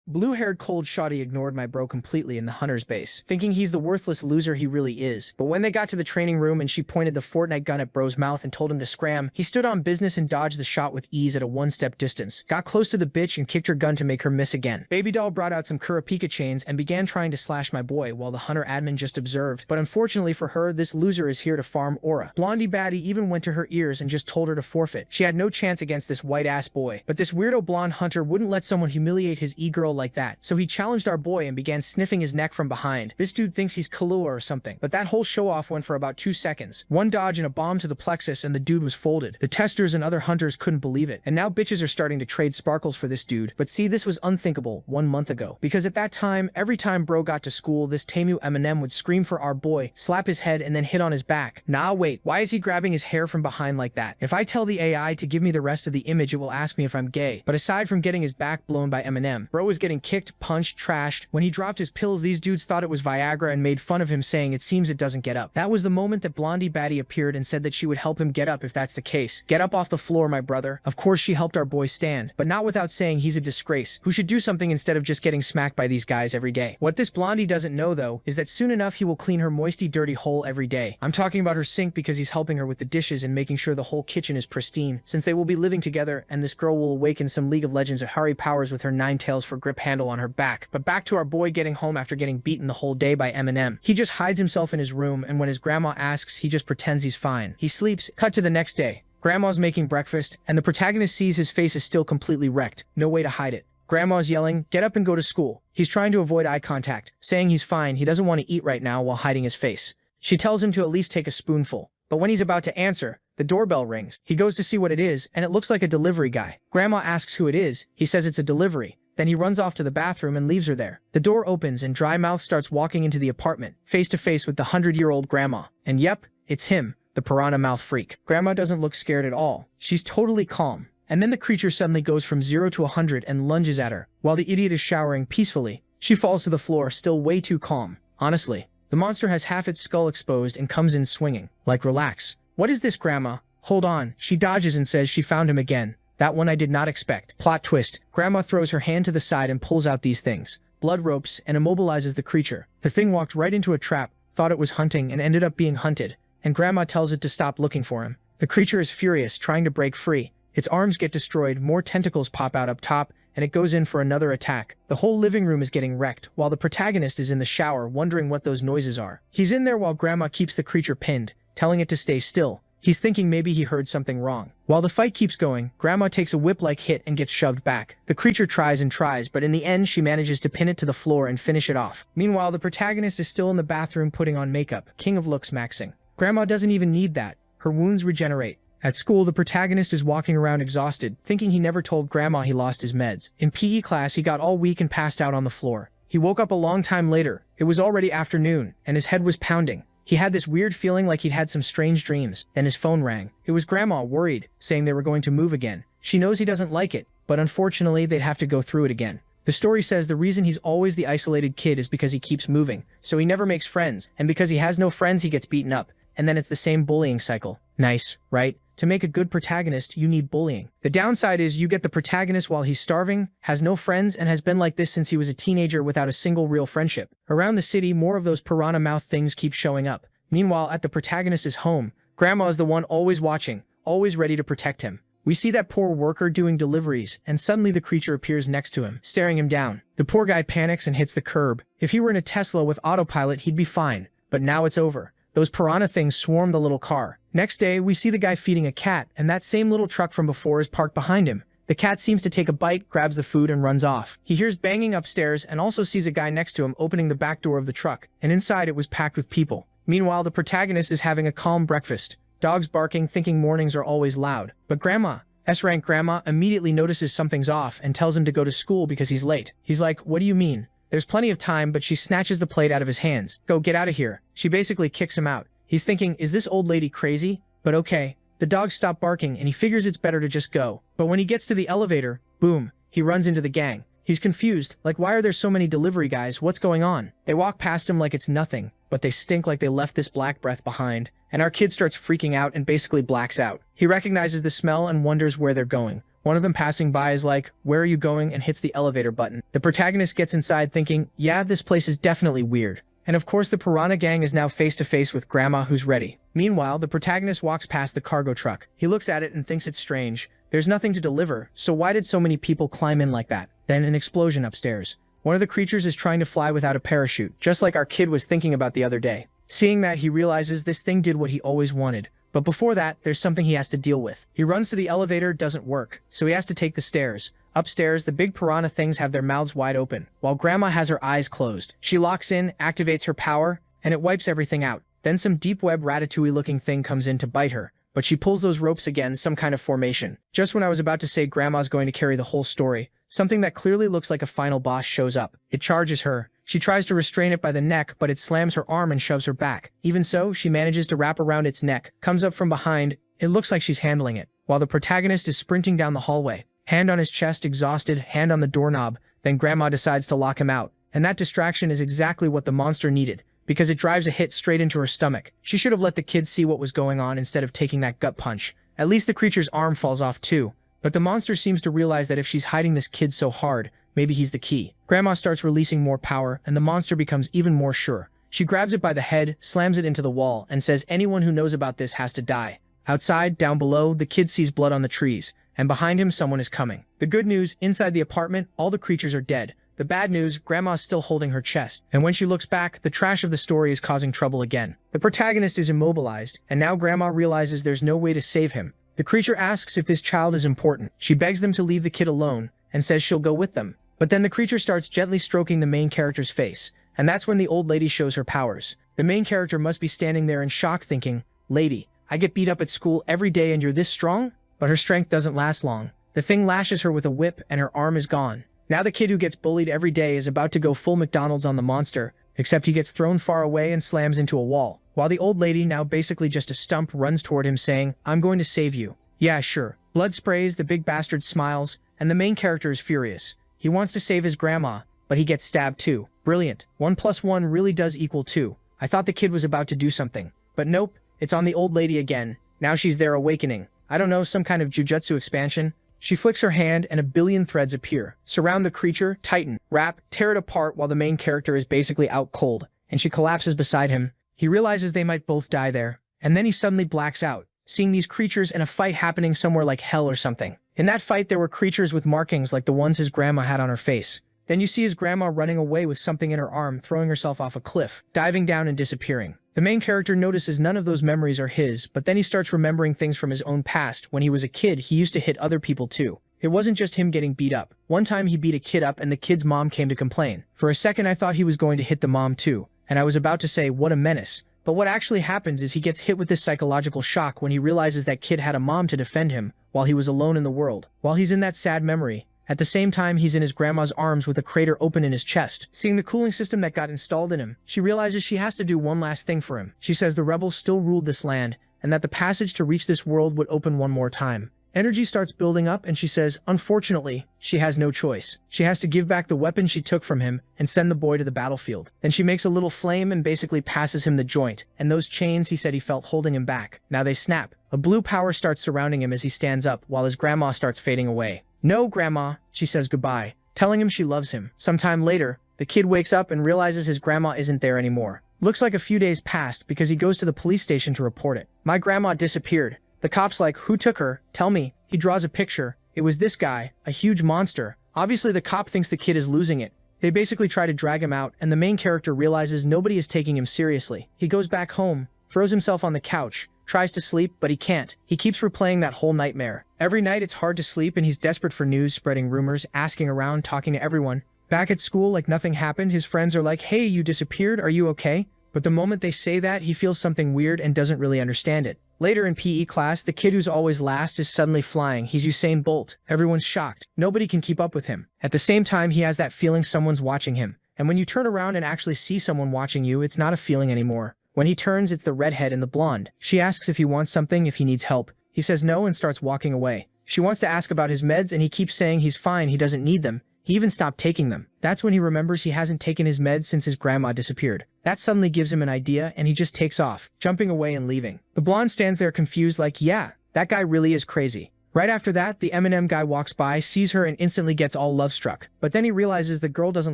Blue-haired cold shoddy ignored my bro completely in the hunter's base, thinking he's the worthless loser he really is. But when they got to the training room and she pointed the Fortnite gun at bro's mouth and told him to scram, he stood on business and dodged the shot with ease at a one-step distance, got close to the bitch and kicked her gun to make her miss again. Baby doll brought out some Kurapika chains and began trying to slash my boy while the hunter admin just observed, but unfortunately for her, this loser is here to farm aura. Blondie baddie even went to her ears and just told her to forfeit. She had no chance against this white-ass boy, but this weirdo blonde hunter wouldn't let someone humiliate his e-girl like that, so he challenged our boy and began sniffing his neck from behind. This dude thinks he's Kahlua or something, but that whole show-off went for about 2 seconds. One dodge and a bomb to the plexus and the dude was folded. The testers and other hunters couldn't believe it, and now bitches are starting to trade sparkles for this dude. But see, this was unthinkable 1 month ago, because at that time, every time bro got to school, this Tamu Eminem would scream for our boy, slap his head, and then hit on his back. Nah, wait, why is he grabbing his hair from behind like that? If I tell the AI to give me the rest of the image, it will ask me if I'm gay. But aside from getting his back blown by Eminem, bro was getting kicked, punched, trashed. When he dropped his pills, these dudes thought it was Viagra and made fun of him, saying it seems it doesn't get up. That was the moment that Blondie baddie appeared and said that she would help him get up if that's the case. Get up off the floor, my brother. Of course she helped our boy stand, but not without saying he's a disgrace, who should do something instead of just getting smacked by these guys every day. What this Blondie doesn't know though, is that soon enough he will clean her moisty dirty hole every day. I'm talking about her sink because he's helping her with the dishes and making sure the whole kitchen is pristine, since they will be living together and this girl will awaken some League of Legends Ahari powers with her 9 tails for grip handle on her back. But back to our boy getting home after getting beaten the whole day by Eminem. He just hides himself in his room, and when his grandma asks, he just pretends he's fine. He sleeps. Cut to the next day. Grandma's making breakfast, and the protagonist sees his face is still completely wrecked. No way to hide it. Grandma's yelling, "Get up and go to school." He's trying to avoid eye contact, saying he's fine, he doesn't want to eat right now while hiding his face. She tells him to at least take a spoonful. But when he's about to answer, the doorbell rings. He goes to see what it is, and it looks like a delivery guy. Grandma asks who it is. He says it's a delivery. Then he runs off to the bathroom and leaves her there. The door opens and Dry Mouth starts walking into the apartment, face to face with the 100-year-old grandma. And yep, it's him, the piranha mouth freak. Grandma doesn't look scared at all. She's totally calm. And then the creature suddenly goes from 0 to 100 and lunges at her. While the idiot is showering peacefully, she falls to the floor, still way too calm. Honestly, the monster has half its skull exposed and comes in swinging. Like, relax. What is this, Grandma? Hold on. She dodges and says she found him again. That one I did not expect. Plot twist. Grandma throws her hand to the side and pulls out these things. Blood ropes, and immobilizes the creature. The thing walked right into a trap, thought it was hunting and ended up being hunted. And Grandma tells it to stop looking for him. The creature is furious, trying to break free. Its arms get destroyed, more tentacles pop out up top, and it goes in for another attack. The whole living room is getting wrecked, while the protagonist is in the shower wondering what those noises are. He's in there while Grandma keeps the creature pinned, telling it to stay still. He's thinking maybe he heard something wrong. While the fight keeps going, Grandma takes a whip-like hit and gets shoved back. The creature tries and tries, but in the end she manages to pin it to the floor and finish it off. Meanwhile, the protagonist is still in the bathroom putting on makeup, king of looks maxing. Grandma doesn't even need that. Her wounds regenerate. At school, the protagonist is walking around exhausted, thinking he never told Grandma he lost his meds. In PE class, he got all weak and passed out on the floor. He woke up a long time later. It was already afternoon, and his head was pounding. He had this weird feeling like he'd had some strange dreams. Then his phone rang. It was Grandma, worried, saying they were going to move again. She knows he doesn't like it, but unfortunately they'd have to go through it again. The story says the reason he's always the isolated kid is because he keeps moving, so he never makes friends, and because he has no friends he gets beaten up, and then it's the same bullying cycle. Nice, right? To make a good protagonist, you need bullying. The downside is you get the protagonist while he's starving, has no friends, and has been like this since he was a teenager without a single real friendship. Around the city, more of those piranha mouth things keep showing up. Meanwhile, at the protagonist's home, Grandma is the one always watching, always ready to protect him. We see that poor worker doing deliveries, and suddenly the creature appears next to him, staring him down. The poor guy panics and hits the curb. If he were in a Tesla with autopilot, he'd be fine. But now it's over. Those piranha things swarm the little car. Next day, we see the guy feeding a cat, and that same little truck from before is parked behind him. The cat seems to take a bite, grabs the food, and runs off. He hears banging upstairs and also sees a guy next to him opening the back door of the truck, and inside it was packed with people. Meanwhile, the protagonist is having a calm breakfast. Dogs barking, thinking mornings are always loud. But Grandma, S-rank Grandma, immediately notices something's off and tells him to go to school because he's late. He's like, "What do you mean?" There's plenty of time, but she snatches the plate out of his hands. "Go, get out of here." She basically kicks him out. He's thinking, is this old lady crazy? But okay. The dogs stop barking and he figures it's better to just go. But when he gets to the elevator, boom, he runs into the gang. He's confused, like, why are there so many delivery guys? What's going on? They walk past him like it's nothing, but they stink like they left this black breath behind. And our kid starts freaking out and basically blacks out. He recognizes the smell and wonders where they're going. One of them passing by is like, "Where are you going?" and hits the elevator button. The protagonist gets inside thinking, yeah, this place is definitely weird. And of course the piranha gang is now face to face with Grandma who's ready. Meanwhile, the protagonist walks past the cargo truck. He looks at it and thinks it's strange. There's nothing to deliver, so why did so many people climb in like that? Then an explosion upstairs. One of the creatures is trying to fly without a parachute, just like our kid was thinking about the other day. Seeing that, he realizes this thing did what he always wanted. But before that, there's something he has to deal with. He runs to the elevator, doesn't work, so he has to take the stairs. Upstairs, the big piranha things have their mouths wide open, while Grandma has her eyes closed. She locks in, activates her power, and it wipes everything out. Then some deep web ratatouille-looking thing comes in to bite her, but she pulls those ropes again, some kind of formation. Just when I was about to say Grandma's going to carry the whole story, something that clearly looks like a final boss shows up. It charges her. She tries to restrain it by the neck, but it slams her arm and shoves her back. Even so, she manages to wrap around its neck, comes up from behind. It looks like she's handling it, while the protagonist is sprinting down the hallway. Hand on his chest, exhausted, hand on the doorknob. Then Grandma decides to lock him out. And that distraction is exactly what the monster needed, because it drives a hit straight into her stomach. She should have let the kid see what was going on instead of taking that gut punch. At least the creature's arm falls off too. But the monster seems to realize that if she's hiding this kid so hard, maybe he's the key. Grandma starts releasing more power, and the monster becomes even more sure. She grabs it by the head, slams it into the wall, and says anyone who knows about this has to die. Outside, down below, the kid sees blood on the trees, and behind him someone is coming. The good news, inside the apartment, all the creatures are dead. The bad news, Grandma's still holding her chest, and when she looks back, the trash of the story is causing trouble again. The protagonist is immobilized, and now Grandma realizes there's no way to save him. The creature asks if this child is important. She begs them to leave the kid alone, and says she'll go with them. But then the creature starts gently stroking the main character's face, and that's when the old lady shows her powers. The main character must be standing there in shock thinking, "Lady, I get beat up at school every day and you're this strong?" But her strength doesn't last long. The thing lashes her with a whip and her arm is gone. Now the kid who gets bullied every day is about to go full McDonald's on the monster, except he gets thrown far away and slams into a wall, while the old lady, now basically just a stump, runs toward him saying, "I'm going to save you." Yeah, sure. Blood sprays, the big bastard smiles, and the main character is furious. He wants to save his grandma, but he gets stabbed too. Brilliant. 1 + 1 really does equal 2. I thought the kid was about to do something. But nope, it's on the old lady again. Now she's there awakening. I don't know, some kind of jujutsu expansion? She flicks her hand and a billion threads appear. Surround the creature, tighten, wrap, tear it apart while the main character is basically out cold, and she collapses beside him. He realizes they might both die there, and then he suddenly blacks out, seeing these creatures and a fight happening somewhere like hell or something. In that fight there were creatures with markings like the ones his grandma had on her face. Then you see his grandma running away with something in her arm, throwing herself off a cliff, diving down and disappearing. The main character notices none of those memories are his, but then he starts remembering things from his own past. When he was a kid, he used to hit other people too. It wasn't just him getting beat up. One time he beat a kid up and the kid's mom came to complain. For a second I thought he was going to hit the mom too, and I was about to say, what a menace. But what actually happens is he gets hit with this psychological shock when he realizes that kid had a mom to defend him while he was alone in the world. While he's in that sad memory, at the same time he's in his grandma's arms with a crater open in his chest. Seeing the cooling system that got installed in him, she realizes she has to do one last thing for him. She says the rebels still ruled this land, and that the passage to reach this world would open one more time. Energy starts building up and she says, unfortunately, she has no choice. She has to give back the weapon she took from him and send the boy to the battlefield. Then she makes a little flame and basically passes him the joint, and those chains he said he felt holding him back, now they snap. A blue power starts surrounding him as he stands up while his grandma starts fading away. No, Grandma, she says goodbye, telling him she loves him. Sometime later, the kid wakes up and realizes his grandma isn't there anymore. Looks like a few days passed because he goes to the police station to report it. My grandma disappeared. The cop's like, who took her? Tell me. He draws a picture. It was this guy, a huge monster. Obviously the cop thinks the kid is losing it. They basically try to drag him out, and the main character realizes nobody is taking him seriously. He goes back home, throws himself on the couch, tries to sleep, but he can't. He keeps replaying that whole nightmare. Every night it's hard to sleep and he's desperate for news, spreading rumors, asking around, talking to everyone. Back at school, like nothing happened, his friends are like, hey, you disappeared, are you okay? But the moment they say that, he feels something weird and doesn't really understand it. Later in PE class, the kid who's always last is suddenly flying. He's Usain Bolt. Everyone's shocked. Nobody can keep up with him. At the same time, he has that feeling someone's watching him. And when you turn around and actually see someone watching you, it's not a feeling anymore. When he turns, it's the redhead and the blonde. She asks if he wants something, if he needs help. He says no and starts walking away. She wants to ask about his meds and he keeps saying he's fine, he doesn't need them. He even stopped taking them. That's when he remembers he hasn't taken his meds since his grandma disappeared. That suddenly gives him an idea and he just takes off, jumping away and leaving. The blonde stands there confused like, yeah, that guy really is crazy. Right after that, the M&M guy walks by, sees her, and instantly gets all love-struck. But then he realizes the girl doesn't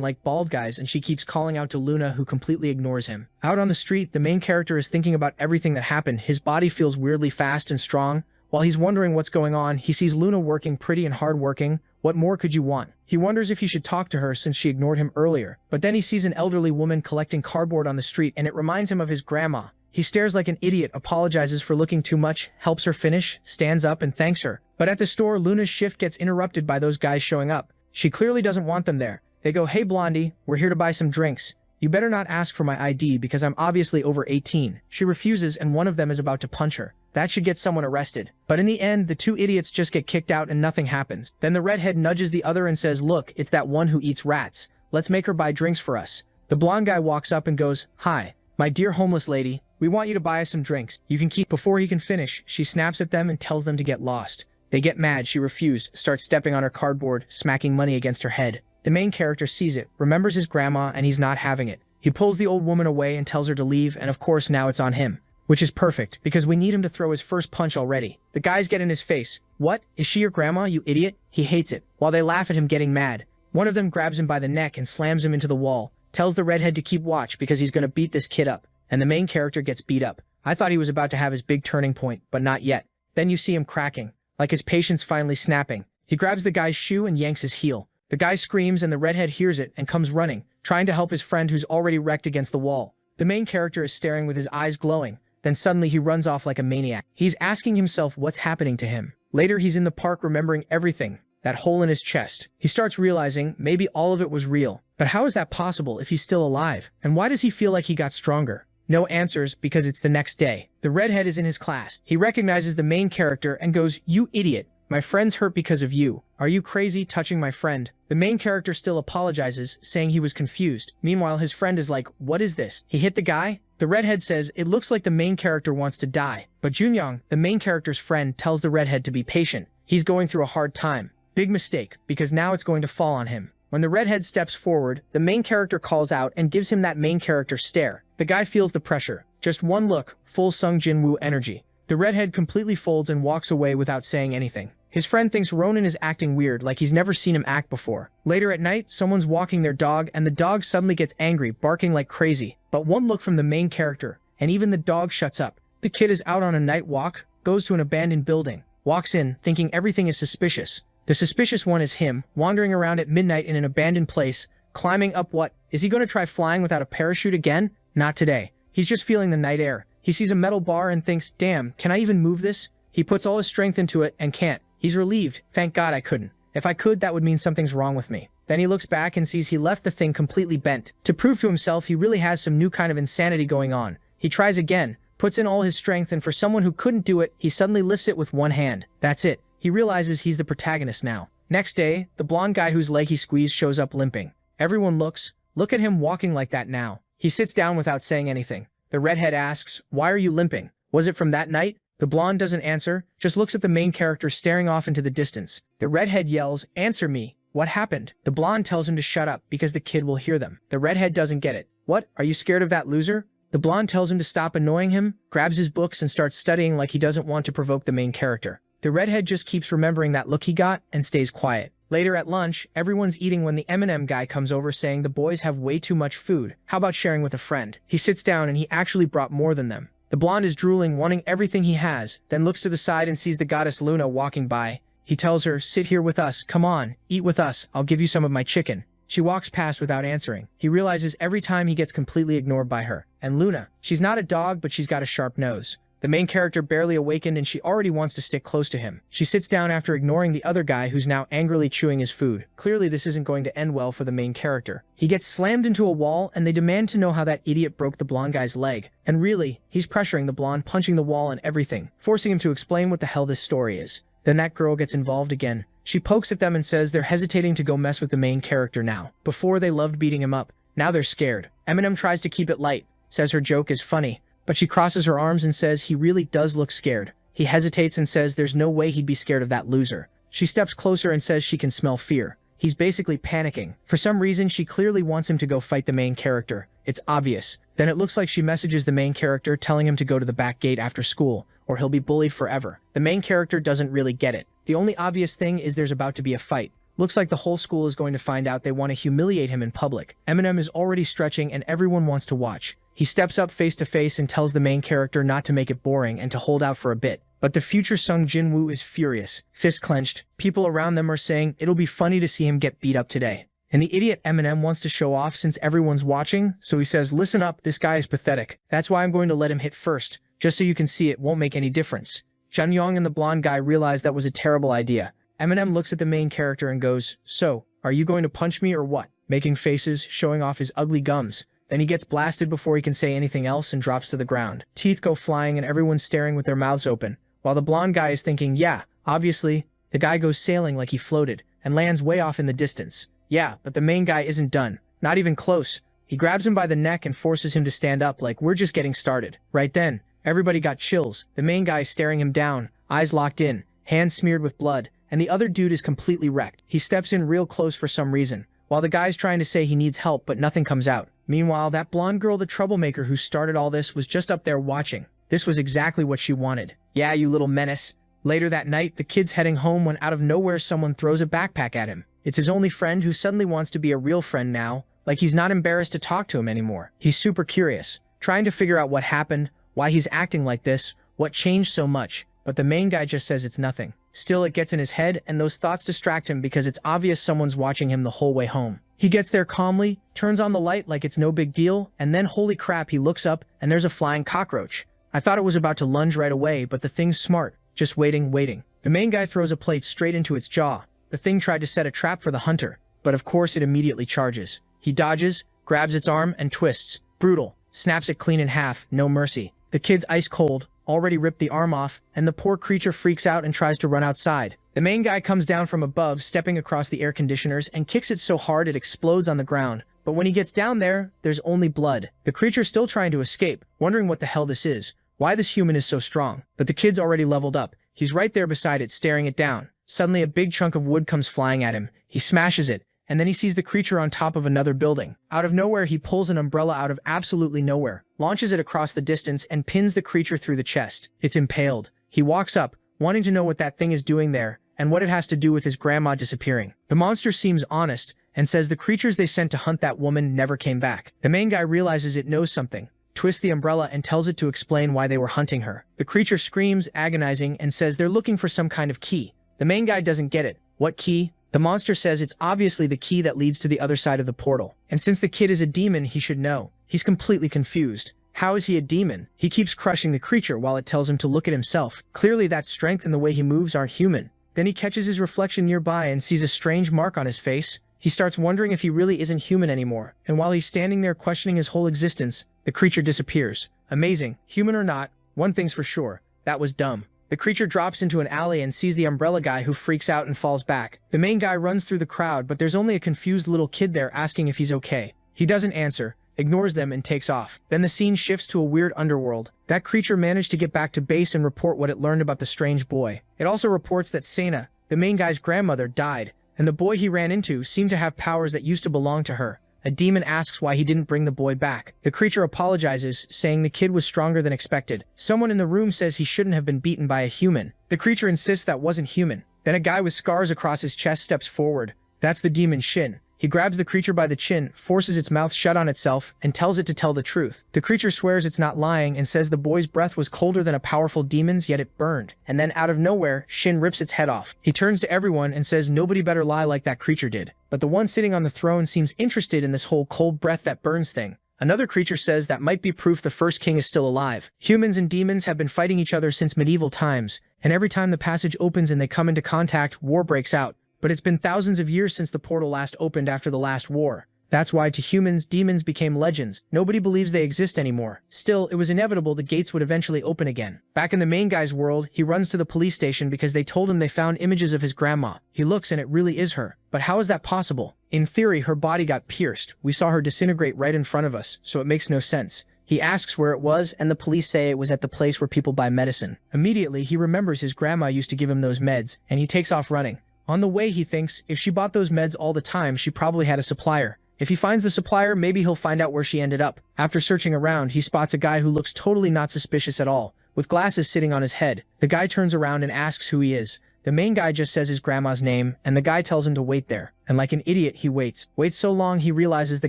like bald guys, and she keeps calling out to Luna, who completely ignores him. Out on the street, the main character is thinking about everything that happened. His body feels weirdly fast and strong. While he's wondering what's going on, he sees Luna working pretty and hard-working. What more could you want? He wonders if he should talk to her since she ignored him earlier. But then he sees an elderly woman collecting cardboard on the street, and it reminds him of his grandma. He stares like an idiot, apologizes for looking too much, helps her finish, stands up and thanks her. But at the store, Luna's shift gets interrupted by those guys showing up. She clearly doesn't want them there. They go, "Hey Blondie, we're here to buy some drinks. You better not ask for my ID because I'm obviously over 18. She refuses, and one of them is about to punch her. That should get someone arrested. But in the end, the two idiots just get kicked out and nothing happens. Then the redhead nudges the other and says, "Look, it's that one who eats rats. Let's make her buy drinks for us." The blonde guy walks up and goes, "Hi, my dear homeless lady. We want you to buy us some drinks. You can keep." Before he can finish, she snaps at them and tells them to get lost. They get mad. She refused, starts stepping on her cardboard, smacking money against her head. The main character sees it, remembers his grandma, and he's not having it. He pulls the old woman away and tells her to leave, and of course now it's on him. Which is perfect, because we need him to throw his first punch already. The guys get in his face. "What? Is she your grandma, you idiot?" He hates it, while they laugh at him getting mad. One of them grabs him by the neck and slams him into the wall, tells the redhead to keep watch because he's gonna beat this kid up, and the main character gets beat up. I thought he was about to have his big turning point, but not yet. Then you see him cracking, like his patience finally snapping. He grabs the guy's shoe and yanks his heel. The guy screams and the redhead hears it and comes running, trying to help his friend who's already wrecked against the wall. The main character is staring with his eyes glowing. Then suddenly he runs off like a maniac. He's asking himself what's happening to him. Later he's in the park remembering everything, that hole in his chest. He starts realizing maybe all of it was real. But how is that possible if he's still alive? And why does he feel like he got stronger? No answers, because it's the next day. The redhead is in his class. He recognizes the main character and goes, "You idiot. My friend's hurt because of you. Are you crazy touching my friend?" The main character still apologizes, saying he was confused. Meanwhile, his friend is like, "What is this? He hit the guy?" The redhead says it looks like the main character wants to die. But Junyoung, the main character's friend, tells the redhead to be patient. He's going through a hard time. Big mistake, because now it's going to fall on him. When the redhead steps forward, the main character calls out and gives him that main character stare. The guy feels the pressure. Just one look, full Sung Jin-woo energy. The redhead completely folds and walks away without saying anything. His friend thinks Ronan is acting weird, like he's never seen him act before. Later at night, someone's walking their dog, and the dog suddenly gets angry, barking like crazy. But one look from the main character, and even the dog shuts up. The kid is out on a night walk, goes to an abandoned building, walks in, thinking everything is suspicious. The suspicious one is him, wandering around at midnight in an abandoned place, climbing up. What? Is he going to try flying without a parachute again? Not today. He's just feeling the night air. He sees a metal bar and thinks, "Damn, can I even move this?" He puts all his strength into it and can't. He's relieved. "Thank God I couldn't. If I could, that would mean something's wrong with me." Then he looks back and sees he left the thing completely bent. To prove to himself he really has some new kind of insanity going on, he tries again, puts in all his strength, and for someone who couldn't do it, he suddenly lifts it with one hand. That's it. He realizes he's the protagonist now. Next day, the blonde guy whose leg he squeezed shows up limping. Everyone looks. Look at him walking like that now. He sits down without saying anything. The redhead asks, "Why are you limping? Was it from that night?" The blonde doesn't answer, just looks at the main character staring off into the distance. The redhead yells, "Answer me. What happened?" The blonde tells him to shut up because the kid will hear them. The redhead doesn't get it. "What? Are you scared of that loser?" The blonde tells him to stop annoying him, grabs his books and starts studying like he doesn't want to provoke the main character. The redhead just keeps remembering that look he got and stays quiet. Later at lunch, everyone's eating when the M&M guy comes over saying the boys have way too much food. How about sharing with a friend? He sits down and he actually brought more than them. The blonde is drooling, wanting everything he has, then looks to the side and sees the goddess Luna walking by. He tells her, "Sit here with us, come on, eat with us, I'll give you some of my chicken." She walks past without answering. He realizes every time he gets completely ignored by her. And Luna, she's not a dog, but she's got a sharp nose. The main character barely awakened and she already wants to stick close to him. She sits down after ignoring the other guy who's now angrily chewing his food. Clearly this isn't going to end well for the main character. He gets slammed into a wall and they demand to know how that idiot broke the blonde guy's leg. And really, he's pressuring the blonde, punching the wall and everything, forcing him to explain what the hell this story is. Then that girl gets involved again. She pokes at them and says they're hesitating to go mess with the main character now. Before they loved beating him up. Now they're scared. Eminem tries to keep it light, says her joke is funny. But she crosses her arms and says he really does look scared. He hesitates and says there's no way he'd be scared of that loser. She steps closer and says she can smell fear. He's basically panicking. For some reason, she clearly wants him to go fight the main character. It's obvious. Then it looks like she messages the main character telling him to go to the back gate after school, or he'll be bullied forever. The main character doesn't really get it. The only obvious thing is there's about to be a fight. Looks like the whole school is going to find out they want to humiliate him in public. Eminem is already stretching and everyone wants to watch. He steps up face to face and tells the main character not to make it boring and to hold out for a bit. But the future Sung Jin-woo is furious, fist clenched. People around them are saying it'll be funny to see him get beat up today. And the idiot Eminem wants to show off since everyone's watching, so he says, listen up, this guy is pathetic. That's why I'm going to let him hit first, just so you can see it won't make any difference. Jun Yong and the blonde guy realize that was a terrible idea. Eminem looks at the main character and goes, so, are you going to punch me or what? Making faces, showing off his ugly gums. Then he gets blasted before he can say anything else and drops to the ground. Teeth go flying and everyone's staring with their mouths open, while the blonde guy is thinking, yeah, obviously. The guy goes sailing like he floated, and lands way off in the distance. Yeah, but the main guy isn't done. Not even close. He grabs him by the neck and forces him to stand up like we're just getting started. Right then, everybody got chills. The main guy is staring him down, eyes locked in, hands smeared with blood, and the other dude is completely wrecked. He steps in real close for some reason, while the guy's trying to say he needs help but nothing comes out. Meanwhile, that blonde girl, the troublemaker who started all this, was just up there watching. This was exactly what she wanted. Yeah, you little menace. Later that night, the kid's heading home when out of nowhere someone throws a backpack at him. It's his only friend who suddenly wants to be a real friend now, like he's not embarrassed to talk to him anymore. He's super curious, trying to figure out what happened, why he's acting like this, what changed so much, but the main guy just says it's nothing. Still, it gets in his head, and those thoughts distract him because it's obvious someone's watching him the whole way home. He gets there calmly, turns on the light like it's no big deal, and then holy crap, he looks up, and there's a flying cockroach. I thought it was about to lunge right away, but the thing's smart, just waiting. The main guy throws a plate straight into its jaw. The thing tried to set a trap for the hunter, but of course it immediately charges. He dodges, grabs its arm, and twists. Brutal. Snaps it clean in half, no mercy. The kid's ice cold, already ripped the arm off, and the poor creature freaks out and tries to run outside. The main guy comes down from above, stepping across the air conditioners, and kicks it so hard it explodes on the ground. But when he gets down there, there's only blood. The creature's still trying to escape, wondering what the hell this is, why this human is so strong. But the kid's already leveled up. He's right there beside it, staring it down. Suddenly a big chunk of wood comes flying at him. He smashes it, and then he sees the creature on top of another building. Out of nowhere, he pulls an umbrella out of absolutely nowhere, launches it across the distance, and pins the creature through the chest. It's impaled. He walks up, wanting to know what that thing is doing there, and what it has to do with his grandma disappearing. The monster seems honest, and says the creatures they sent to hunt that woman never came back. The main guy realizes it knows something, twists the umbrella and tells it to explain why they were hunting her. The creature screams, agonizing, and says they're looking for some kind of key. The main guy doesn't get it. What key? The monster says it's obviously the key that leads to the other side of the portal. And since the kid is a demon, he should know. He's completely confused. How is he a demon? He keeps crushing the creature while it tells him to look at himself. Clearly that strength and the way he moves aren't human. Then he catches his reflection nearby and sees a strange mark on his face. He starts wondering if he really isn't human anymore. And while he's standing there questioning his whole existence, the creature disappears. Amazing. Human or not, one thing's for sure. That was dumb. The creature drops into an alley and sees the umbrella guy, who freaks out and falls back. The main guy runs through the crowd, but there's only a confused little kid there asking if he's okay. He doesn't answer, ignores them, and takes off. Then the scene shifts to a weird underworld. That creature managed to get back to base and report what it learned about the strange boy. It also reports that Sena, the main guy's grandmother, died, and the boy he ran into seemed to have powers that used to belong to her. A demon asks why he didn't bring the boy back. The creature apologizes, saying the kid was stronger than expected. Someone in the room says he shouldn't have been beaten by a human. The creature insists that wasn't human. Then a guy with scars across his chest steps forward. That's the demon Shin. He grabs the creature by the chin, forces its mouth shut on itself, and tells it to tell the truth. The creature swears it's not lying and says the boy's breath was colder than a powerful demon's, yet it burned. And then out of nowhere, Shin rips its head off. He turns to everyone and says nobody better lie like that creature did. But the one sitting on the throne seems interested in this whole cold breath that burns thing. Another creature says that might be proof the first king is still alive. Humans and demons have been fighting each other since medieval times, and every time the passage opens and they come into contact, war breaks out. But it's been thousands of years since the portal last opened after the last war. That's why to humans, demons became legends. Nobody believes they exist anymore. Still, it was inevitable the gates would eventually open again. Back in the main guy's world, he runs to the police station because they told him they found images of his grandma. He looks and it really is her. But how is that possible? In theory, her body got pierced. We saw her disintegrate right in front of us, so it makes no sense. He asks where it was, and the police say it was at the place where people buy medicine. Immediately, he remembers his grandma used to give him those meds, and he takes off running. On the way, he thinks, if she bought those meds all the time, she probably had a supplier. If he finds the supplier, maybe he'll find out where she ended up. After searching around, he spots a guy who looks totally not suspicious at all, with glasses sitting on his head. The guy turns around and asks who he is. The main guy just says his grandma's name, and the guy tells him to wait there. And like an idiot, he waits. Waits so long he realizes the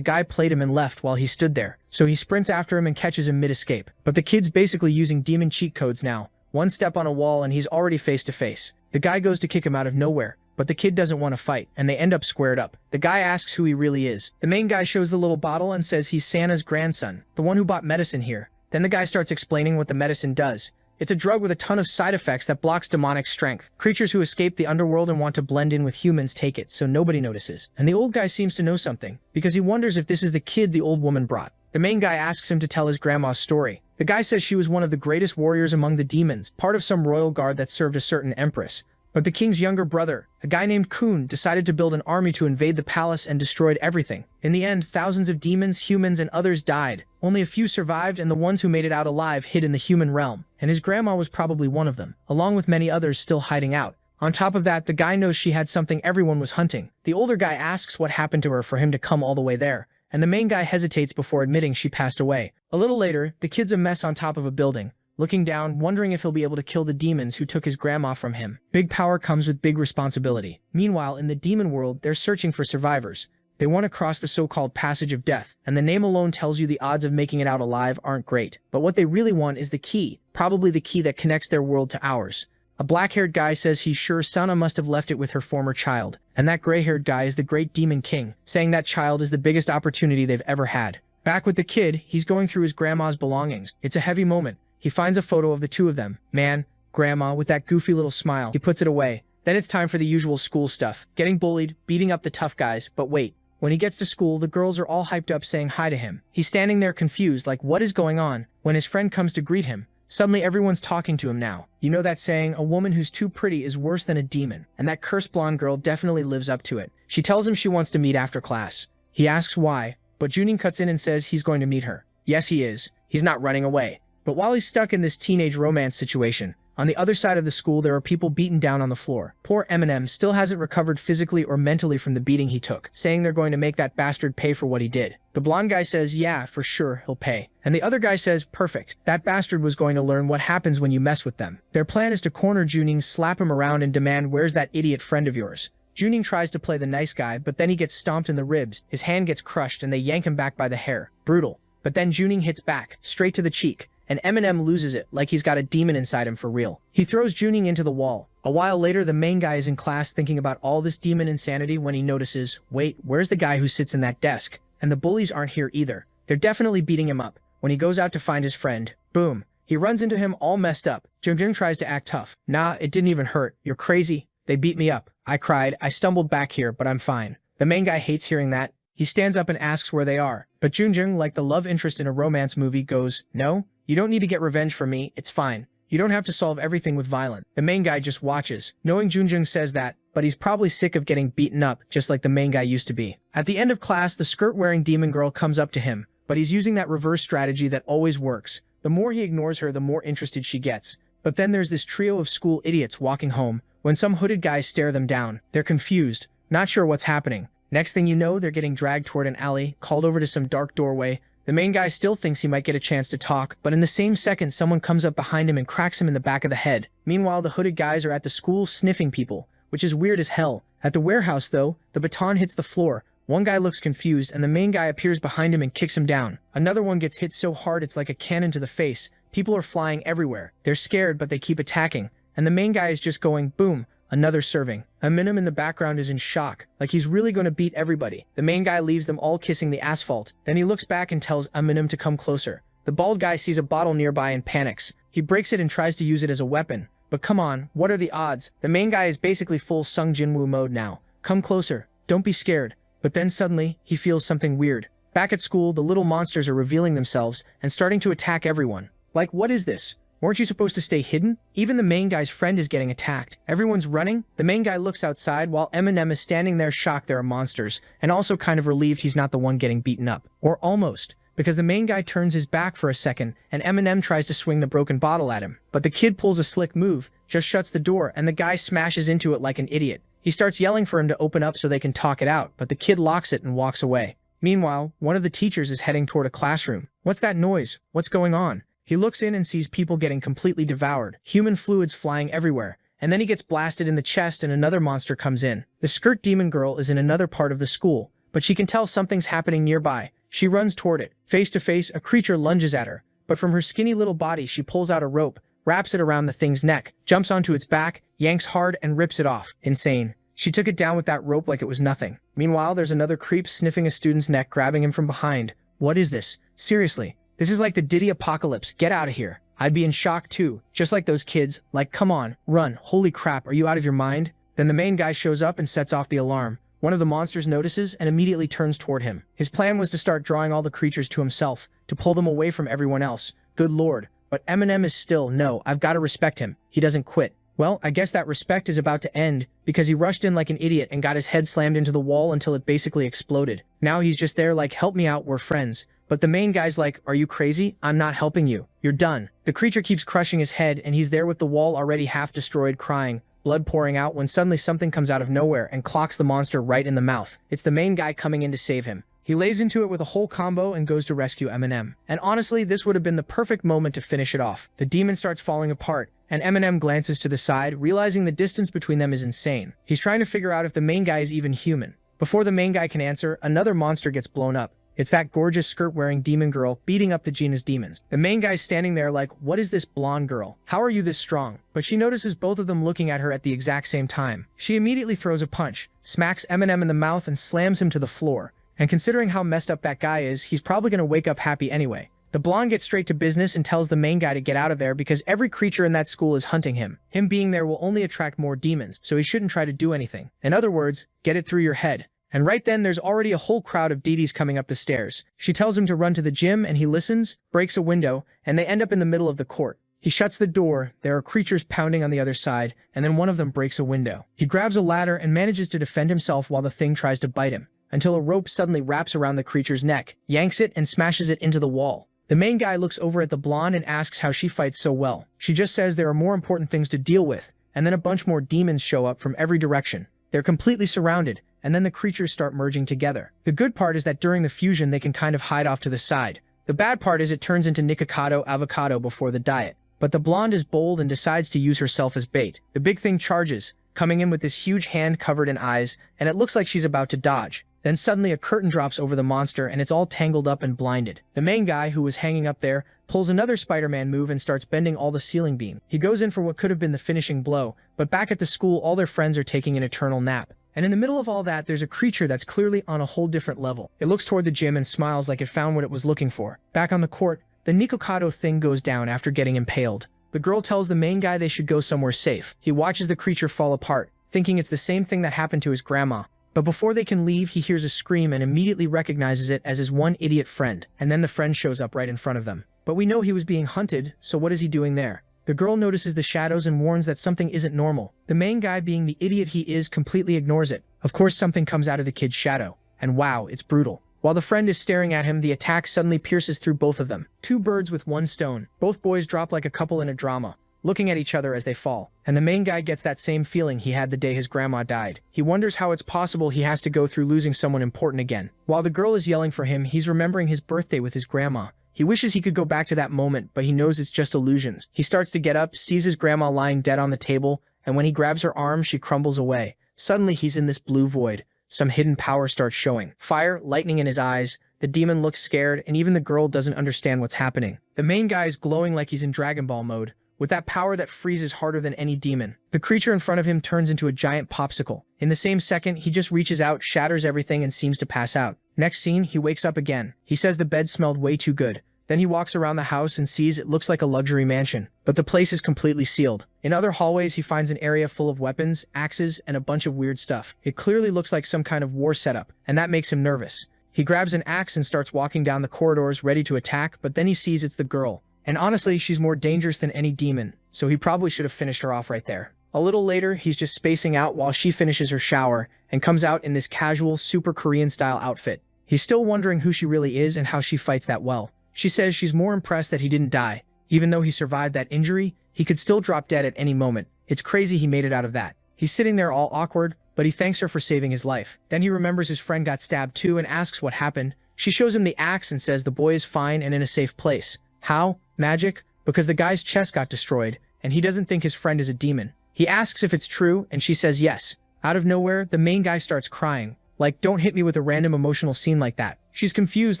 guy played him and left while he stood there. So he sprints after him and catches him mid-escape. But the kid's basically using demon cheat codes now. One step on a wall and he's already face to face. The guy goes to kick him out of nowhere, but the kid doesn't want to fight, and they end up squared up. The guy asks who he really is. The main guy shows the little bottle and says he's Santa's grandson, the one who bought medicine here. Then the guy starts explaining what the medicine does. It's a drug with a ton of side effects that blocks demonic strength. Creatures who escape the underworld and want to blend in with humans take it, so nobody notices. And the old guy seems to know something, because he wonders if this is the kid the old woman brought. The main guy asks him to tell his grandma's story. The guy says she was one of the greatest warriors among the demons, part of some royal guard that served a certain empress. But the king's younger brother, a guy named Kun, decided to build an army to invade the palace and destroyed everything. In the end, thousands of demons, humans, and others died. Only a few survived, and the ones who made it out alive hid in the human realm. And his grandma was probably one of them, along with many others still hiding out. On top of that, the guy knows she had something everyone was hunting. The older guy asks what happened to her for him to come all the way there, and the main guy hesitates before admitting she passed away. A little later, the kid's a mess on top of a building, looking down, wondering if he'll be able to kill the demons who took his grandma from him. Big power comes with big responsibility. Meanwhile, in the demon world, they're searching for survivors. They want to cross the so-called passage of death, and the name alone tells you the odds of making it out alive aren't great. But what they really want is the key, probably the key that connects their world to ours. A black-haired guy says he's sure Sana must have left it with her former child, and that gray-haired guy is the great demon king, saying that child is the biggest opportunity they've ever had. Back with the kid, he's going through his grandma's belongings. It's a heavy moment. He finds a photo of the two of them, man, grandma, with that goofy little smile. He puts it away. Then it's time for the usual school stuff, getting bullied, beating up the tough guys, but wait. When he gets to school, the girls are all hyped up saying hi to him. He's standing there confused, like what is going on? When his friend comes to greet him, suddenly everyone's talking to him now. You know that saying, a woman who's too pretty is worse than a demon, and that cursed blonde girl definitely lives up to it. She tells him she wants to meet after class. He asks why, but Junin cuts in and says he's going to meet her. Yes, he is. He's not running away. But while he's stuck in this teenage romance situation, on the other side of the school there are people beaten down on the floor. Poor Eminem still hasn't recovered physically or mentally from the beating he took, saying they're going to make that bastard pay for what he did. The blonde guy says, yeah, for sure, he'll pay. And the other guy says, perfect, that bastard was going to learn what happens when you mess with them. Their plan is to corner Juning, slap him around, and demand, where's that idiot friend of yours? Juning tries to play the nice guy, but then he gets stomped in the ribs, his hand gets crushed, and they yank him back by the hair. Brutal. But then Juning hits back, straight to the cheek, and Eminem loses it, like he's got a demon inside him for real. He throws Juning into the wall. A while later, the main guy is in class thinking about all this demon insanity when he notices, wait, where's the guy who sits in that desk? And the bullies aren't here either. They're definitely beating him up. When he goes out to find his friend, boom, he runs into him all messed up. Jung tries to act tough. Nah, it didn't even hurt. You're crazy. They beat me up. I cried. I stumbled back here, but I'm fine. The main guy hates hearing that. He stands up and asks where they are. But Junjung, like the love interest in a romance movie, goes, no, you don't need to get revenge for me. It's fine. You don't have to solve everything with violence. The main guy just watches, knowing Junjung says that, but he's probably sick of getting beaten up, just like the main guy used to be. At the end of class, the skirt-wearing demon girl comes up to him, but he's using that reverse strategy that always works. The more he ignores her, the more interested she gets. But then there's this trio of school idiots walking home, when some hooded guys stare them down. They're confused, not sure what's happening. Next thing you know, they're getting dragged toward an alley, called over to some dark doorway. The main guy still thinks he might get a chance to talk, but in the same second, someone comes up behind him and cracks him in the back of the head. Meanwhile, the hooded guys are at the school sniffing people, which is weird as hell. At the warehouse, though, the baton hits the floor. One guy looks confused, and the main guy appears behind him and kicks him down. Another one gets hit so hard it's like a cannon to the face. People are flying everywhere. They're scared, but they keep attacking. And the main guy is just going, boom, another serving. Eminem in the background is in shock, like he's really going to beat everybody. The main guy leaves them all kissing the asphalt. Then he looks back and tells Eminem to come closer. The bald guy sees a bottle nearby and panics. He breaks it and tries to use it as a weapon. But come on, what are the odds? The main guy is basically full Sung Jinwoo mode now. Come closer. Don't be scared. But then suddenly, he feels something weird. Back at school, the little monsters are revealing themselves and starting to attack everyone. Like, what is this? Weren't you supposed to stay hidden? Even the main guy's friend is getting attacked. Everyone's running. The main guy looks outside while Eminem is standing there shocked there are monsters, and also kind of relieved he's not the one getting beaten up. Or almost, because the main guy turns his back for a second, and Eminem tries to swing the broken bottle at him. But the kid pulls a slick move, just shuts the door, and the guy smashes into it like an idiot. He starts yelling for him to open up so they can talk it out, but the kid locks it and walks away. Meanwhile, one of the teachers is heading toward a classroom. What's that noise? What's going on? He looks in and sees people getting completely devoured, human fluids flying everywhere, and then he gets blasted in the chest and another monster comes in. The skirt demon girl is in another part of the school, but she can tell something's happening nearby. She runs toward it. Face to face, a creature lunges at her, but from her skinny little body she pulls out a rope, wraps it around the thing's neck, jumps onto its back, yanks hard and rips it off. Insane. She took it down with that rope like it was nothing. Meanwhile, there's another creep sniffing a student's neck, grabbing him from behind. What is this? Seriously. This is like the Diddy apocalypse. Get out of here. I'd be in shock too, just like those kids. Like, come on, run. Holy crap, are you out of your mind? Then the main guy shows up and sets off the alarm. One of the monsters notices and immediately turns toward him. His plan was to start drawing all the creatures to himself, to pull them away from everyone else. Good lord. But Eminem is still, no, I've got to respect him. He doesn't quit. Well, I guess that respect is about to end, because he rushed in like an idiot and got his head slammed into the wall until it basically exploded. Now he's just there like, help me out, we're friends. But the main guy's like, are you crazy? I'm not helping you. You're done. The creature keeps crushing his head and he's there with the wall already half destroyed, crying, blood pouring out, when suddenly something comes out of nowhere and clocks the monster right in the mouth. It's the main guy coming in to save him. He lays into it with a whole combo and goes to rescue Eminem. And honestly, this would have been the perfect moment to finish it off. The demon starts falling apart, and Eminem glances to the side, realizing the distance between them is insane. He's trying to figure out if the main guy is even human. Before the main guy can answer, another monster gets blown up. It's that gorgeous skirt-wearing demon girl beating up the Gina's demons. The main guy's standing there like, what is this blonde girl? How are you this strong? But she notices both of them looking at her at the exact same time. She immediately throws a punch, smacks Eminem in the mouth and slams him to the floor. And considering how messed up that guy is, he's probably gonna wake up happy anyway. The blonde gets straight to business and tells the main guy to get out of there because every creature in that school is hunting him. Him being there will only attract more demons, so he shouldn't try to do anything. In other words, get it through your head. And right then there's already a whole crowd of Dee Dees coming up the stairs. She tells him to run to the gym and he listens, breaks a window, and they end up in the middle of the court. He shuts the door, there are creatures pounding on the other side, and then one of them breaks a window. He grabs a ladder and manages to defend himself while the thing tries to bite him, until a rope suddenly wraps around the creature's neck, yanks it and smashes it into the wall. The main guy looks over at the blonde and asks how she fights so well. She just says there are more important things to deal with, and then a bunch more demons show up from every direction. They're completely surrounded, and then the creatures start merging together. The good part is that during the fusion they can kind of hide off to the side. The bad part is it turns into Nikocado avocado before the diet. But the blonde is bold and decides to use herself as bait. The big thing charges, coming in with this huge hand covered in eyes, and it looks like she's about to dodge. Then suddenly a curtain drops over the monster and it's all tangled up and blinded. The main guy, who was hanging up there, pulls another Spider-Man move and starts bending all the ceiling beam. He goes in for what could have been the finishing blow, but back at the school all their friends are taking an eternal nap. And in the middle of all that, there's a creature that's clearly on a whole different level. It looks toward the gym and smiles like it found what it was looking for. Back on the court, the Nikocado thing goes down after getting impaled. The girl tells the main guy they should go somewhere safe. He watches the creature fall apart, thinking it's the same thing that happened to his grandma. But before they can leave, he hears a scream and immediately recognizes it as his one idiot friend. And then the friend shows up right in front of them. But we know he was being hunted, so what is he doing there? The girl notices the shadows and warns that something isn't normal. The main guy, being the idiot he is, completely ignores it. Of course, something comes out of the kid's shadow. And wow, it's brutal. While the friend is staring at him, the attack suddenly pierces through both of them. Two birds with one stone. Both boys drop like a couple in a drama, looking at each other as they fall. And the main guy gets that same feeling he had the day his grandma died. He wonders how it's possible he has to go through losing someone important again. While the girl is yelling for him, he's remembering his birthday with his grandma. He wishes he could go back to that moment, but he knows it's just illusions. He starts to get up, sees his grandma lying dead on the table, and when he grabs her arm, she crumbles away. Suddenly, he's in this blue void. Some hidden power starts showing. Fire, lightning in his eyes. The demon looks scared, and even the girl doesn't understand what's happening. The main guy is glowing like he's in Dragon Ball mode, with that power that freezes harder than any demon. The creature in front of him turns into a giant popsicle. In the same second, he just reaches out, shatters everything, and seems to pass out. Next scene, he wakes up again. He says the bed smelled way too good. Then he walks around the house and sees it looks like a luxury mansion, but the place is completely sealed. In other hallways, he finds an area full of weapons, axes, and a bunch of weird stuff. It clearly looks like some kind of war setup, and that makes him nervous. He grabs an axe and starts walking down the corridors ready to attack, but then he sees it's the girl. And honestly, she's more dangerous than any demon, so he probably should have finished her off right there. A little later, he's just spacing out while she finishes her shower and comes out in this casual, super Korean-style outfit. He's still wondering who she really is and how she fights that well. She says she's more impressed that he didn't die. Even though he survived that injury, he could still drop dead at any moment. It's crazy he made it out of that. He's sitting there all awkward, but he thanks her for saving his life. Then he remembers his friend got stabbed too and asks what happened. She shows him the axe and says the boy is fine and in a safe place. How? Magic? Because the guy's chest got destroyed, and he doesn't think his friend is a demon. He asks if it's true, and she says yes. Out of nowhere, the main guy starts crying. Like, don't hit me with a random emotional scene like that. She's confused,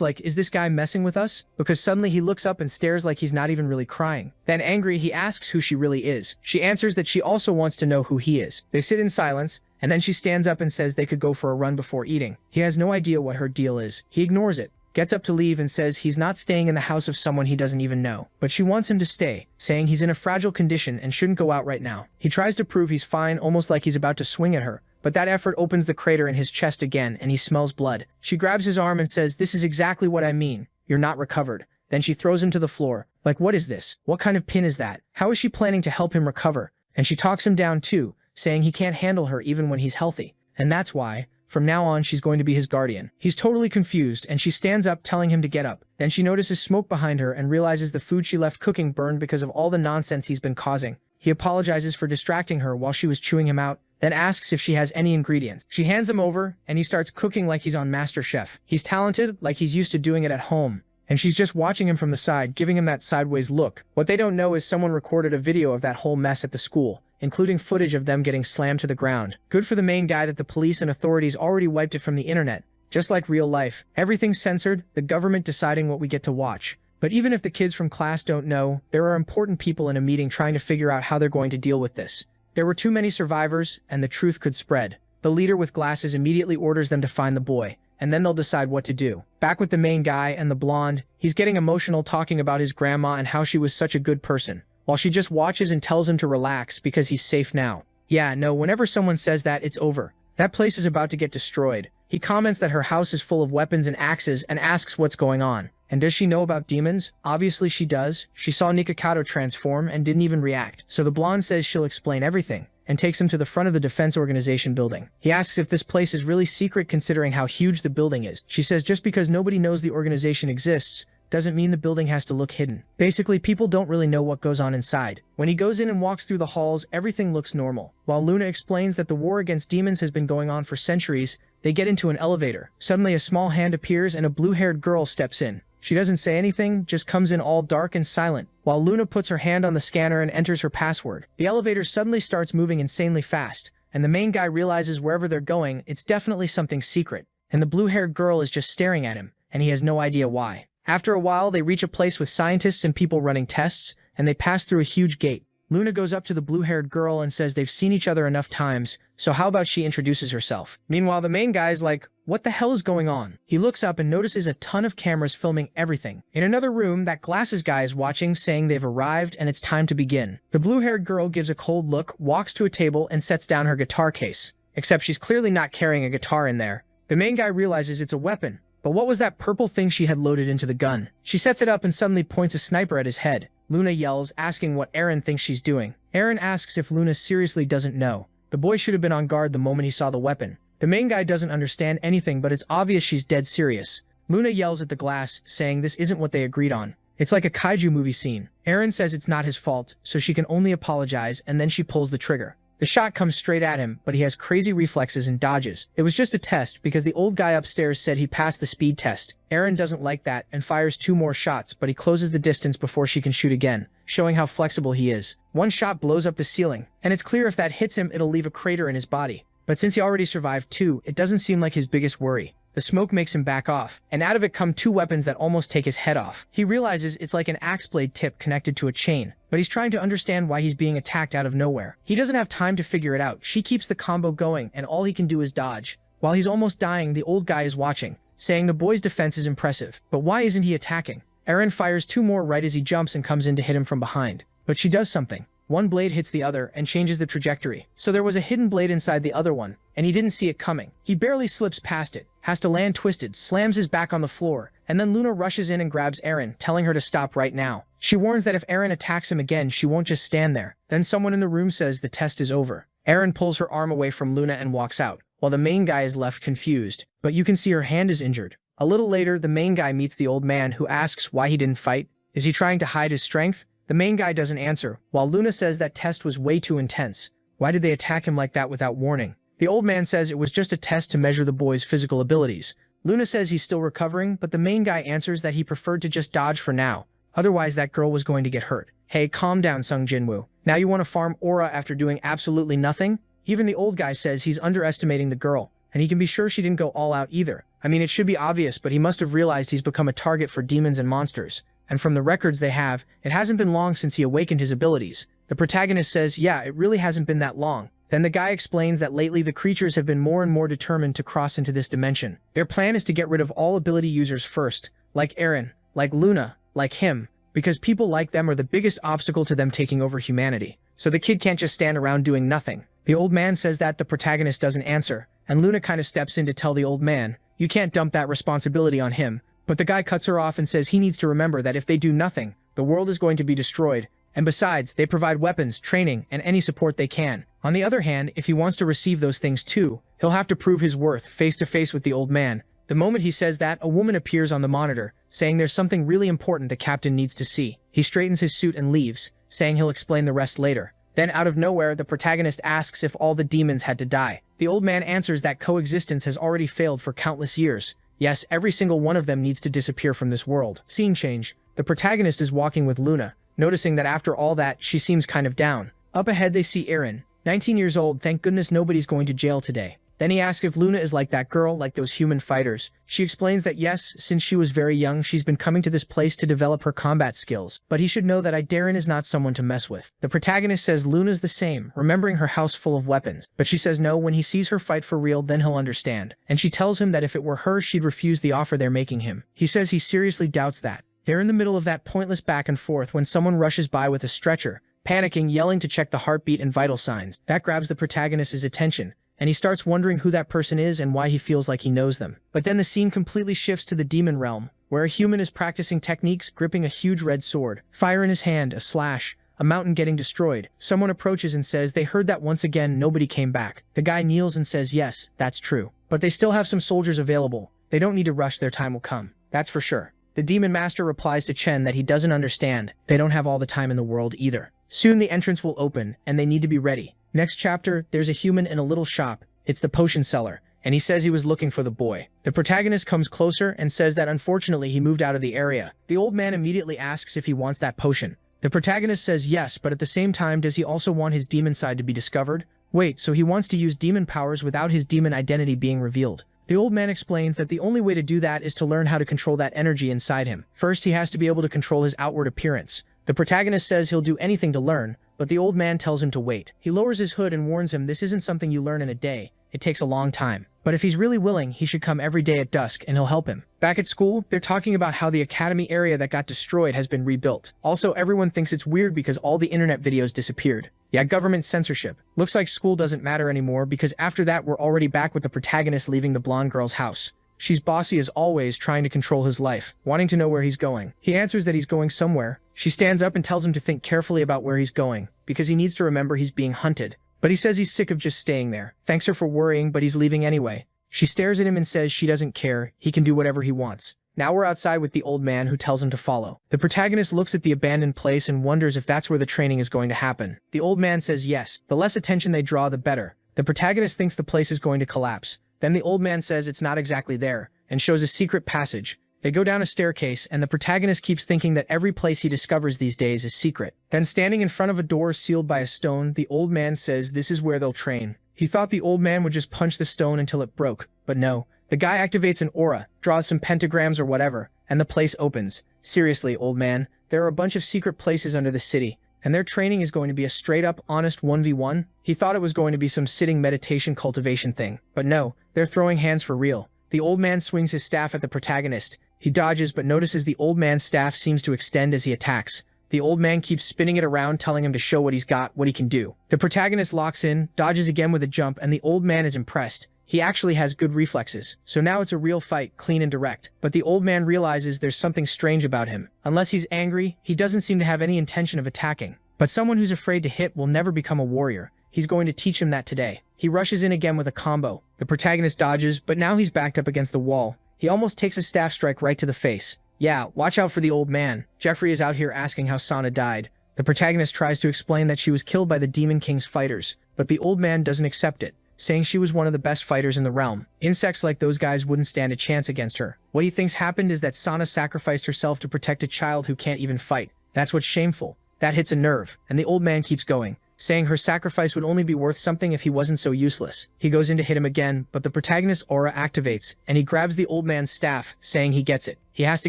like, is this guy messing with us? Because suddenly he looks up and stares like he's not even really crying. Then angry, he asks who she really is. She answers that she also wants to know who he is. They sit in silence, and then she stands up and says they could go for a run before eating. He has no idea what her deal is. He ignores it, gets up to leave and says he's not staying in the house of someone he doesn't even know. But she wants him to stay, saying he's in a fragile condition and shouldn't go out right now. He tries to prove he's fine, almost like he's about to swing at her. But that effort opens the crater in his chest again, and he smells blood. She grabs his arm and says, "This is exactly what I mean. You're not recovered." Then she throws him to the floor. Like, what is this? What kind of pin is that? How is she planning to help him recover? And she talks him down too, saying he can't handle her even when he's healthy. And that's why, from now on, she's going to be his guardian. He's totally confused, and she stands up, telling him to get up. Then she notices smoke behind her and realizes the food she left cooking burned because of all the nonsense he's been causing. He apologizes for distracting her while she was chewing him out, then asks if she has any ingredients. She hands them over, and he starts cooking like he's on MasterChef. He's talented, like he's used to doing it at home. And she's just watching him from the side, giving him that sideways look. What they don't know is someone recorded a video of that whole mess at the school, including footage of them getting slammed to the ground. Good for the main guy that the police and authorities already wiped it from the internet. Just like real life, everything's censored, the government deciding what we get to watch. But even if the kids from class don't know, there are important people in a meeting trying to figure out how they're going to deal with this. There were too many survivors, and the truth could spread. The leader with glasses immediately orders them to find the boy, and then they'll decide what to do. Back with the main guy and the blonde, he's getting emotional talking about his grandma and how she was such a good person, while she just watches and tells him to relax because he's safe now. Yeah, no, whenever someone says that, it's over. That place is about to get destroyed. He comments that her house is full of weapons and axes and asks what's going on. And does she know about demons? Obviously she does. She saw Nikocado transform and didn't even react. So the blonde says she'll explain everything, and takes him to the front of the defense organization building. He asks if this place is really secret considering how huge the building is. She says just because nobody knows the organization exists, doesn't mean the building has to look hidden. Basically, people don't really know what goes on inside. When he goes in and walks through the halls, everything looks normal. While Luna explains that the war against demons has been going on for centuries, they get into an elevator. Suddenly a small hand appears and a blue-haired girl steps in. She doesn't say anything, just comes in all dark and silent, while Luna puts her hand on the scanner and enters her password. The elevator suddenly starts moving insanely fast, and the main guy realizes wherever they're going, it's definitely something secret, and the blue-haired girl is just staring at him, and he has no idea why. After a while, they reach a place with scientists and people running tests, and they pass through a huge gate. Luna goes up to the blue-haired girl and says they've seen each other enough times, so how about she introduces herself? Meanwhile, the main guy's like, what the hell is going on? He looks up and notices a ton of cameras filming everything. In another room, that glasses guy is watching, saying they've arrived and it's time to begin. The blue-haired girl gives a cold look, walks to a table, and sets down her guitar case. Except she's clearly not carrying a guitar in there. The main guy realizes it's a weapon. But what was that purple thing she had loaded into the gun? She sets it up and suddenly points a sniper at his head. Luna yells, asking what Eren thinks she's doing. Eren asks if Luna seriously doesn't know. The boy should have been on guard the moment he saw the weapon. The main guy doesn't understand anything, but it's obvious she's dead serious. Luna yells at the glass, saying this isn't what they agreed on. It's like a kaiju movie scene. Eren says it's not his fault, so she can only apologize, and then she pulls the trigger. The shot comes straight at him, but he has crazy reflexes and dodges. It was just a test because the old guy upstairs said he passed the speed test. Eren doesn't like that and fires 2 more shots, but he closes the distance before she can shoot again, showing how flexible he is. One shot blows up the ceiling, and it's clear if that hits him, it'll leave a crater in his body. But since he already survived 2, it doesn't seem like his biggest worry. The smoke makes him back off, and out of it come 2 weapons that almost take his head off. He realizes it's like an axe blade tip connected to a chain, but he's trying to understand why he's being attacked out of nowhere. He doesn't have time to figure it out. She keeps the combo going, and all he can do is dodge. While he's almost dying, the old guy is watching, saying the boy's defense is impressive. But why isn't he attacking? Eren fires 2 more right as he jumps and comes in to hit him from behind. But she does something. One blade hits the other and changes the trajectory. So there was a hidden blade inside the other one, and he didn't see it coming. He barely slips past it, has to land twisted, slams his back on the floor, and then Luna rushes in and grabs Eren, telling her to stop right now. She warns that if Eren attacks him again, she won't just stand there. Then someone in the room says the test is over. Eren pulls her arm away from Luna and walks out, while the main guy is left confused. But you can see her hand is injured. A little later, the main guy meets the old man who asks why he didn't fight. Is he trying to hide his strength? The main guy doesn't answer, while Luna says that test was way too intense. Why did they attack him like that without warning? The old man says it was just a test to measure the boy's physical abilities. Luna says he's still recovering, but the main guy answers that he preferred to just dodge for now. Otherwise, that girl was going to get hurt. Hey, calm down, Sung Jinwoo. Now you want to farm aura after doing absolutely nothing? Even the old guy says he's underestimating the girl, and he can be sure she didn't go all out either. I mean, it should be obvious, but he must have realized he's become a target for demons and monsters. And from the records they have, it hasn't been long since he awakened his abilities. The protagonist says, yeah, it really hasn't been that long. Then the guy explains that lately the creatures have been more and more determined to cross into this dimension. Their plan is to get rid of all ability users first, like Eren, like Luna, like him, because people like them are the biggest obstacle to them taking over humanity. So the kid can't just stand around doing nothing. The old man says that the protagonist doesn't answer, and Luna kind of steps in to tell the old man, you can't dump that responsibility on him. But the guy cuts her off and says he needs to remember that if they do nothing, the world is going to be destroyed. And besides, they provide weapons, training, and any support they can. On the other hand, if he wants to receive those things too, he'll have to prove his worth face to face with the old man. The moment he says that, a woman appears on the monitor, saying there's something really important the captain needs to see. He straightens his suit and leaves, saying he'll explain the rest later. Then out of nowhere, the protagonist asks if all the demons had to die. The old man answers that coexistence has already failed for countless years. Yes, every single one of them needs to disappear from this world. Scene change. The protagonist is walking with Luna, noticing that after all that, she seems kind of down. Up ahead they see Eren, 19 years old, thank goodness nobody's going to jail today. Then he asks if Luna is like that girl, like those human fighters. She explains that yes, since she was very young, she's been coming to this place to develop her combat skills. But he should know that Darren is not someone to mess with. The protagonist says Luna's the same, remembering her house full of weapons. But she says no, when he sees her fight for real, then he'll understand. And she tells him that if it were her, she'd refuse the offer they're making him. He says he seriously doubts that. They're in the middle of that pointless back and forth when someone rushes by with a stretcher, panicking, yelling to check the heartbeat and vital signs. That grabs the protagonist's attention, and he starts wondering who that person is and why he feels like he knows them. But then the scene completely shifts to the demon realm, where a human is practicing techniques, gripping a huge red sword. Fire in his hand, a slash, a mountain getting destroyed. Someone approaches and says they heard that once again nobody came back. The guy kneels and says yes, that's true. But they still have some soldiers available. They don't need to rush, their time will come. That's for sure. The demon master replies to Chen that he doesn't understand. They don't have all the time in the world either. Soon the entrance will open, and they need to be ready. Next chapter, there's a human in a little shop. It's the potion seller, and he says he was looking for the boy. The protagonist comes closer and says that unfortunately he moved out of the area. The old man immediately asks if he wants that potion. The protagonist says yes, but at the same time does he also want his demon side to be discovered? Wait, so he wants to use demon powers without his demon identity being revealed. The old man explains that the only way to do that is to learn how to control that energy inside him. First, he has to be able to control his outward appearance. The protagonist says he'll do anything to learn, but the old man tells him to wait. He lowers his hood and warns him this isn't something you learn in a day. It takes a long time. But if he's really willing, he should come every day at dusk and he'll help him. Back at school, they're talking about how the academy area that got destroyed has been rebuilt. Also, everyone thinks it's weird because all the internet videos disappeared. Yeah, government censorship. Looks like school doesn't matter anymore because after that we're already back with the protagonist leaving the blonde girl's house. She's bossy as always, trying to control his life, wanting to know where he's going. He answers that he's going somewhere. She stands up and tells him to think carefully about where he's going, because he needs to remember he's being hunted. But he says he's sick of just staying there. Thanks her for worrying, but he's leaving anyway. She stares at him and says she doesn't care, he can do whatever he wants. Now we're outside with the old man who tells him to follow. The protagonist looks at the abandoned place and wonders if that's where the training is going to happen. The old man says yes. The less attention they draw, the better. The protagonist thinks the place is going to collapse. Then the old man says it's not exactly there, and shows a secret passage. They go down a staircase, and the protagonist keeps thinking that every place he discovers these days is secret. Then standing in front of a door sealed by a stone, the old man says this is where they'll train. He thought the old man would just punch the stone until it broke, but no. The guy activates an aura, draws some pentagrams or whatever, and the place opens. Seriously, old man, there are a bunch of secret places under the city, and their training is going to be a straight-up, honest 1v1? He thought it was going to be some sitting meditation cultivation thing, but no, they're throwing hands for real. The old man swings his staff at the protagonist. He dodges but notices the old man's staff seems to extend as he attacks. The old man keeps spinning it around, telling him to show what he's got, what he can do. The protagonist locks in, dodges again with a jump, and the old man is impressed. He actually has good reflexes, so now it's a real fight, clean and direct. But the old man realizes there's something strange about him. Unless he's angry, he doesn't seem to have any intention of attacking. But someone who's afraid to hit will never become a warrior. He's going to teach him that today. He rushes in again with a combo. The protagonist dodges, but now he's backed up against the wall. He almost takes a staff strike right to the face. Yeah, watch out for the old man. Jeffrey is out here asking how Sana died. The protagonist tries to explain that she was killed by the Demon King's fighters, but the old man doesn't accept it, saying she was one of the best fighters in the realm. Insects like those guys wouldn't stand a chance against her. What he thinks happened is that Sana sacrificed herself to protect a child who can't even fight. That's what's shameful. That hits a nerve, and the old man keeps going, saying her sacrifice would only be worth something if he wasn't so useless. He goes in to hit him again, but the protagonist's aura activates, and he grabs the old man's staff, saying he gets it. He has to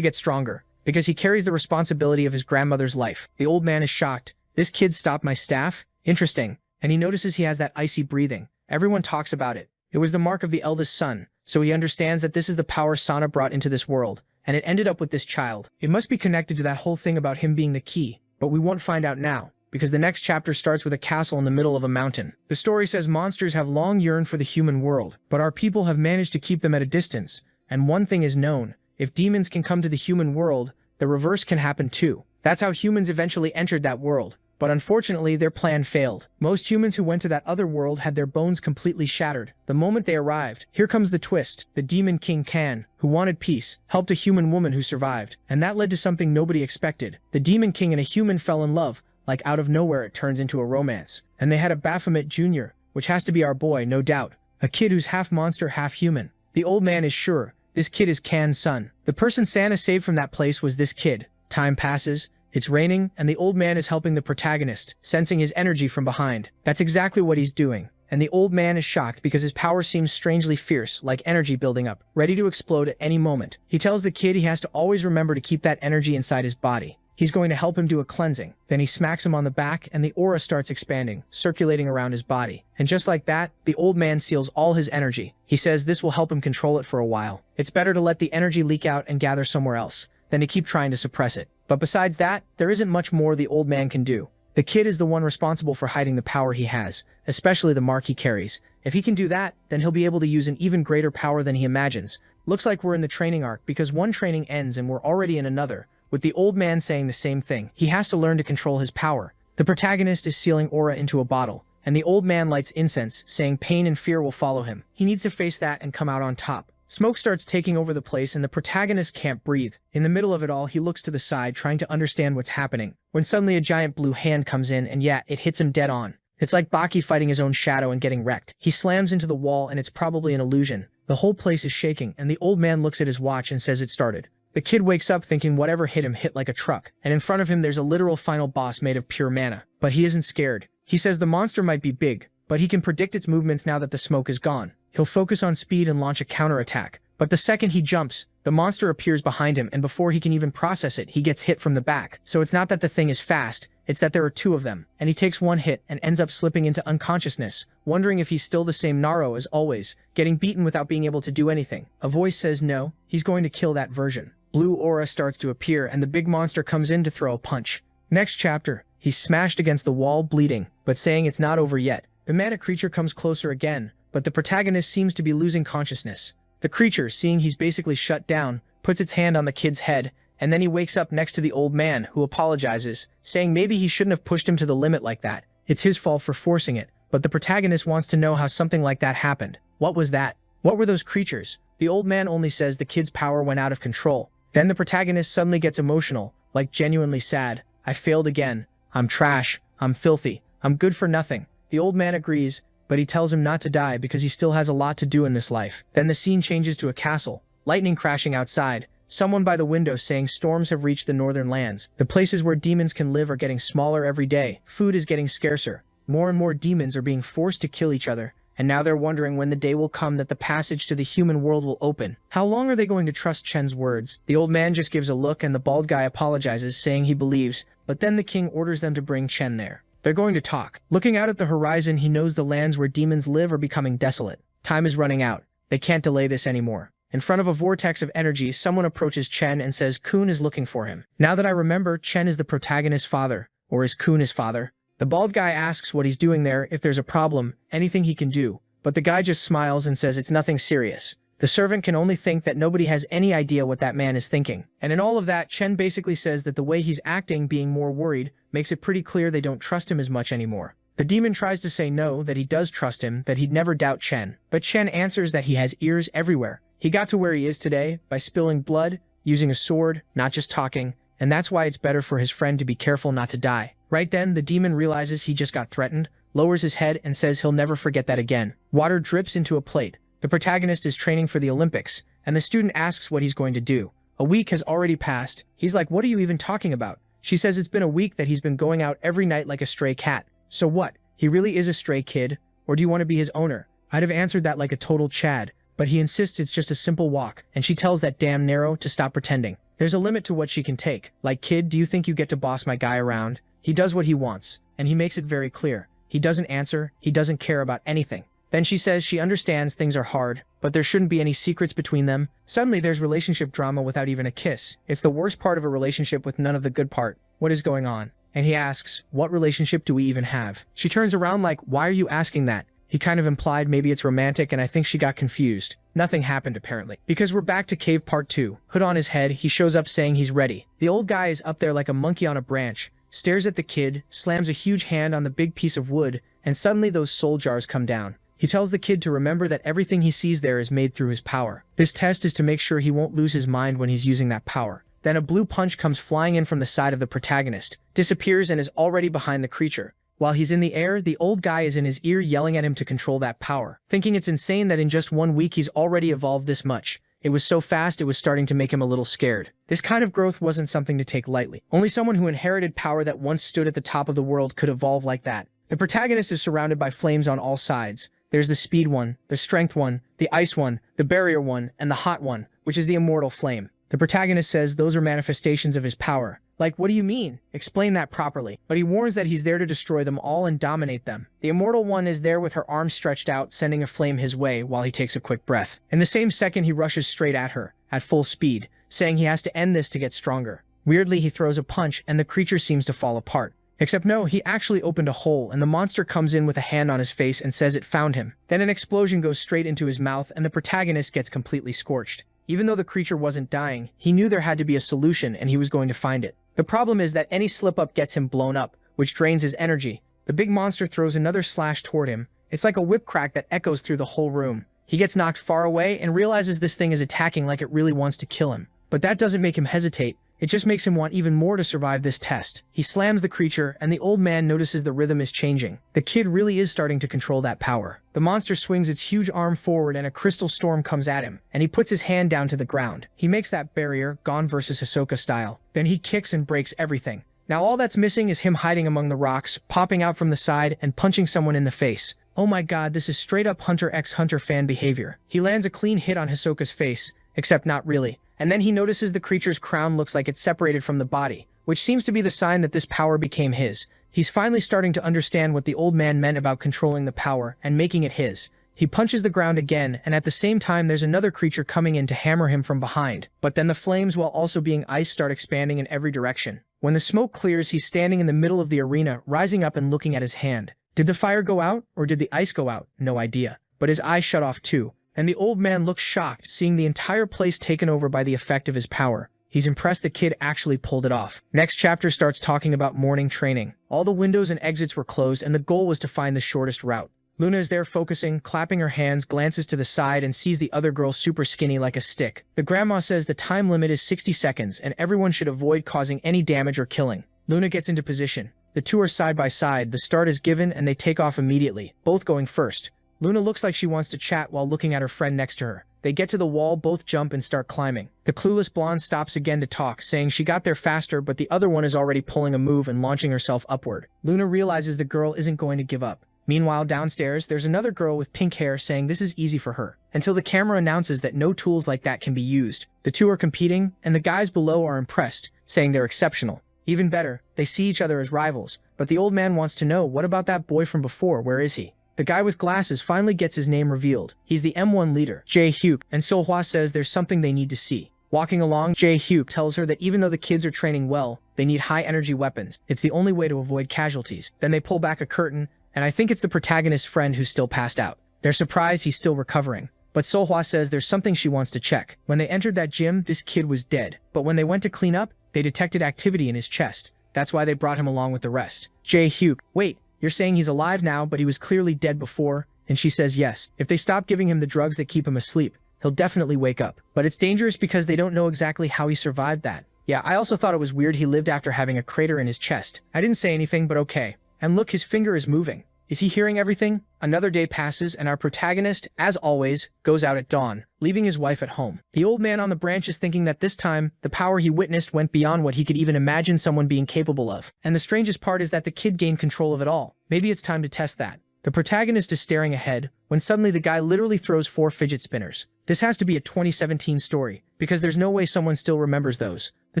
get stronger, because he carries the responsibility of his grandmother's life. The old man is shocked. This kid stopped my staff? Interesting. And he notices he has that icy breathing. Everyone talks about it. It was the mark of the eldest son, so he understands that this is the power Sana brought into this world, and it ended up with this child. It must be connected to that whole thing about him being the key, but we won't find out now, because the next chapter starts with a castle in the middle of a mountain. The story says monsters have long yearned for the human world, but our people have managed to keep them at a distance, and one thing is known: if demons can come to the human world, the reverse can happen too. That's how humans eventually entered that world. But unfortunately, their plan failed. Most humans who went to that other world had their bones completely shattered. The moment they arrived, here comes the twist. The demon king Kan, who wanted peace, helped a human woman who survived. And that led to something nobody expected. The demon king and a human fell in love. Like out of nowhere, it turns into a romance. And they had a Baphomet Jr., which has to be our boy, no doubt. A kid who's half monster, half human. The old man is sure this kid is Kan's son. The person Santa saved from that place was this kid. Time passes. It's raining, and the old man is helping the protagonist, sensing his energy from behind. That's exactly what he's doing. And the old man is shocked because his power seems strangely fierce, like energy building up, ready to explode at any moment. He tells the kid he has to always remember to keep that energy inside his body. He's going to help him do a cleansing. Then he smacks him on the back, and the aura starts expanding, circulating around his body. And just like that, the old man seals all his energy. He says this will help him control it for a while. It's better to let the energy leak out and gather somewhere else than to keep trying to suppress it. But besides that, there isn't much more the old man can do. The kid is the one responsible for hiding the power he has, especially the mark he carries. If he can do that, then he'll be able to use an even greater power than he imagines. Looks like we're in the training arc because one training ends and we're already in another, with the old man saying the same thing. He has to learn to control his power. The protagonist is sealing aura into a bottle, and the old man lights incense, saying pain and fear will follow him. He needs to face that and come out on top. Smoke starts taking over the place and the protagonist can't breathe. In the middle of it all, he looks to the side trying to understand what's happening, when suddenly a giant blue hand comes in and yeah, it hits him dead on. It's like Baki fighting his own shadow and getting wrecked. He slams into the wall and it's probably an illusion. The whole place is shaking and the old man looks at his watch and says it started. The kid wakes up thinking whatever hit him hit like a truck, and in front of him there's a literal final boss made of pure mana. But he isn't scared. He says the monster might be big, but he can predict its movements now that the smoke is gone. He'll focus on speed and launch a counterattack. But the second he jumps, the monster appears behind him, and before he can even process it, he gets hit from the back. So it's not that the thing is fast, it's that there are two of them, and he takes one hit and ends up slipping into unconsciousness, wondering if he's still the same Naro as always, getting beaten without being able to do anything. A voice says no, he's going to kill that version. Blue aura starts to appear, and the big monster comes in to throw a punch. Next chapter, he's smashed against the wall, bleeding, but saying it's not over yet. The mana creature comes closer again, but the protagonist seems to be losing consciousness. The creature, seeing he's basically shut down, puts its hand on the kid's head, and then he wakes up next to the old man, who apologizes, saying maybe he shouldn't have pushed him to the limit like that. It's his fault for forcing it, but the protagonist wants to know how something like that happened. What was that? What were those creatures? The old man only says the kid's power went out of control. Then the protagonist suddenly gets emotional, like genuinely sad. I failed again. I'm trash. I'm filthy. I'm good for nothing. The old man agrees, but he tells him not to die because he still has a lot to do in this life. Then the scene changes to a castle, lightning crashing outside, someone by the window saying storms have reached the northern lands. The places where demons can live are getting smaller every day. Food is getting scarcer. More and more demons are being forced to kill each other, and now they're wondering when the day will come that the passage to the human world will open. How long are they going to trust Chen's words? The old man just gives a look and the bald guy apologizes, saying he believes, but then the king orders them to bring Chen there. They're going to talk. Looking out at the horizon, he knows the lands where demons live are becoming desolate. Time is running out. They can't delay this anymore. In front of a vortex of energy, someone approaches Chen and says Kun is looking for him. Now that I remember, Chen is the protagonist's father. Or is Kun his father? The bald guy asks what he's doing there, if there's a problem, anything he can do. But the guy just smiles and says it's nothing serious. The servant can only think that nobody has any idea what that man is thinking. And in all of that, Chen basically says that the way he's acting, being more worried, makes it pretty clear they don't trust him as much anymore. The demon tries to say no, that he does trust him, that he'd never doubt Chen. But Chen answers that he has ears everywhere. He got to where he is today by spilling blood, using a sword, not just talking, and that's why it's better for his friend to be careful not to die. Right then, the demon realizes he just got threatened, lowers his head and says he'll never forget that again. Water drips into a plate. The protagonist is training for the Olympics, and the student asks what he's going to do. A week has already passed. He's like, what are you even talking about? She says it's been a week that he's been going out every night like a stray cat. So what? He really is a stray kid? Or do you want to be his owner? I'd have answered that like a total Chad, but he insists it's just a simple walk, and she tells that damn Nero to stop pretending. There's a limit to what she can take. Like, kid, do you think you get to boss my guy around? He does what he wants, and he makes it very clear. He doesn't answer, he doesn't care about anything. Then she says she understands things are hard, but there shouldn't be any secrets between them. Suddenly there's relationship drama without even a kiss. It's the worst part of a relationship with none of the good part. What is going on? And he asks, what relationship do we even have? She turns around like, why are you asking that? He kind of implied maybe it's romantic, and I think she got confused. Nothing happened apparently. Because we're back to cave part 2. Hood on his head, he shows up saying he's ready. The old guy is up there like a monkey on a branch, stares at the kid, slams a huge hand on the big piece of wood, and suddenly those soul jars come down. He tells the kid to remember that everything he sees there is made through his power. This test is to make sure he won't lose his mind when he's using that power. Then a blue punch comes flying in from the side of the protagonist, disappears and is already behind the creature. While he's in the air, the old guy is in his ear yelling at him to control that power, thinking it's insane that in just 1 week he's already evolved this much. It was so fast it was starting to make him a little scared. This kind of growth wasn't something to take lightly. Only someone who inherited power that once stood at the top of the world could evolve like that. The protagonist is surrounded by flames on all sides. There's the speed one, the strength one, the ice one, the barrier one, and the hot one, which is the immortal flame. The protagonist says those are manifestations of his power. Like, what do you mean? Explain that properly. But he warns that he's there to destroy them all and dominate them. The immortal one is there with her arms stretched out, sending a flame his way while he takes a quick breath. In the same second, he rushes straight at her, at full speed, saying he has to end this to get stronger. Weirdly, he throws a punch and the creature seems to fall apart. Except no, he actually opened a hole and the monster comes in with a hand on his face and says it found him. Then an explosion goes straight into his mouth and the protagonist gets completely scorched. Even though the creature wasn't dying, he knew there had to be a solution and he was going to find it. The problem is that any slip-up gets him blown up, which drains his energy. The big monster throws another slash toward him. It's like a whip crack that echoes through the whole room. He gets knocked far away and realizes this thing is attacking like it really wants to kill him. But that doesn't make him hesitate. It just makes him want even more to survive this test. He slams the creature, and the old man notices the rhythm is changing. The kid really is starting to control that power. The monster swings its huge arm forward and a crystal storm comes at him, and he puts his hand down to the ground. He makes that barrier, Gon vs. Hisoka style. Then he kicks and breaks everything. Now all that's missing is him hiding among the rocks, popping out from the side, and punching someone in the face. Oh my god, this is straight up Hunter x Hunter fan behavior. He lands a clean hit on Hisoka's face, except not really. And then he notices the creature's crown looks like it's separated from the body, which seems to be the sign that this power became his. He's finally starting to understand what the old man meant about controlling the power and making it his. He punches the ground again, and at the same time there's another creature coming in to hammer him from behind. But then the flames, while also being ice, start expanding in every direction. When the smoke clears, he's standing in the middle of the arena, rising up and looking at his hand. Did the fire go out, or did the ice go out? No idea. But his eyes shut off too. And the old man looks shocked, seeing the entire place taken over by the effect of his power. He's impressed the kid actually pulled it off. Next chapter starts talking about morning training. All the windows and exits were closed and the goal was to find the shortest route. Luna is there focusing, clapping her hands, glances to the side and sees the other girl super skinny like a stick. The grandma says the time limit is 60 seconds and everyone should avoid causing any damage or killing. Luna gets into position. The two are side by side, the start is given and they take off immediately, both going first. Luna looks like she wants to chat while looking at her friend next to her. They get to the wall, both jump and start climbing. The clueless blonde stops again to talk, saying she got there faster, but the other one is already pulling a move and launching herself upward. Luna realizes the girl isn't going to give up. Meanwhile, downstairs, there's another girl with pink hair saying this is easy for her, until the camera announces that no tools like that can be used. The two are competing, and the guys below are impressed, saying they're exceptional. Even better, they see each other as rivals, but the old man wants to know, what about that boy from before, where is he? The guy with glasses finally gets his name revealed. He's the M1 leader, Jae-hyuk, and Sohwa says there's something they need to see. Walking along, Jae-hyuk tells her that even though the kids are training well, they need high-energy weapons. It's the only way to avoid casualties. Then they pull back a curtain, and I think it's the protagonist's friend who's still passed out. They're surprised he's still recovering. But Sohwa says there's something she wants to check. When they entered that gym, this kid was dead. But when they went to clean up, they detected activity in his chest. That's why they brought him along with the rest. Jae-hyuk, wait. You're saying he's alive now, but he was clearly dead before? And she says yes. If they stop giving him the drugs that keep him asleep, he'll definitely wake up. But it's dangerous because they don't know exactly how he survived that. Yeah, I also thought it was weird he lived after having a crater in his chest. I didn't say anything, but okay. And look, his finger is moving. Is he hearing everything? Another day passes and our protagonist, as always, goes out at dawn, leaving his wife at home. The old man on the branch is thinking that this time, the power he witnessed went beyond what he could even imagine someone being capable of. And the strangest part is that the kid gained control of it all. Maybe it's time to test that. The protagonist is staring ahead, when suddenly the guy literally throws 4 fidget spinners. This has to be a 2017 story, because there's no way someone still remembers those. The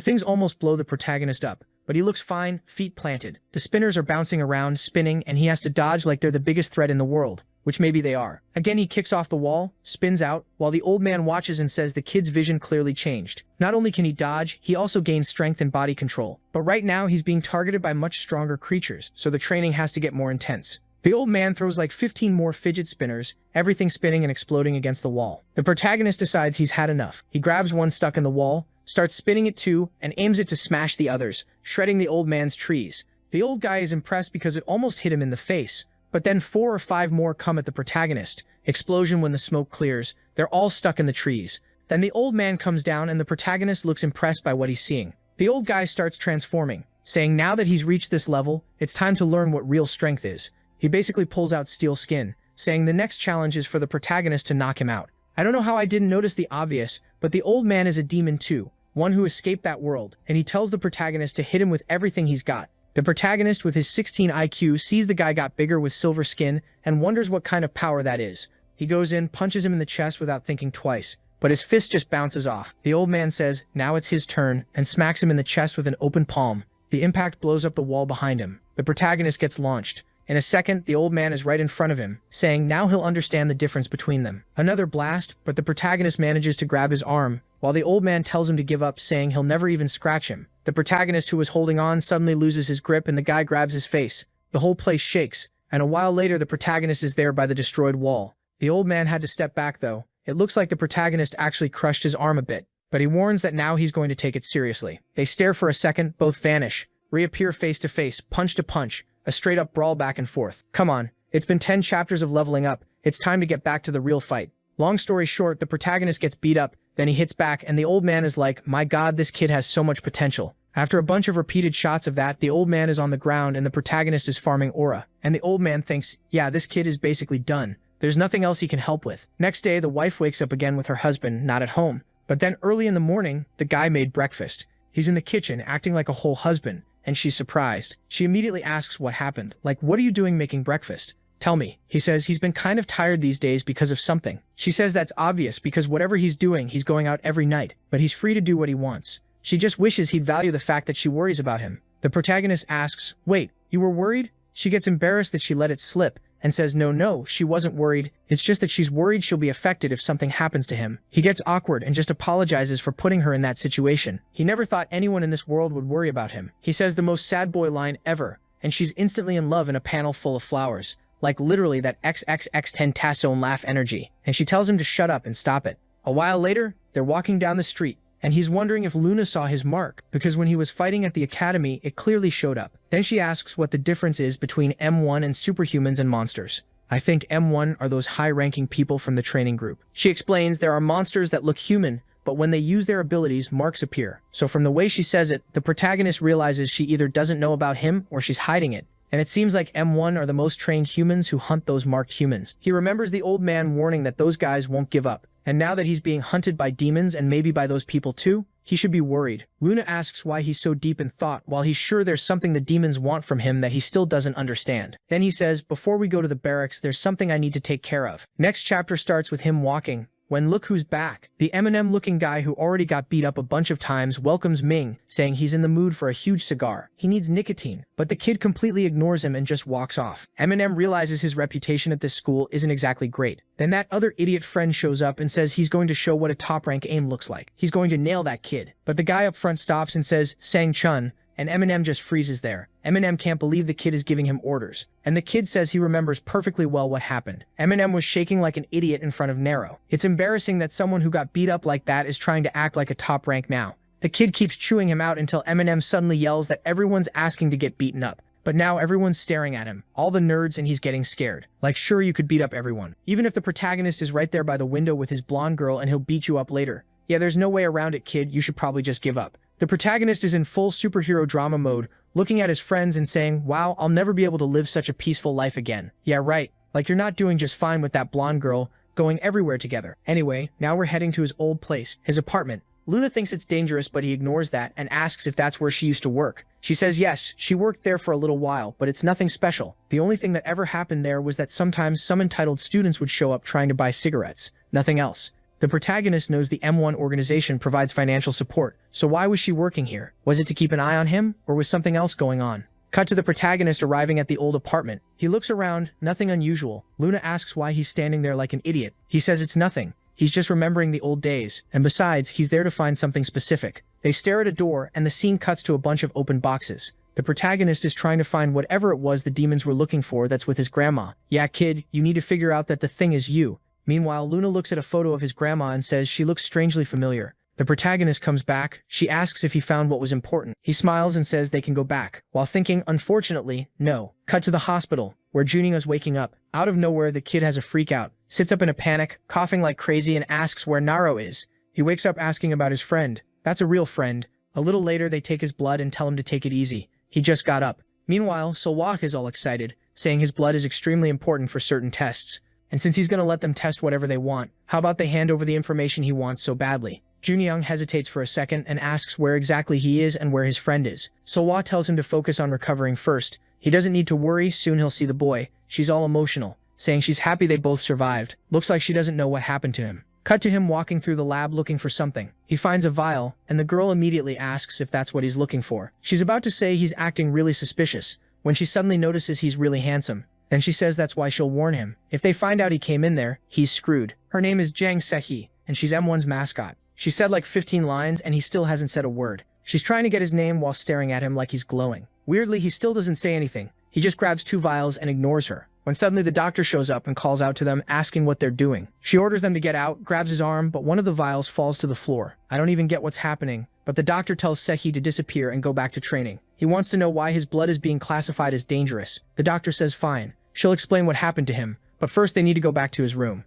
things almost blow the protagonist up, but he looks fine, feet planted. The spinners are bouncing around, spinning, and he has to dodge like they're the biggest threat in the world, which maybe they are. Again, he kicks off the wall, spins out, while the old man watches and says the kid's vision clearly changed. Not only can he dodge, he also gains strength and body control. But right now, he's being targeted by much stronger creatures, so the training has to get more intense. The old man throws like 15 more fidget spinners, everything spinning and exploding against the wall. The protagonist decides he's had enough. He grabs one stuck in the wall, starts spinning it too, and aims it to smash the others, shredding the old man's trees. The old guy is impressed because it almost hit him in the face, but then 4 or 5 more come at the protagonist. Explosion when the smoke clears. They're all stuck in the trees. Then the old man comes down and the protagonist looks impressed by what he's seeing. The old guy starts transforming, saying now that he's reached this level, it's time to learn what real strength is. He basically pulls out steel skin, saying the next challenge is for the protagonist to knock him out. I don't know how I didn't notice the obvious, but the old man is a demon too, one who escaped that world, and he tells the protagonist to hit him with everything he's got. The protagonist with his 16 IQ sees the guy got bigger with silver skin and wonders what kind of power that is. He goes in, punches him in the chest without thinking twice, but his fist just bounces off. The old man says, now it's his turn, and smacks him in the chest with an open palm. The impact blows up the wall behind him. The protagonist gets launched. In a second, the old man is right in front of him, saying now he'll understand the difference between them. Another blast, but the protagonist manages to grab his arm, while the old man tells him to give up, saying he'll never even scratch him. The protagonist who was holding on suddenly loses his grip and the guy grabs his face. The whole place shakes, and a while later the protagonist is there by the destroyed wall. The old man had to step back though. It looks like the protagonist actually crushed his arm a bit, but he warns that now he's going to take it seriously. They stare for a second, both vanish, reappear face to face, punch to punch, a straight-up brawl back and forth. Come on, it's been 10 chapters of leveling up, it's time to get back to the real fight. Long story short, the protagonist gets beat up, then he hits back and the old man is like, my god, this kid has so much potential. After a bunch of repeated shots of that, the old man is on the ground and the protagonist is farming aura. And the old man thinks, yeah, this kid is basically done. There's nothing else he can help with. Next day, the wife wakes up again with her husband, not at home. But then early in the morning, the guy made breakfast. He's in the kitchen, acting like a whole husband. And she's surprised. She immediately asks what happened. Like, what are you doing making breakfast? Tell me. He says he's been kind of tired these days because of something. She says that's obvious because whatever he's doing, he's going out every night, but he's free to do what he wants. She just wishes he'd value the fact that she worries about him. The protagonist asks, wait, you were worried? She gets embarrassed that she let it slip and says no, she wasn't worried. It's just that she's worried she'll be affected if something happens to him. He gets awkward and just apologizes for putting her in that situation. He never thought anyone in this world would worry about him. He says the most sad boy line ever, and she's instantly in love in a panel full of flowers. Like literally that XXX10 Tassone laugh energy. And she tells him to shut up and stop it. A while later, they're walking down the street, and he's wondering if Luna saw his mark, because when he was fighting at the academy, it clearly showed up. Then she asks what the difference is between M1 and superhumans and monsters. I think M1 are those high-ranking people from the training group. She explains there are monsters that look human, but when they use their abilities, marks appear. So from the way she says it, the protagonist realizes she either doesn't know about him or she's hiding it. And it seems like M1 are the most trained humans who hunt those marked humans. He remembers the old man warning that those guys won't give up. And now that he's being hunted by demons and maybe by those people too, he should be worried. Luna asks why he's so deep in thought while he's sure there's something the demons want from him that he still doesn't understand. Then he says, before we go to the barracks, there's something I need to take care of. Next chapter starts with him walking, when look who's back. The Eminem-looking guy who already got beat up a bunch of times welcomes Ming, saying he's in the mood for a huge cigar. He needs nicotine, but the kid completely ignores him and just walks off. Eminem realizes his reputation at this school isn't exactly great. Then that other idiot friend shows up and says he's going to show what a top-rank aim looks like. He's going to nail that kid. But the guy up front stops and says, Sang-chun, and Eminem just freezes there. Eminem can't believe the kid is giving him orders. And the kid says he remembers perfectly well what happened. Eminem was shaking like an idiot in front of Nero. It's embarrassing that someone who got beat up like that is trying to act like a top rank now. The kid keeps chewing him out until Eminem suddenly yells that everyone's asking to get beaten up. But now everyone's staring at him, all the nerds, and he's getting scared. Like, sure, you could beat up everyone. Even if the protagonist is right there by the window with his blonde girl and he'll beat you up later. Yeah, there's no way around it, kid, you should probably just give up. The protagonist is in full superhero drama mode, looking at his friends and saying, "Wow, I'll never be able to live such a peaceful life again." Yeah, right. Like you're not doing just fine with that blonde girl, going everywhere together. Anyway, now we're heading to his old place, his apartment. Luna thinks it's dangerous, but he ignores that and asks if that's where she used to work. She says yes, she worked there for a little while, but it's nothing special. The only thing that ever happened there was that sometimes some entitled students would show up trying to buy cigarettes. Nothing else. The protagonist knows the M1 organization provides financial support, so why was she working here? Was it to keep an eye on him, or was something else going on? Cut to the protagonist arriving at the old apartment. He looks around, nothing unusual. Luna asks why he's standing there like an idiot. He says it's nothing. He's just remembering the old days, and besides, he's there to find something specific. They stare at a door, and the scene cuts to a bunch of open boxes. The protagonist is trying to find whatever it was the demons were looking for that's with his grandma. Yeah, kid, you need to figure out that the thing is you. Meanwhile, Luna looks at a photo of his grandma and says she looks strangely familiar. The protagonist comes back. She asks if he found what was important. He smiles and says they can go back, while thinking, unfortunately, no. Cut to the hospital, where Juninga's waking up. Out of nowhere, the kid has a freak out, sits up in a panic, coughing like crazy, and asks where Naro is. He wakes up asking about his friend. That's a real friend. A little later, they take his blood and tell him to take it easy. He just got up. Meanwhile, Solwak is all excited, saying his blood is extremely important for certain tests. And since he's going to let them test whatever they want, how about they hand over the information he wants so badly? Junyoung hesitates for a second and asks where exactly he is and where his friend is. Solwa tells him to focus on recovering first. He doesn't need to worry, soon he'll see the boy. She's all emotional, saying she's happy they both survived. Looks like she doesn't know what happened to him. Cut to him walking through the lab looking for something. He finds a vial, and the girl immediately asks if that's what he's looking for. She's about to say he's acting really suspicious, when she suddenly notices he's really handsome. Then she says that's why she'll warn him. If they find out he came in there, he's screwed. Her name is Jang Sehi, and she's M1's mascot. She said like 15 lines, and he still hasn't said a word. She's trying to get his name while staring at him like he's glowing. Weirdly, he still doesn't say anything. He just grabs 2 vials and ignores her. When suddenly the doctor shows up and calls out to them, asking what they're doing. She orders them to get out, grabs his arm, but one of the vials falls to the floor. I don't even get what's happening, but the doctor tells Sehi to disappear and go back to training. He wants to know why his blood is being classified as dangerous. The doctor says fine. She'll explain what happened to him, but first they need to go back to his room.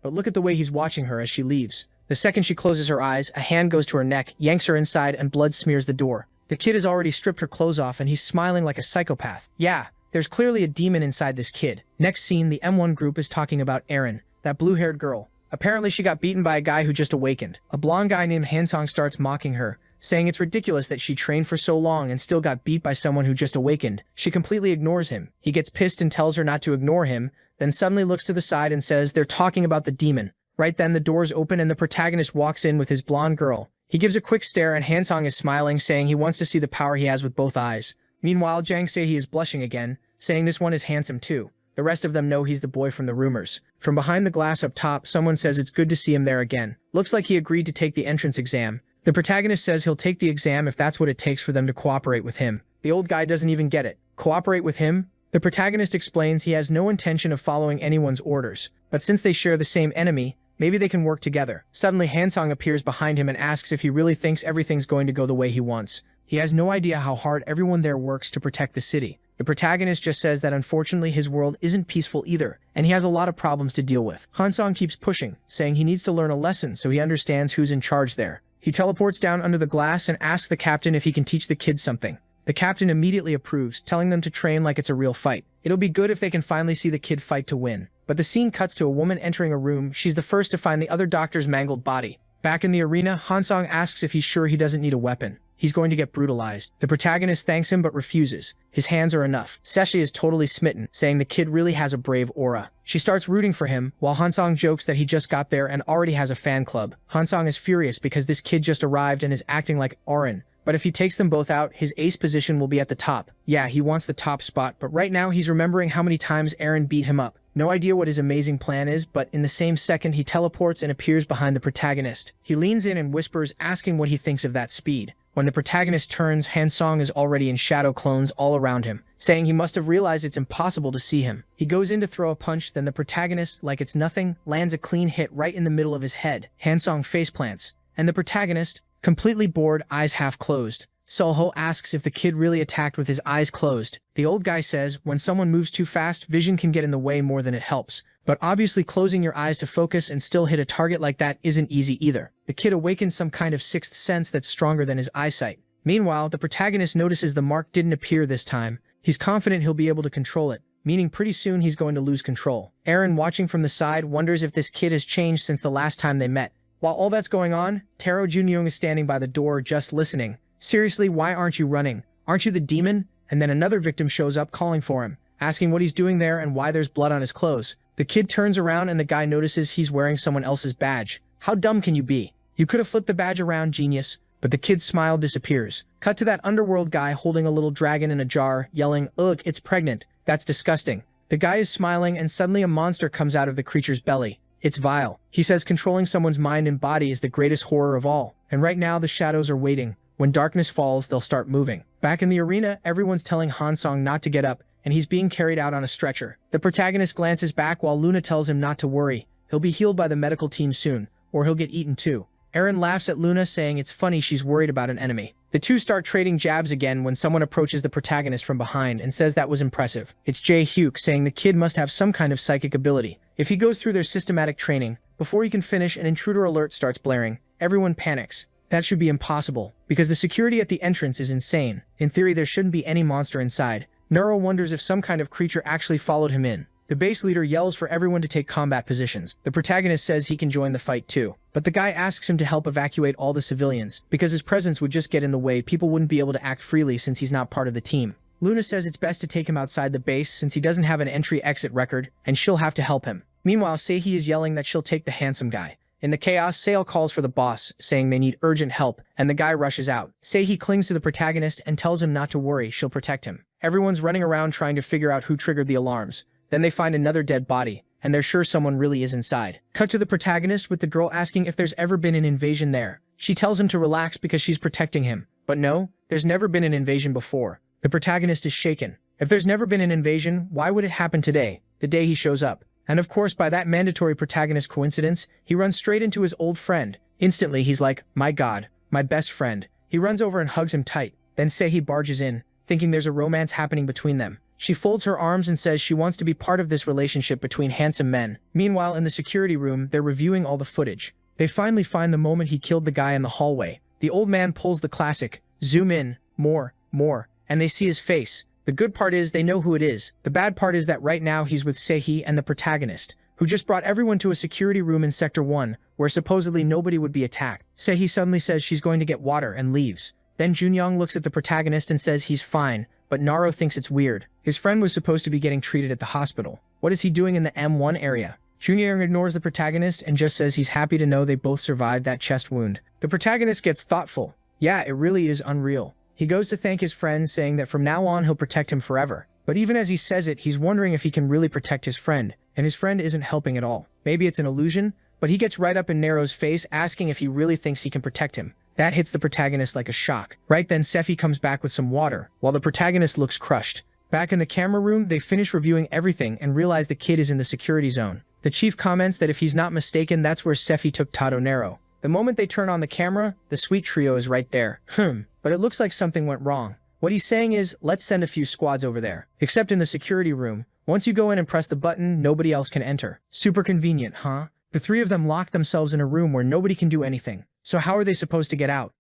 But look at the way he's watching her as she leaves. The second she closes her eyes, a hand goes to her neck, yanks her inside, and blood smears the door. The kid has already stripped her clothes off and he's smiling like a psychopath. Yeah, there's clearly a demon inside this kid. Next scene, the M1 group is talking about Erin, that blue-haired girl. Apparently she got beaten by a guy who just awakened. A blonde guy named Hansong starts mocking her, saying it's ridiculous that she trained for so long and still got beat by someone who just awakened. She completely ignores him. He gets pissed and tells her not to ignore him, then suddenly looks to the side and says they're talking about the demon. Right then, the doors open and the protagonist walks in with his blonde girl. He gives a quick stare and Hansong is smiling, saying he wants to see the power he has with both eyes. Meanwhile, Jang Sehi is blushing again, saying this one is handsome too. The rest of them know he's the boy from the rumors. From behind the glass up top, someone says it's good to see him there again. Looks like he agreed to take the entrance exam. The protagonist says he'll take the exam if that's what it takes for them to cooperate with him. The old guy doesn't even get it. Cooperate with him? The protagonist explains he has no intention of following anyone's orders, but since they share the same enemy, maybe they can work together. Suddenly, Hansong appears behind him and asks if he really thinks everything's going to go the way he wants. He has no idea how hard everyone there works to protect the city. The protagonist just says that unfortunately his world isn't peaceful either, and he has a lot of problems to deal with. Hansong keeps pushing, saying he needs to learn a lesson so he understands who's in charge there. He teleports down under the glass and asks the captain if he can teach the kids something. The captain immediately approves, telling them to train like it's a real fight. It'll be good if they can finally see the kid fight to win. But the scene cuts to a woman entering a room. She's the first to find the other doctor's mangled body. Back in the arena, Hansong asks if he's sure he doesn't need a weapon. He's going to get brutalized. The protagonist thanks him but refuses. His hands are enough. Seshi is totally smitten, saying the kid really has a brave aura. She starts rooting for him, while Hansong jokes that he just got there and already has a fan club. Hansong is furious because this kid just arrived and is acting like Auron. But if he takes them both out, his ace position will be at the top. Yeah, he wants the top spot, but right now he's remembering how many times Aaron beat him up. No idea what his amazing plan is, but in the same second he teleports and appears behind the protagonist. He leans in and whispers, asking what he thinks of that speed. When the protagonist turns, Hansong is already in shadow clones all around him, saying he must have realized it's impossible to see him. He goes in to throw a punch, then the protagonist, like it's nothing, lands a clean hit right in the middle of his head. Hansong faceplants, and the protagonist, completely bored, eyes half closed. Solho asks if the kid really attacked with his eyes closed. The old guy says, when someone moves too fast, vision can get in the way more than it helps. But obviously closing your eyes to focus and still hit a target like that isn't easy either. The kid awakens some kind of sixth sense that's stronger than his eyesight. Meanwhile, the protagonist notices the mark didn't appear this time. He's confident he'll be able to control it, meaning pretty soon he's going to lose control. Aaron, watching from the side, wonders if this kid has changed since the last time they met. While all that's going on, Taro Junyoung is standing by the door just listening. Seriously, why aren't you running? Aren't you the demon? And then another victim shows up calling for him, asking what he's doing there and why there's blood on his clothes. The kid turns around and the guy notices he's wearing someone else's badge. How dumb can you be? You could have flipped the badge around, genius. But the kid's smile disappears. Cut to that underworld guy holding a little dragon in a jar, yelling, "Ugh, it's pregnant. That's disgusting." The guy is smiling and suddenly a monster comes out of the creature's belly. It's vile. He says controlling someone's mind and body is the greatest horror of all. And right now the shadows are waiting. When darkness falls, they'll start moving. Back in the arena, everyone's telling Hansong not to get up, and he's being carried out on a stretcher. The protagonist glances back while Luna tells him not to worry. He'll be healed by the medical team soon, or he'll get eaten too. Aaron laughs at Luna, saying it's funny she's worried about an enemy. The two start trading jabs again when someone approaches the protagonist from behind and says that was impressive. It's Jae Hyuk, saying the kid must have some kind of psychic ability. If he goes through their systematic training, before he can finish, an intruder alert starts blaring. Everyone panics. That should be impossible, because the security at the entrance is insane. In theory, there shouldn't be any monster inside. Nero wonders if some kind of creature actually followed him in. The base leader yells for everyone to take combat positions. The protagonist says he can join the fight too. But the guy asks him to help evacuate all the civilians, because his presence would just get in the way. People wouldn't be able to act freely since he's not part of the team. Luna says it's best to take him outside the base since he doesn't have an entry-exit record, and she'll have to help him. Meanwhile, Seihi is yelling that she'll take the handsome guy. In the chaos, Sale calls for the boss, saying they need urgent help, and the guy rushes out. Seihi clings to the protagonist and tells him not to worry, she'll protect him. Everyone's running around trying to figure out who triggered the alarms. Then they find another dead body, and they're sure someone really is inside. Cut to the protagonist with the girl asking if there's ever been an invasion there. She tells him to relax because she's protecting him. But no, there's never been an invasion before. The protagonist is shaken. If there's never been an invasion, why would it happen today, the day he shows up? And of course, by that mandatory protagonist coincidence, he runs straight into his old friend. Instantly, he's like, my god, my best friend. He runs over and hugs him tight. Then Seihi barges in, thinking there's a romance happening between them. She folds her arms and says she wants to be part of this relationship between handsome men. Meanwhile, in the security room, they're reviewing all the footage. They finally find the moment he killed the guy in the hallway. The old man pulls the classic, zoom in, more, and they see his face. The good part is they know who it is. The bad part is that right now he's with Seihi and the protagonist, who just brought everyone to a security room in Sector 1, where supposedly nobody would be attacked. Seihi suddenly says she's going to get water and leaves. Then Junyoung looks at the protagonist and says he's fine, but Naro thinks it's weird. His friend was supposed to be getting treated at the hospital. What is he doing in the M1 area? Junyoung ignores the protagonist and just says he's happy to know they both survived that chest wound. The protagonist gets thoughtful. Yeah, it really is unreal. He goes to thank his friend, saying that from now on he'll protect him forever. But even as he says it, he's wondering if he can really protect his friend, and his friend isn't helping at all. Maybe it's an illusion, but he gets right up in Nero's face, asking if he really thinks he can protect him. That hits the protagonist like a shock. Right then, Seihi comes back with some water, while the protagonist looks crushed. Back in the camera room, they finish reviewing everything and realize the kid is in the security zone. The chief comments that if he's not mistaken, that's where Seihi took Tado Nero. The moment they turn on the camera, the sweet trio is right there. But it looks like something went wrong. What he's saying is, let's send a few squads over there. Except in the security room. Once you go in and press the button, nobody else can enter. Super convenient, huh? The three of them lock themselves in a room where nobody can do anything. So how are they supposed to get out?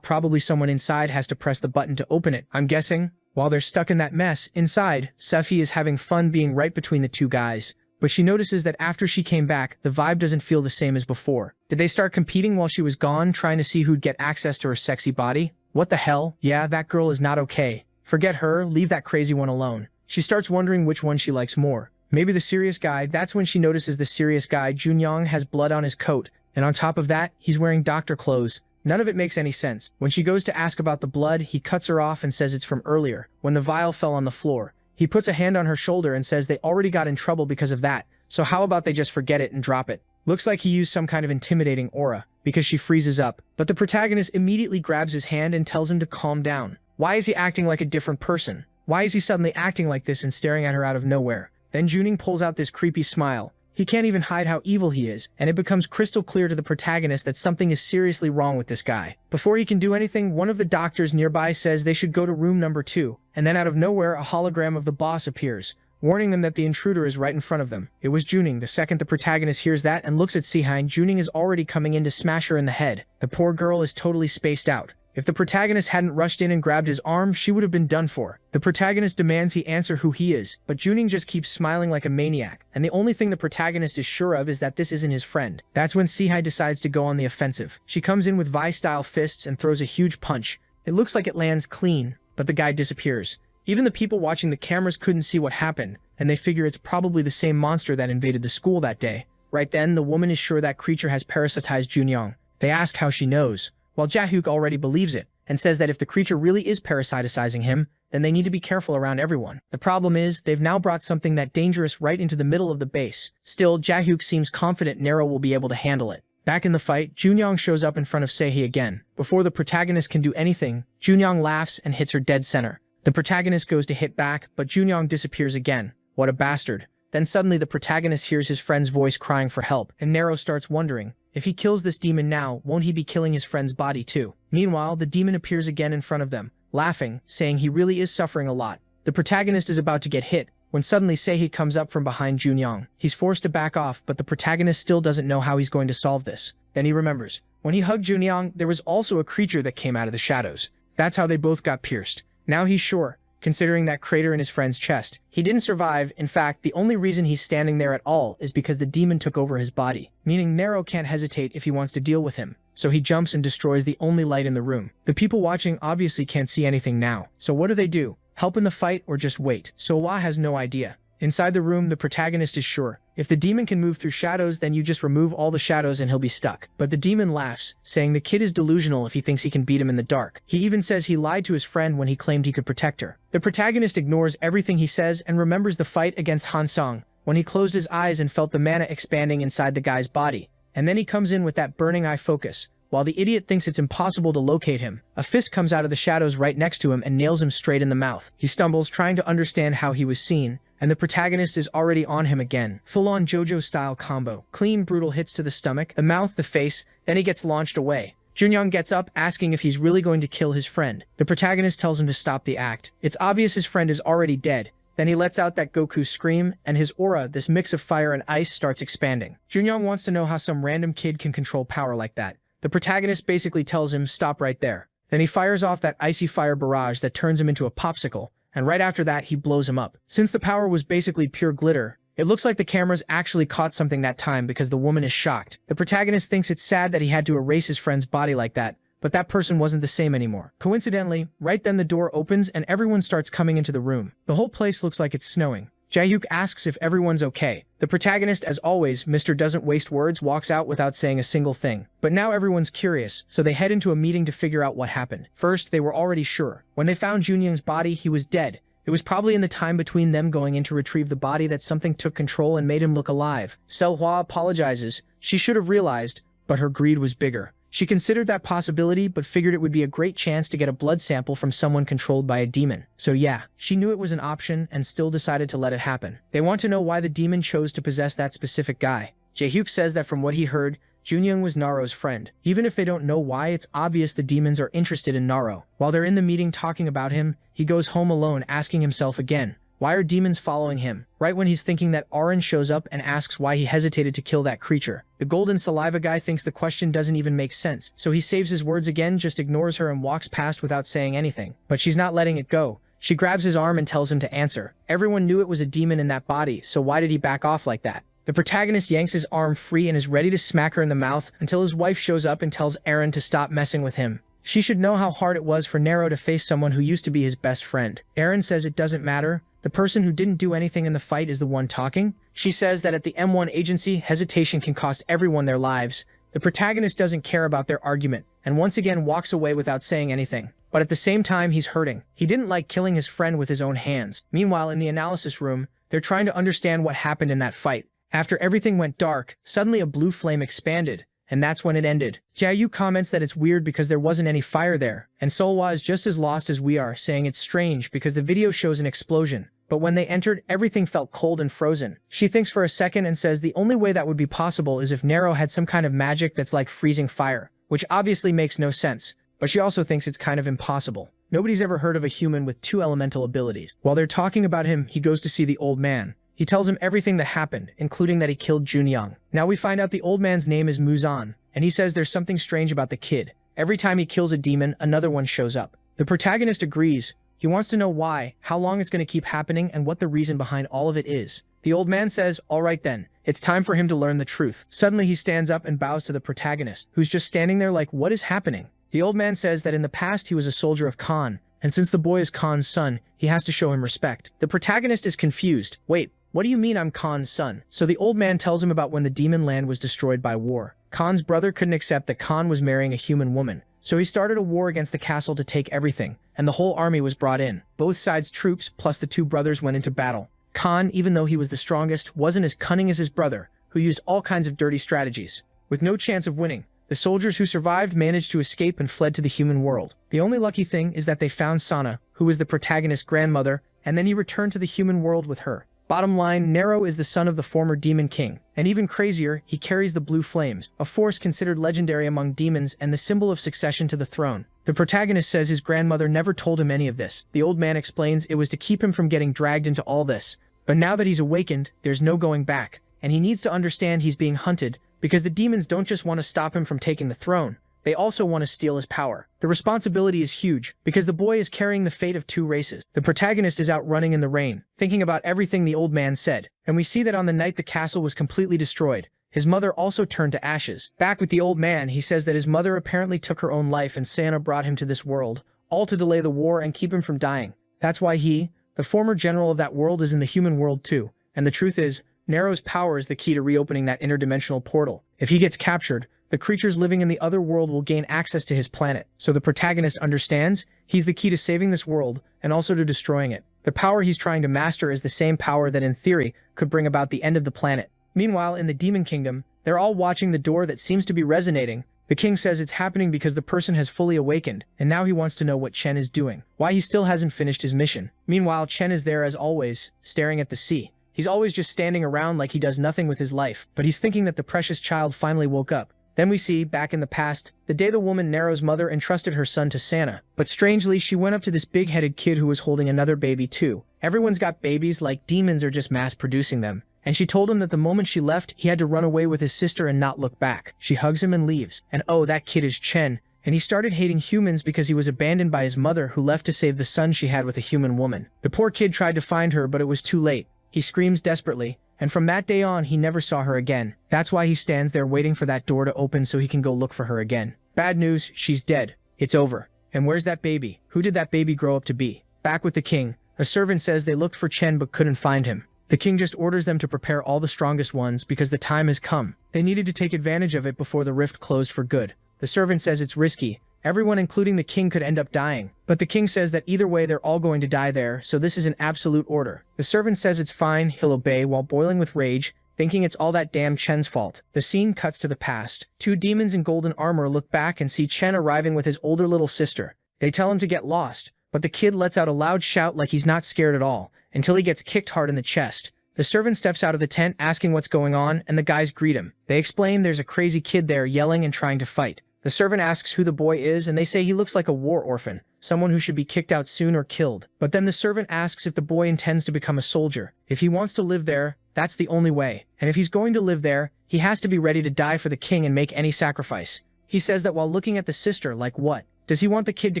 Probably someone inside has to press the button to open it, I'm guessing. While they're stuck in that mess, inside, Seihi is having fun being right between the two guys. But she notices that after she came back, the vibe doesn't feel the same as before. Did they start competing while she was gone, trying to see who'd get access to her sexy body? What the hell? Yeah, that girl is not okay. Forget her, leave that crazy one alone. She starts wondering which one she likes more. Maybe the serious guy. That's when she notices the serious guy, Junyoung, has blood on his coat. And on top of that, he's wearing doctor clothes. None of it makes any sense. When she goes to ask about the blood, he cuts her off and says it's from earlier, when the vial fell on the floor. He puts a hand on her shoulder and says they already got in trouble because of that, so how about they just forget it and drop it? Looks like he used some kind of intimidating aura, because she freezes up. But the protagonist immediately grabs his hand and tells him to calm down. Why is he acting like a different person? Why is he suddenly acting like this and staring at her out of nowhere? Then Juning pulls out this creepy smile. He can't even hide how evil he is, and it becomes crystal clear to the protagonist that something is seriously wrong with this guy. Before he can do anything, one of the doctors nearby says they should go to room number 2, and then out of nowhere a hologram of the boss appears, warning them that the intruder is right in front of them. It was Juning. The second the protagonist hears that and looks at Sihine, Juning is already coming in to smash her in the head. The poor girl is totally spaced out. If the protagonist hadn't rushed in and grabbed his arm, she would have been done for. The protagonist demands he answer who he is, but Juning just keeps smiling like a maniac, and the only thing the protagonist is sure of is that this isn't his friend. That's when Sihai decides to go on the offensive. She comes in with Vi-style fists and throws a huge punch. It looks like it lands clean, but the guy disappears. Even the people watching the cameras couldn't see what happened, and they figure it's probably the same monster that invaded the school that day. Right then, the woman is sure that creature has parasitized Junyong. They ask how she knows, while Jahyuk already believes it, and says that if the creature really is parasitizing him, then they need to be careful around everyone. The problem is, they've now brought something that dangerous right into the middle of the base. Still, Jahyuk seems confident Nero will be able to handle it. Back in the fight, Junyong shows up in front of Sehee again. Before the protagonist can do anything, Junyong laughs and hits her dead center. The protagonist goes to hit back, but Junyong disappears again. What a bastard. Then suddenly the protagonist hears his friend's voice crying for help, and Nero starts wondering, if he kills this demon now, won't he be killing his friend's body too? Meanwhile, the demon appears again in front of them, laughing, saying he really is suffering a lot. The protagonist is about to get hit, when suddenly Sehee comes up from behind Junyong. He's forced to back off, but the protagonist still doesn't know how he's going to solve this. Then he remembers. When he hugged Junyong, there was also a creature that came out of the shadows. That's how they both got pierced. Now he's sure, considering that crater in his friend's chest. He didn't survive. In fact, the only reason he's standing there at all is because the demon took over his body, meaning Nero can't hesitate if he wants to deal with him. So he jumps and destroys the only light in the room. The people watching obviously can't see anything now. So what do? Help in the fight or just wait? Sohwa has no idea. Inside the room, the protagonist is sure. If the demon can move through shadows, then you just remove all the shadows and he'll be stuck. But the demon laughs, saying the kid is delusional if he thinks he can beat him in the dark. He even says he lied to his friend when he claimed he could protect her. The protagonist ignores everything he says and remembers the fight against Han Song, when he closed his eyes and felt the mana expanding inside the guy's body. And then he comes in with that burning eye focus. While the idiot thinks it's impossible to locate him, a fist comes out of the shadows right next to him and nails him straight in the mouth. He stumbles, trying to understand how he was seen, and the protagonist is already on him again. Full-on JoJo-style combo. Clean, brutal hits to the stomach, the mouth, the face, then he gets launched away. Junyong gets up, asking if he's really going to kill his friend. The protagonist tells him to stop the act. It's obvious his friend is already dead. Then he lets out that Goku scream, and his aura, this mix of fire and ice, starts expanding. Junyong wants to know how some random kid can control power like that. The protagonist basically tells him, stop right there. Then he fires off that icy fire barrage that turns him into a popsicle, and right after that he blows him up. Since the power was basically pure glitter, it looks like the cameras actually caught something that time because the woman is shocked. The protagonist thinks it's sad that he had to erase his friend's body like that, but that person wasn't the same anymore. Coincidentally, right then the door opens and everyone starts coming into the room. The whole place looks like it's snowing. Jahyuk asks if everyone's okay. The protagonist, as always, Mr. Doesn't Waste Words, walks out without saying a single thing. But now everyone's curious, so they head into a meeting to figure out what happened. First, they were already sure. When they found Junyong's body, he was dead. It was probably in the time between them going in to retrieve the body that something took control and made him look alive. Sohwa apologizes. She should have realized, but her greed was bigger. She considered that possibility, but figured it would be a great chance to get a blood sample from someone controlled by a demon. So yeah, she knew it was an option and still decided to let it happen. They want to know why the demon chose to possess that specific guy. Jahyuk says that from what he heard, Junyong was Naro's friend. Even if they don't know why, it's obvious the demons are interested in Naro. While they're in the meeting talking about him, he goes home alone asking himself again, why are demons following him? Right when he's thinking that, Aaron shows up and asks why he hesitated to kill that creature. The golden saliva guy thinks the question doesn't even make sense, so he saves his words again, just ignores her and walks past without saying anything. But she's not letting it go. She grabs his arm and tells him to answer. Everyone knew it was a demon in that body, so why did he back off like that? The protagonist yanks his arm free and is ready to smack her in the mouth until his wife shows up and tells Aaron to stop messing with him. She should know how hard it was for Nero to face someone who used to be his best friend. Aaron says it doesn't matter. The person who didn't do anything in the fight is the one talking. She says that at the M1 agency, hesitation can cost everyone their lives. The protagonist doesn't care about their argument, and once again walks away without saying anything. But at the same time, he's hurting. He didn't like killing his friend with his own hands. Meanwhile, in the analysis room, they're trying to understand what happened in that fight. After everything went dark, suddenly a blue flame expanded, and that's when it ended. Jayu comments that it's weird because there wasn't any fire there, and Solwa is just as lost as we are, saying it's strange because the video shows an explosion. But when they entered, everything felt cold and frozen. She thinks for a second and says the only way that would be possible is if Nero had some kind of magic that's like freezing fire, which obviously makes no sense, but she also thinks it's kind of impossible. Nobody's ever heard of a human with 2 elemental abilities. While they're talking about him, he goes to see the old man. He tells him everything that happened, including that he killed Junyoung. Now we find out the old man's name is Muzan, and he says there's something strange about the kid. Every time he kills a demon, another one shows up. The protagonist agrees. He wants to know why, how long it's going to keep happening, and what the reason behind all of it is. The old man says, all right then, it's time for him to learn the truth. Suddenly he stands up and bows to the protagonist, who's just standing there like, what is happening? The old man says that in the past he was a soldier of Khan, and since the boy is Khan's son, he has to show him respect. The protagonist is confused. Wait, what do you mean I'm Khan's son? So the old man tells him about when the demon land was destroyed by war. Khan's brother couldn't accept that Khan was marrying a human woman, so he started a war against the castle to take everything, and the whole army was brought in. Both sides' troops plus the 2 brothers went into battle. Khan, even though he was the strongest, wasn't as cunning as his brother, who used all kinds of dirty strategies. With no chance of winning, the soldiers who survived managed to escape and fled to the human world. The only lucky thing is that they found Sana, who was the protagonist's grandmother, and then he returned to the human world with her. Bottom line, Enro is the son of the former demon king, and even crazier, he carries the blue flames, a force considered legendary among demons and the symbol of succession to the throne. The protagonist says his grandmother never told him any of this. The old man explains it was to keep him from getting dragged into all this. But now that he's awakened, there's no going back, and he needs to understand he's being hunted, because the demons don't just want to stop him from taking the throne, they also want to steal his power. The responsibility is huge, because the boy is carrying the fate of 2 races. The protagonist is out running in the rain, thinking about everything the old man said, and we see that on the night the castle was completely destroyed, his mother also turned to ashes. Back with the old man, he says that his mother apparently took her own life and Sana brought him to this world, all to delay the war and keep him from dying. That's why he, the former general of that world, is in the human world too, and the truth is, Nero's power is the key to reopening that interdimensional portal. If he gets captured, the creatures living in the other world will gain access to his planet. So the protagonist understands he's the key to saving this world and also to destroying it. The power he's trying to master is the same power that in theory could bring about the end of the planet. Meanwhile, in the demon kingdom, they're all watching the door that seems to be resonating. The king says it's happening because the person has fully awakened, and now he wants to know what Chen is doing, why he still hasn't finished his mission. Meanwhile, Chen is there as always, staring at the sea. He's always just standing around like he does nothing with his life, but he's thinking that the precious child finally woke up. Then we see, back in the past, the day the woman Nero's mother entrusted her son to Sana. But strangely, she went up to this big-headed kid who was holding another baby too. Everyone's got babies, like demons are just mass-producing them. And she told him that the moment she left, he had to run away with his sister and not look back. She hugs him and leaves. And oh, that kid is Chen. And he started hating humans because he was abandoned by his mother who left to save the son she had with a human woman. The poor kid tried to find her, but it was too late. He screams desperately, and from that day on, he never saw her again. That's why he stands there waiting for that door to open so he can go look for her again. Bad news, she's dead. It's over. And where's that baby? Who did that baby grow up to be? Back with the king, a servant says they looked for Chen but couldn't find him. The king just orders them to prepare all the strongest ones because the time has come. They needed to take advantage of it before the rift closed for good. The servant says it's risky. Everyone, including the king, could end up dying. But the king says that either way they're all going to die there, so this is an absolute order. The servant says it's fine, he'll obey while boiling with rage, thinking it's all that damn Chen's fault. The scene cuts to the past. 2 demons in golden armor look back and see Chen arriving with his older little sister. They tell him to get lost, but the kid lets out a loud shout like he's not scared at all, until he gets kicked hard in the chest. The servant steps out of the tent asking what's going on, and the guys greet him. They explain there's a crazy kid there yelling and trying to fight. The servant asks who the boy is, and they say he looks like a war orphan, someone who should be kicked out soon or killed. But then the servant asks if the boy intends to become a soldier. If he wants to live there, that's the only way. And if he's going to live there, he has to be ready to die for the king and make any sacrifice. He says that while looking at the sister, like what? Does he want the kid to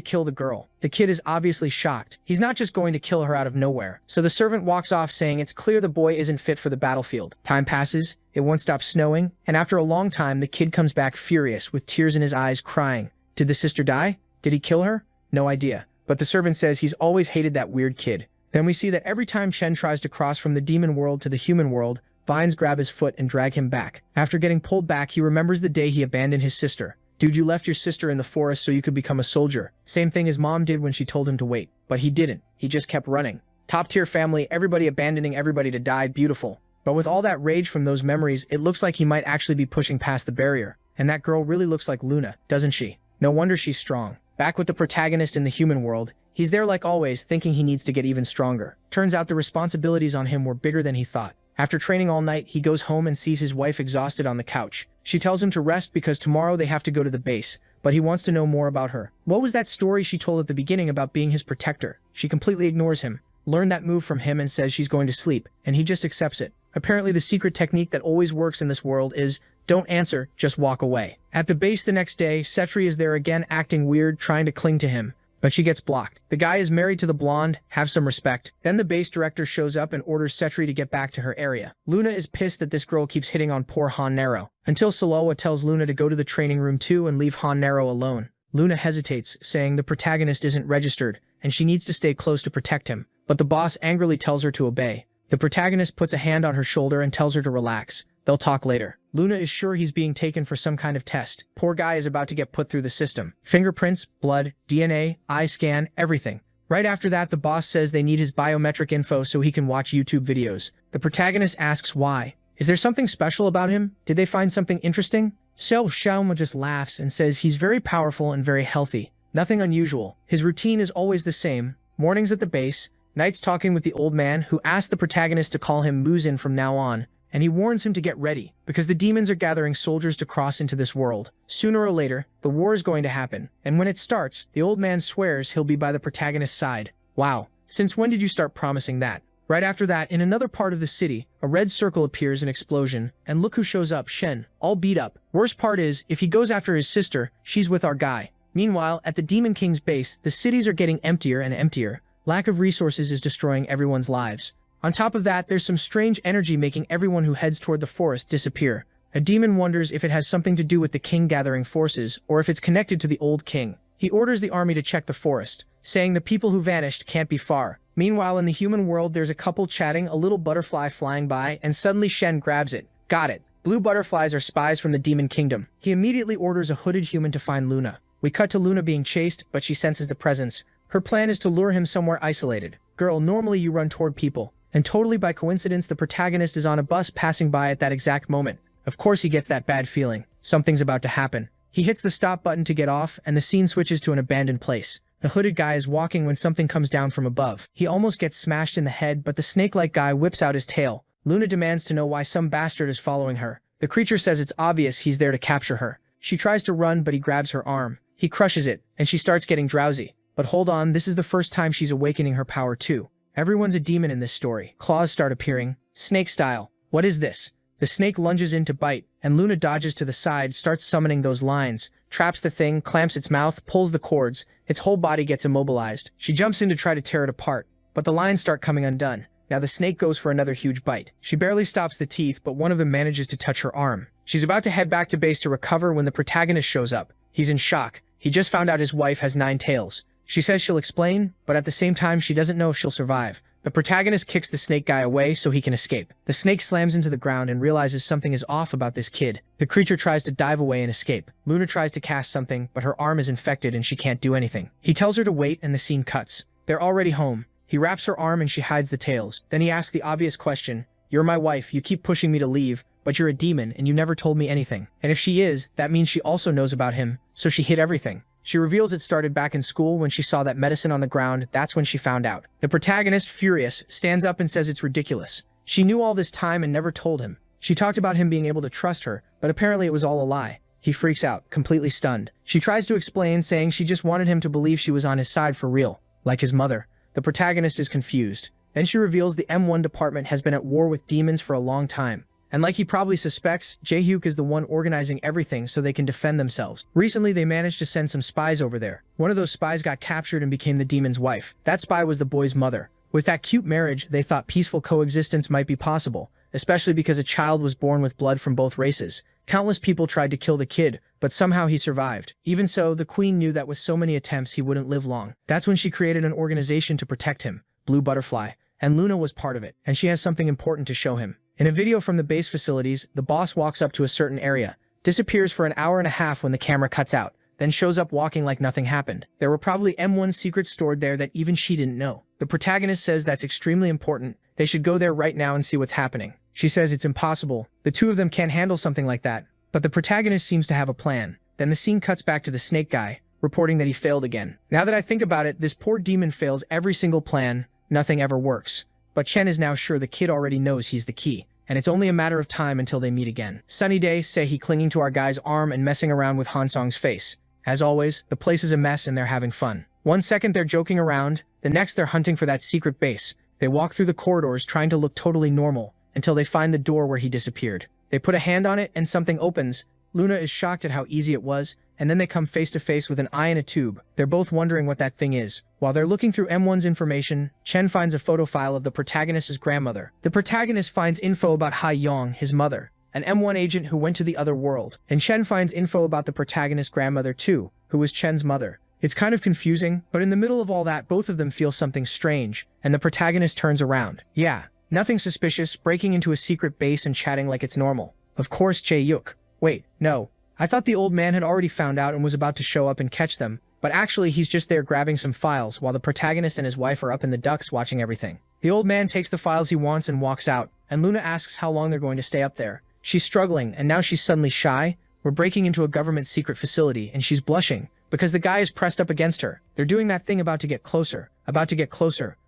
kill the girl? The kid is obviously shocked. He's not just going to kill her out of nowhere. So the servant walks off saying it's clear the boy isn't fit for the battlefield. Time passes, it won't stop snowing, and after a long time the kid comes back furious with tears in his eyes crying. Did the sister die? Did he kill her? No idea. But the servant says he's always hated that weird kid. Then we see that every time Chen tries to cross from the demon world to the human world, vines grab his foot and drag him back. After getting pulled back, he remembers the day he abandoned his sister. Dude, you left your sister in the forest so you could become a soldier. Same thing his mom did when she told him to wait. But he didn't. He just kept running. Top tier family, everybody abandoning everybody to die, beautiful. But with all that rage from those memories, it looks like he might actually be pushing past the barrier. And that girl really looks like Luna, doesn't she? No wonder she's strong. Back with the protagonist in the human world, he's there like always, thinking he needs to get even stronger. Turns out the responsibilities on him were bigger than he thought. After training all night, he goes home and sees his wife exhausted on the couch. She tells him to rest because tomorrow they have to go to the base, but he wants to know more about her. What was that story she told at the beginning about being his protector? She completely ignores him, learned that move from him and says she's going to sleep, and he just accepts it. Apparently the secret technique that always works in this world is, don't answer, just walk away. At the base the next day, Setri is there again acting weird, trying to cling to him, but she gets blocked. The guy is married to the blonde, have some respect. Then the base director shows up and orders Setri to get back to her area. Luna is pissed that this girl keeps hitting on poor Hanero, until Salowa tells Luna to go to the training room too and leave Hanero alone. Luna hesitates, saying the protagonist isn't registered, and she needs to stay close to protect him, but the boss angrily tells her to obey. The protagonist puts a hand on her shoulder and tells her to relax. They'll talk later. Luna is sure he's being taken for some kind of test. Poor guy is about to get put through the system. Fingerprints, blood, DNA, eye scan, everything. Right after that, the boss says they need his biometric info so he can watch YouTube videos. The protagonist asks why. Is there something special about him? Did they find something interesting? So Xiaoma just laughs and says he's very powerful and very healthy. Nothing unusual. His routine is always the same. Mornings at the base, nights talking with the old man who asked the protagonist to call him Muzin from now on, and he warns him to get ready, because the demons are gathering soldiers to cross into this world. Sooner or later, the war is going to happen, and when it starts, the old man swears he'll be by the protagonist's side. Wow, since when did you start promising that? Right after that, in another part of the city, a red circle appears in explosion, and look who shows up, Shen, all beat up. Worst part is, if he goes after his sister, she's with our guy. Meanwhile, at the Demon King's base, the cities are getting emptier and emptier. Lack of resources is destroying everyone's lives. On top of that, there's some strange energy making everyone who heads toward the forest disappear. A demon wonders if it has something to do with the king gathering forces, or if it's connected to the old king. He orders the army to check the forest, saying the people who vanished can't be far. Meanwhile, in the human world, there's a couple chatting, a little butterfly flying by, and suddenly Shen grabs it. Got it. Blue butterflies are spies from the demon kingdom. He immediately orders a hooded human to find Luna. We cut to Luna being chased, but she senses the presence. Her plan is to lure him somewhere isolated. Girl, normally you run toward people. And totally by coincidence, the protagonist is on a bus passing by at that exact moment. Of course he gets that bad feeling. Something's about to happen. He hits the stop button to get off, and the scene switches to an abandoned place. The hooded guy is walking when something comes down from above. He almost gets smashed in the head, but the snake-like guy whips out his tail. Luna demands to know why some bastard is following her. The creature says it's obvious he's there to capture her. She tries to run, but he grabs her arm. He crushes it, and she starts getting drowsy. But hold on, this is the first time she's awakening her power too. Everyone's a demon in this story. Claws start appearing, snake style. What is this? The snake lunges in to bite, and Luna dodges to the side, starts summoning those lines, traps the thing, clamps its mouth, pulls the cords, its whole body gets immobilized. She jumps in to try to tear it apart, but the lines start coming undone. Now the snake goes for another huge bite. She barely stops the teeth, but one of them manages to touch her arm. She's about to head back to base to recover when the protagonist shows up. He's in shock. He just found out his wife has 9 tails. She says she'll explain, but at the same time she doesn't know if she'll survive. The protagonist kicks the snake guy away so he can escape. The snake slams into the ground and realizes something is off about this kid. The creature tries to dive away and escape. Luna tries to cast something, but her arm is infected and she can't do anything. He tells her to wait and the scene cuts. They're already home. He wraps her arm and she hides the tails. Then he asks the obvious question, "You're my wife, you keep pushing me to leave, but you're a demon and you never told me anything. And if she is, that means she also knows about him, so she hid everything." She reveals it started back in school when she saw that medicine on the ground. That's when she found out. The protagonist, furious, stands up and says it's ridiculous. She knew all this time and never told him. She talked about him being able to trust her, but apparently it was all a lie. He freaks out, completely stunned. She tries to explain, saying she just wanted him to believe she was on his side for real, like his mother. The protagonist is confused. Then she reveals the M1 department has been at war with demons for a long time. And like he probably suspects, Jae-hyuk is the one organizing everything so they can defend themselves. Recently, they managed to send some spies over there. One of those spies got captured and became the demon's wife. That spy was the boy's mother. With that cute marriage, they thought peaceful coexistence might be possible, especially because a child was born with blood from both races. Countless people tried to kill the kid, but somehow he survived. Even so, the queen knew that with so many attempts, he wouldn't live long. That's when she created an organization to protect him, Blue Butterfly, and Luna was part of it, and she has something important to show him. In a video from the base facilities, the boss walks up to a certain area, disappears for an hour and a half when the camera cuts out, then shows up walking like nothing happened. There were probably M1 secrets stored there that even she didn't know. The protagonist says that's extremely important. They should go there right now and see what's happening. She says it's impossible. The two of them can't handle something like that. But the protagonist seems to have a plan. Then the scene cuts back to the snake guy, reporting that he failed again. Now that I think about it, this poor demon fails every single plan. Nothing ever works. But Chen is now sure the kid already knows he's the key, and it's only a matter of time until they meet again. Sunny day, Sehi clinging to our guy's arm and messing around with Hansong's face. As always, the place is a mess and they're having fun. One second they're joking around, the next they're hunting for that secret base. They walk through the corridors trying to look totally normal, until they find the door where he disappeared. They put a hand on it and something opens. Luna is shocked at how easy it was, and then they come face to face with an eye in a tube. They're both wondering what that thing is. While they're looking through M1's information, Chen finds a photo file of the protagonist's grandmother. The protagonist finds info about Hai Yong, his mother, an M1 agent who went to the other world. And Chen finds info about the protagonist's grandmother too, who was Chen's mother. It's kind of confusing, but in the middle of all that, both of them feel something strange, and the protagonist turns around. Yeah, nothing suspicious, breaking into a secret base and chatting like it's normal. Of course, Jae-yuk. Wait, no. I thought the old man had already found out and was about to show up and catch them, but actually he's just there grabbing some files while the protagonist and his wife are up in the ducks watching everything. The old man takes the files he wants and walks out, and Luna asks how long they're going to stay up there. She's struggling, and now she's suddenly shy. We're breaking into a government secret facility, and she's blushing, because the guy is pressed up against her. They're doing that thing about to get closer,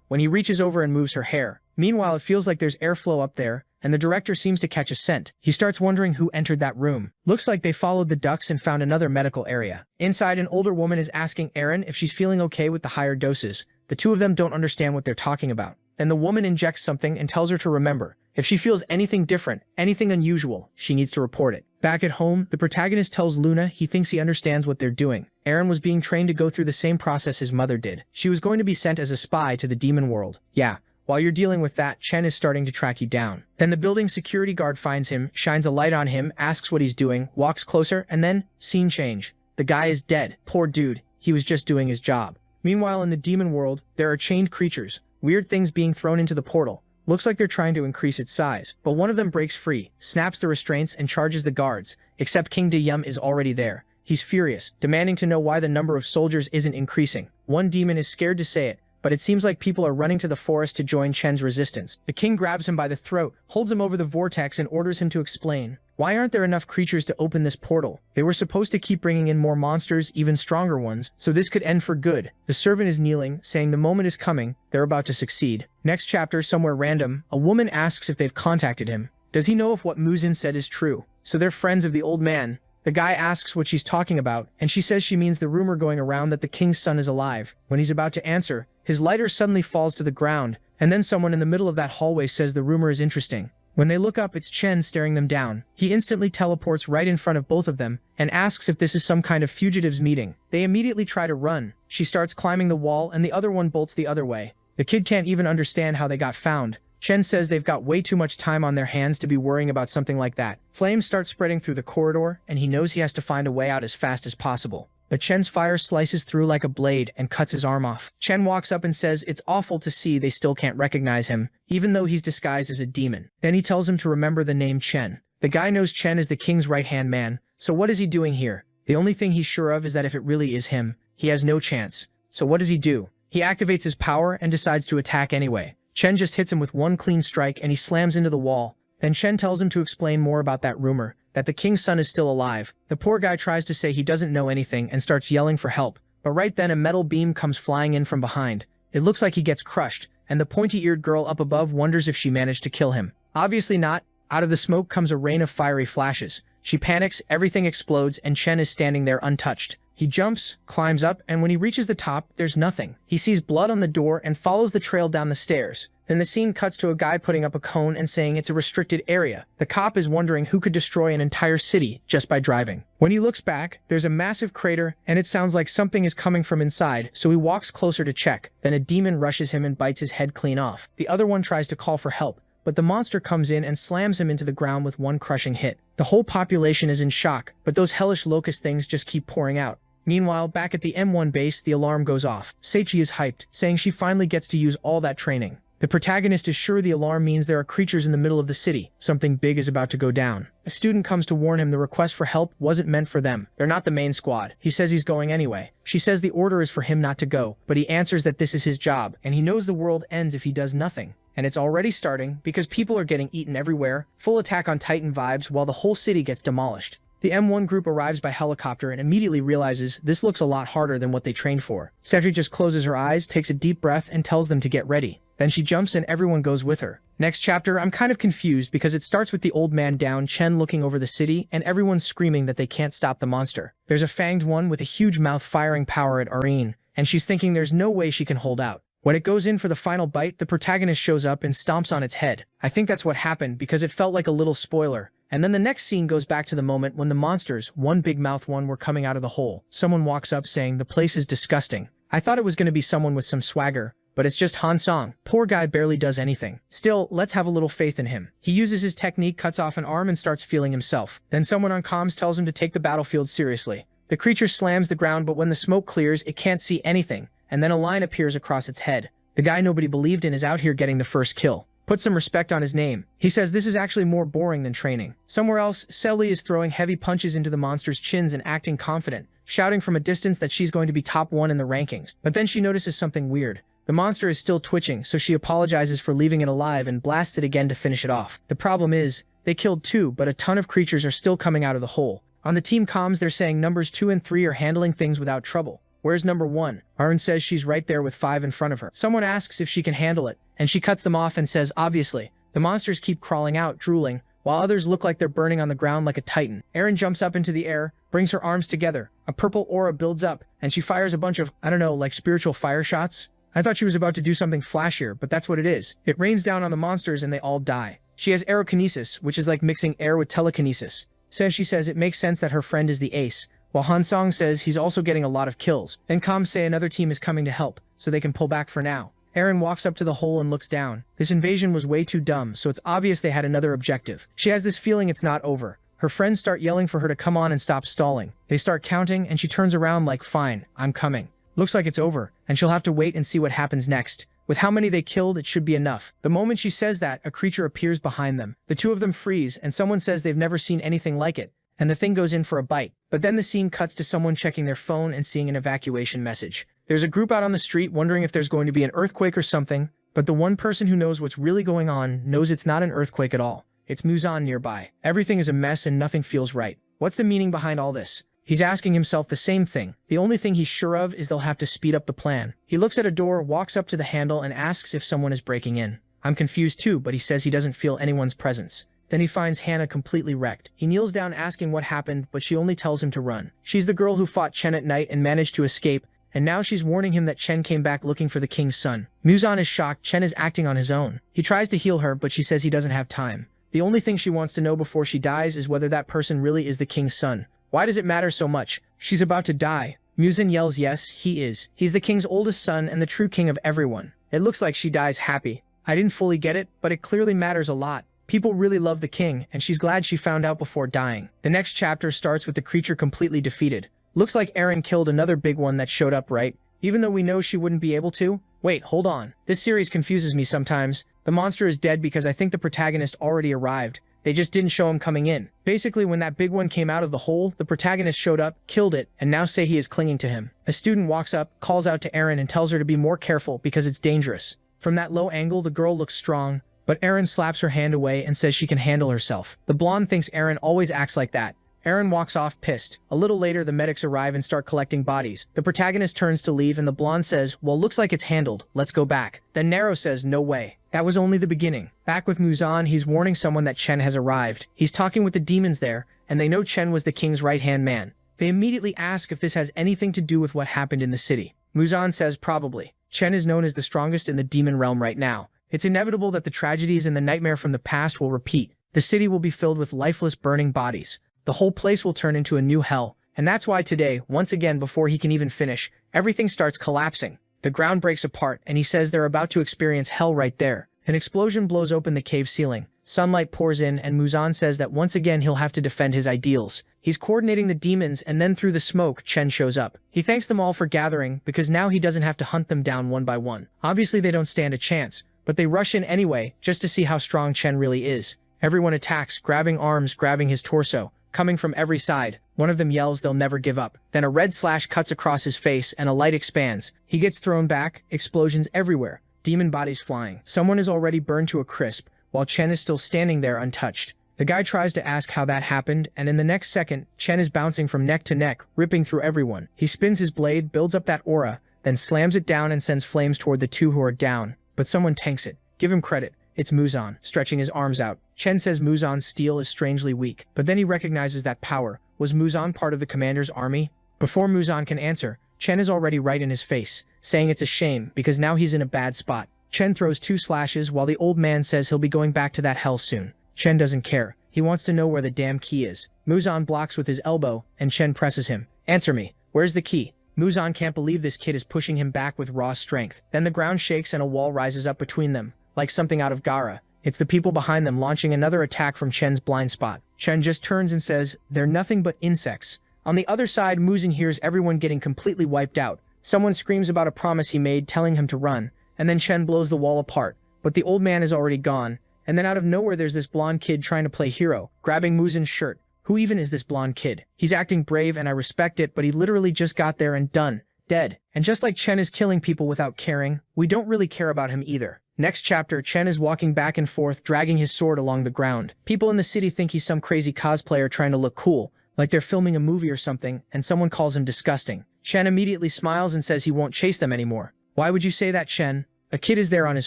when he reaches over and moves her hair. Meanwhile, it feels like there's airflow up there, and the director seems to catch a scent. He starts wondering who entered that room. Looks like they followed the ducks and found another medical area. Inside, an older woman is asking Erin if she's feeling okay with the higher doses. The two of them don't understand what they're talking about. Then the woman injects something and tells her to remember. If she feels anything different, anything unusual, she needs to report it. Back at home, the protagonist tells Luna he thinks he understands what they're doing. Erin was being trained to go through the same process his mother did. She was going to be sent as a spy to the demon world. Yeah. While you're dealing with that, Chen is starting to track you down. Then the building security guard finds him, shines a light on him, asks what he's doing, walks closer, and then, scene change. The guy is dead. Poor dude. He was just doing his job. Meanwhile, in the demon world, there are chained creatures, weird things being thrown into the portal. Looks like they're trying to increase its size, but one of them breaks free, snaps the restraints, and charges the guards, except King De-yum is already there. He's furious, demanding to know why the number of soldiers isn't increasing. One demon is scared to say it, but it seems like people are running to the forest to join Chen's resistance. The king grabs him by the throat, holds him over the vortex, and orders him to explain. Why aren't there enough creatures to open this portal? They were supposed to keep bringing in more monsters, even stronger ones, so this could end for good. The servant is kneeling, saying the moment is coming, they're about to succeed. Next chapter, somewhere random, a woman asks if they've contacted him. Does he know if what Muzin said is true? So they're friends of the old man. The guy asks what she's talking about, and she says she means the rumor going around that the king's son is alive. When he's about to answer, his lighter suddenly falls to the ground, and then someone in the middle of that hallway says the rumor is interesting. When they look up, it's Chen staring them down. He instantly teleports right in front of both of them, and asks if this is some kind of fugitives meeting. They immediately try to run. She starts climbing the wall, and the other one bolts the other way. The kid can't even understand how they got found. Chen says they've got way too much time on their hands to be worrying about something like that. Flames start spreading through the corridor, and he knows he has to find a way out as fast as possible. But Chen's fire slices through like a blade and cuts his arm off. Chen walks up and says it's awful to see they still can't recognize him, even though he's disguised as a demon. Then he tells him to remember the name Chen. The guy knows Chen is the king's right-hand man, so what is he doing here? The only thing he's sure of is that if it really is him, he has no chance. So what does he do? He activates his power and decides to attack anyway. Chen just hits him with one clean strike and he slams into the wall. Then Chen tells him to explain more about that rumor, that the king's son is still alive. The poor guy tries to say he doesn't know anything and starts yelling for help, but right then a metal beam comes flying in from behind. It looks like he gets crushed, and the pointy-eared girl up above wonders if she managed to kill him. Obviously not. Out of the smoke comes a rain of fiery flashes. She panics, everything explodes, and Chen is standing there untouched. He jumps, climbs up, and when he reaches the top, there's nothing. He sees blood on the door and follows the trail down the stairs. Then the scene cuts to a guy putting up a cone and saying it's a restricted area. The cop is wondering who could destroy an entire city just by driving. When he looks back, there's a massive crater, and it sounds like something is coming from inside, so he walks closer to check. Then a demon rushes him and bites his head clean off. The other one tries to call for help, but the monster comes in and slams him into the ground with one crushing hit. The whole population is in shock, but those hellish locust things just keep pouring out. Meanwhile, back at the M1 base, the alarm goes off. Seichi is hyped, saying she finally gets to use all that training. The protagonist is sure the alarm means there are creatures in the middle of the city. Something big is about to go down. A student comes to warn him the request for help wasn't meant for them. They're not the main squad. He says he's going anyway. She says the order is for him not to go, but he answers that this is his job, and he knows the world ends if he does nothing. And it's already starting, because people are getting eaten everywhere, full Attack on Titan vibes while the whole city gets demolished. The M1 group arrives by helicopter and immediately realizes this looks a lot harder than what they trained for. Sentry just closes her eyes, takes a deep breath, and tells them to get ready. Then she jumps and everyone goes with her. Next chapter, I'm kind of confused because it starts with the old man down, Chen looking over the city, and everyone screaming that they can't stop the monster. There's a fanged one with a huge mouth firing power at Irene, and she's thinking there's no way she can hold out. When it goes in for the final bite, the protagonist shows up and stomps on its head. I think that's what happened because it felt like a little spoiler. And then the next scene goes back to the moment when the monsters, one big mouth one, were coming out of the hole. Someone walks up saying, "The place is disgusting." I thought it was going to be someone with some swagger, but it's just Han Song. Poor guy barely does anything. Still, let's have a little faith in him. He uses his technique, cuts off an arm, and starts feeling himself. Then someone on comms tells him to take the battlefield seriously. The creature slams the ground, but when the smoke clears, it can't see anything, and then a line appears across its head. The guy nobody believed in is out here getting the first kill. Put some respect on his name. He says this is actually more boring than training. Somewhere else, Selly is throwing heavy punches into the monster's chins and acting confident, shouting from a distance that she's going to be top 1 in the rankings. But then she notices something weird. The monster is still twitching, so she apologizes for leaving it alive and blasts it again to finish it off. The problem is, they killed 2, but a ton of creatures are still coming out of the hole. On the team comms, they're saying numbers 2 and 3 are handling things without trouble. Where's number 1? Arun says she's right there with 5 in front of her. Someone asks if she can handle it, and she cuts them off and says, obviously. The monsters keep crawling out, drooling, while others look like they're burning on the ground like a titan. Aaron jumps up into the air, brings her arms together. A purple aura builds up, and she fires a bunch of, I don't know, like spiritual fire shots? I thought she was about to do something flashier, but that's what it is. It rains down on the monsters and they all die. She has aerokinesis, which is like mixing air with telekinesis. She says it makes sense that her friend is the ace, while Han Song says he's also getting a lot of kills. Then comms say another team is coming to help, so they can pull back for now. Aaron walks up to the hole and looks down. This invasion was way too dumb, so it's obvious they had another objective. She has this feeling it's not over. Her friends start yelling for her to come on and stop stalling. They start counting, and she turns around like, fine, I'm coming. Looks like it's over, and she'll have to wait and see what happens next. With how many they killed, it should be enough. The moment she says that, a creature appears behind them. The two of them freeze, and someone says they've never seen anything like it, and the thing goes in for a bite. But then the scene cuts to someone checking their phone and seeing an evacuation message. There's a group out on the street wondering if there's going to be an earthquake or something, but the one person who knows what's really going on knows it's not an earthquake at all. It's Muzan nearby. Everything is a mess and nothing feels right. What's the meaning behind all this? He's asking himself the same thing. The only thing he's sure of is they'll have to speed up the plan. He looks at a door, walks up to the handle, and asks if someone is breaking in. I'm confused too, but he says he doesn't feel anyone's presence. Then he finds Hannah completely wrecked. He kneels down asking what happened, but she only tells him to run. She's the girl who fought Chen at night and managed to escape, and now she's warning him that Chen came back looking for the king's son. Muzan is shocked Chen is acting on his own. He tries to heal her, but she says he doesn't have time. The only thing she wants to know before she dies is whether that person really is the king's son. Why does it matter so much? She's about to die. Muzan yells yes, he is. He's the king's oldest son and the true king of everyone. It looks like she dies happy. I didn't fully get it, but it clearly matters a lot. People really love the king, and she's glad she found out before dying. The next chapter starts with the creature completely defeated. Looks like Aaron killed another big one that showed up, right? Even though we know she wouldn't be able to? Wait, hold on. This series confuses me sometimes. The monster is dead because I think the protagonist already arrived. They just didn't show him coming in. Basically, when that big one came out of the hole, the protagonist showed up, killed it, and now say he is clinging to him. A student walks up, calls out to Aaron and tells her to be more careful because it's dangerous. From that low angle, the girl looks strong, but Aaron slaps her hand away and says she can handle herself. The blonde thinks Aaron always acts like that. Aaron walks off pissed. A little later, the medics arrive and start collecting bodies. The protagonist turns to leave and the blonde says, well, looks like it's handled. Let's go back. Then Nero says, no way. That was only the beginning. Back with Muzan, he's warning someone that Chen has arrived. He's talking with the demons there, and they know Chen was the king's right-hand man. They immediately ask if this has anything to do with what happened in the city. Muzan says probably. Chen is known as the strongest in the demon realm right now. It's inevitable that the tragedies and the nightmare from the past will repeat. The city will be filled with lifeless, burning bodies. The whole place will turn into a new hell. And that's why today, once again before he can even finish, everything starts collapsing. The ground breaks apart, and he says they're about to experience hell right there. An explosion blows open the cave ceiling. Sunlight pours in, and Muzan says that once again he'll have to defend his ideals. He's coordinating the demons, and then through the smoke, Chen shows up. He thanks them all for gathering, because now he doesn't have to hunt them down one by one. Obviously they don't stand a chance, but they rush in anyway, just to see how strong Chen really is. Everyone attacks, grabbing arms, grabbing his torso. Coming from every side, one of them yells they'll never give up. Then a red slash cuts across his face and a light expands. He gets thrown back, explosions everywhere, demon bodies flying. Someone is already burned to a crisp, while Chen is still standing there untouched. The guy tries to ask how that happened, and in the next second, Chen is bouncing from neck to neck, ripping through everyone. He spins his blade, builds up that aura, then slams it down and sends flames toward the two who are down. But someone tanks it. Give him credit. It's Muzan, stretching his arms out. Chen says Muzan's steel is strangely weak, but then he recognizes that power. Was Muzan part of the commander's army? Before Muzan can answer, Chen is already right in his face, saying it's a shame because now he's in a bad spot. Chen throws 2 slashes while the old man says he'll be going back to that hell soon. Chen doesn't care. He wants to know where the damn key is. Muzan blocks with his elbow, and Chen presses him. Answer me. Where's the key? Muzan can't believe this kid is pushing him back with raw strength. Then the ground shakes and a wall rises up between them, like something out of Gaara. It's the people behind them launching another attack from Chen's blind spot. Chen just turns and says, they're nothing but insects. On the other side, Muzan hears everyone getting completely wiped out. Someone screams about a promise he made, telling him to run, and then Chen blows the wall apart. But the old man is already gone, and then out of nowhere there's this blonde kid trying to play hero, grabbing Muzan's shirt. Who even is this blonde kid? He's acting brave and I respect it, but he literally just got there and done. Dead. And just like Chen is killing people without caring, we don't really care about him either. Next chapter, Chen is walking back and forth, dragging his sword along the ground. People in the city think he's some crazy cosplayer trying to look cool, like they're filming a movie or something, and someone calls him disgusting. Chen immediately smiles and says he won't chase them anymore. Why would you say that, Chen? A kid is there on his